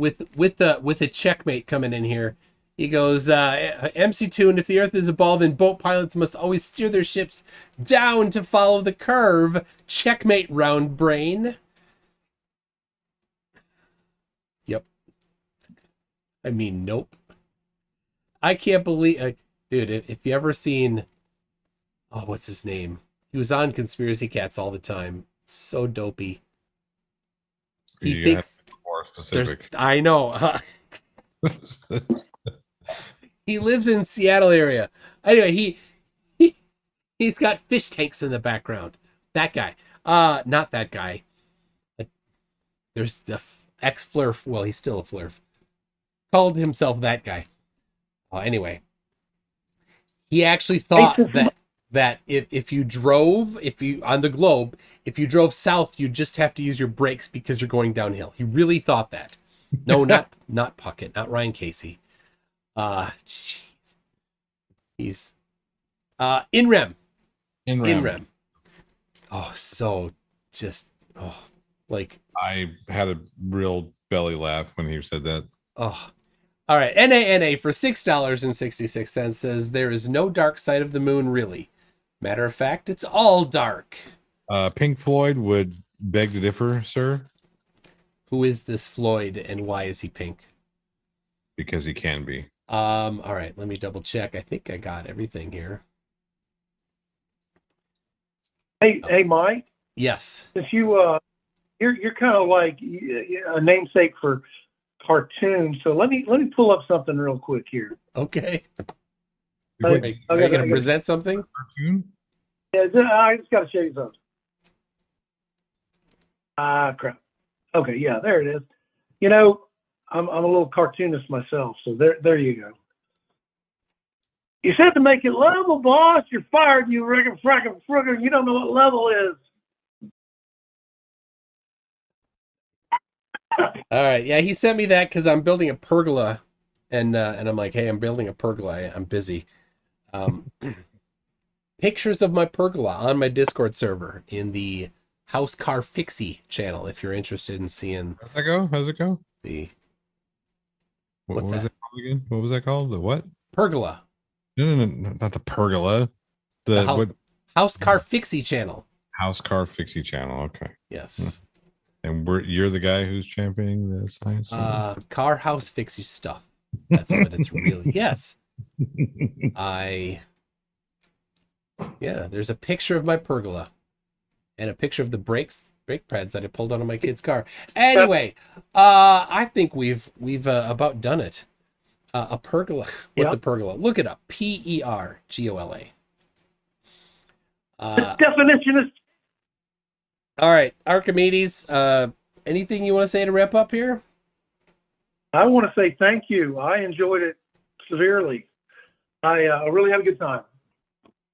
a checkmate coming in here. He goes, MC Toon, if the Earth is a ball, then boat pilots must always steer their ships down to follow the curve. Checkmate, round brain. Yep. I mean, nope. I can't believe... dude, if you ever seen... Oh, what's his name? He was on Conspiracy Cats all the time. So dopey. He thinks... More specific. I know. He lives in Seattle area. Anyway, he's got fish tanks in the background. That guy. Not that guy. There's the ex-Flurf. Well, he's still a Flurf. Called himself that guy. Anyway. He actually thought that if you drove on the globe, if you drove south, you just have to use your brakes because you're going downhill. He really thought that. No, not Puckett, not Ryan Casey. Jeez. He's In Rem. Oh, so just like I had a real belly laugh when he said that. Oh. All right, NANA for $6.66 says there is no dark side of the moon really. Matter of fact, it's all dark. Pink Floyd would beg to differ, sir. Who is this Floyd and why is he pink? Because he can be. All right, let me double check. I think I got everything here. Hey, Mike. Yes. If you're kind of like a namesake for cartoons, so let me pull up something real quick here. Okay. Are you going to present something? Cartoon? Yeah, I just got to show you something. Crap. Okay, yeah, there it is. You know, I'm a little cartoonist myself, so there you go. You said to make it level, boss. You're fired, you friggin' frugger. You don't know what level is. All right, yeah, he sent me that because I'm building a pergola, and I'm like, hey, I'm building a pergola. I'm busy. Pictures of my pergola on my Discord server in the House Car Fixie channel if you're interested in seeing. How's that go? How's it go? What's was that? it called again? What was that called? The what? Pergola. No, not the pergola. The House Car Fixie channel. House Car Fixie channel. Okay. Yes. And you're the guy who's championing the science. Car House Fixie stuff. That's what it's really. Yes. There's a picture of my pergola and a picture of the brake pads that I pulled out of my kid's car. Anyway, I think we've about done it. A pergola. What's a pergola? Look it up. PERGOLA. The definition is. All right, Archimedes. Anything you want to say to wrap up here? I want to say thank you. I enjoyed it severely. I really had a good time.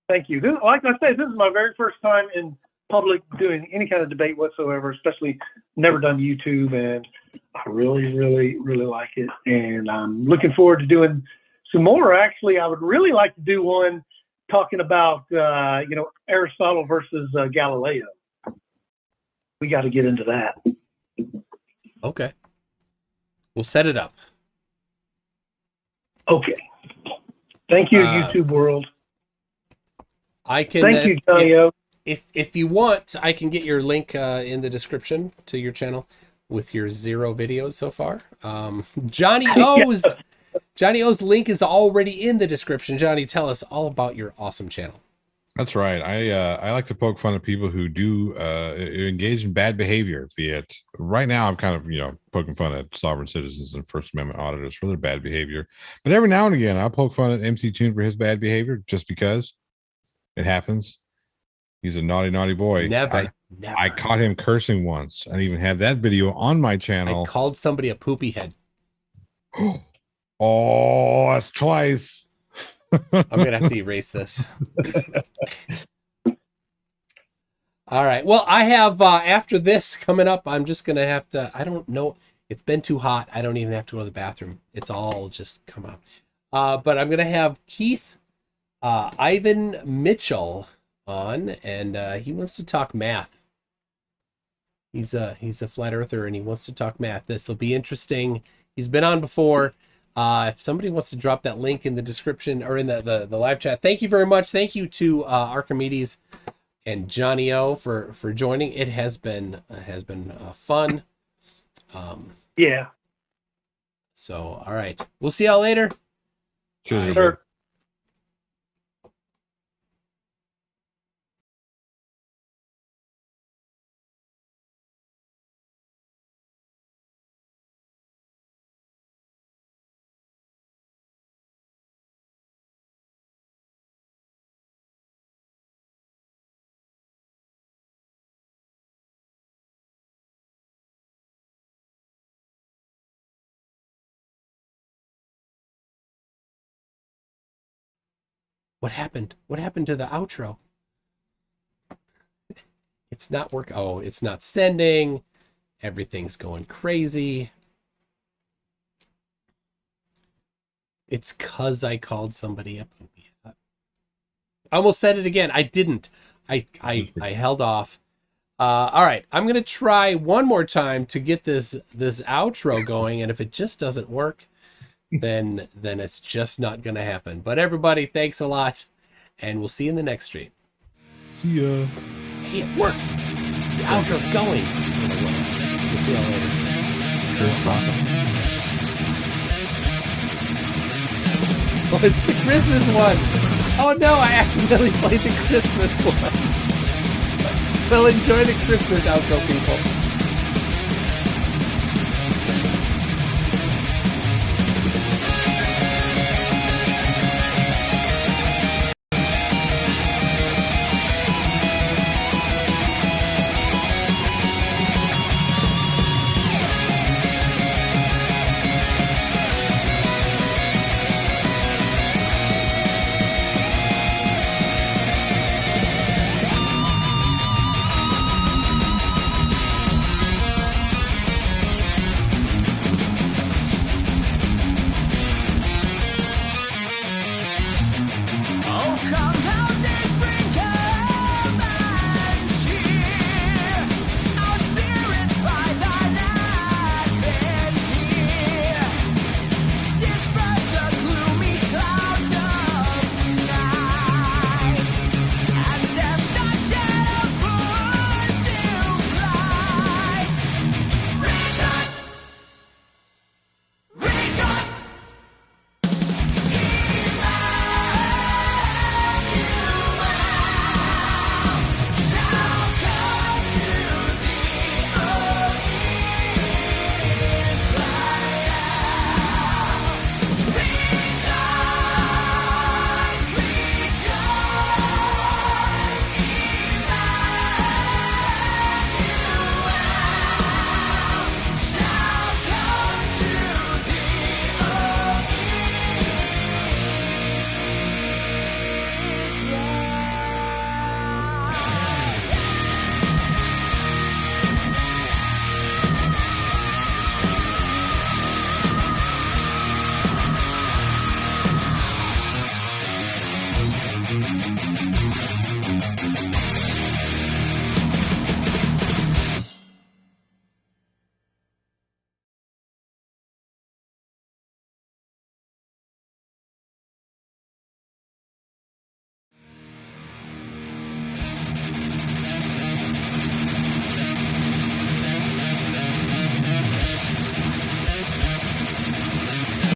Thank you. Like I said, this is my very first time in public doing any kind of debate whatsoever, especially never done YouTube, and I really, really, really like it. And I'm looking forward to doing some more. Actually, I would really like to do one talking about, Aristotle versus Galileo. We got to get into that. Okay. We'll set it up. Okay. Thank you, YouTube world. I can. Thank you, Johnny. If you want, I can get your link in the description to your channel with your 0 videos so far. Johnny O's link is already in the description. Johnny, tell us all about your awesome channel. That's right. I like to poke fun at people who do engage in bad behavior. Be it right now, I'm kind of poking fun at sovereign citizens and First Amendment auditors for their bad behavior. But every now and again, I'll poke fun at MC Toon for his bad behavior, just because it happens. He's a naughty boy. Never. I caught him cursing once. I even had that video on my channel. I called somebody a poopy head. Oh, that's twice. I'm gonna have to erase this. All right. Well, I have after this coming up, I'm just gonna have to. I don't know. It's been too hot. I don't even have to go to the bathroom. It's all just come out. But I'm gonna have Keith, Ivan Mitchell on, and he wants to talk math. He's a flat earther, and he wants to talk math. This will be interesting. He's been on before. If somebody wants to drop that link in the description or in the live chat, thank you very much. Thank you to Archimedes and Johnny O for joining. It has been fun. Yeah. So, all right. We'll see y'all later. Cheers, Sure. everybody. What happened? What happened to the outro? It's not working. Oh, it's not sending. Everything's going crazy. It's because I called somebody up. I almost said it again. I didn't. I held off. All right. I'm going to try one more time to get this outro going. And if it just doesn't work, then it's just not going to happen. But everybody, thanks a lot. And we'll see you in the next stream. See ya. Hey, it worked. The outro's going. We'll see y'all later. Stir fry. Oh, it's the Christmas one. Oh no, I accidentally played the Christmas one. Well, enjoy the Christmas outro, people.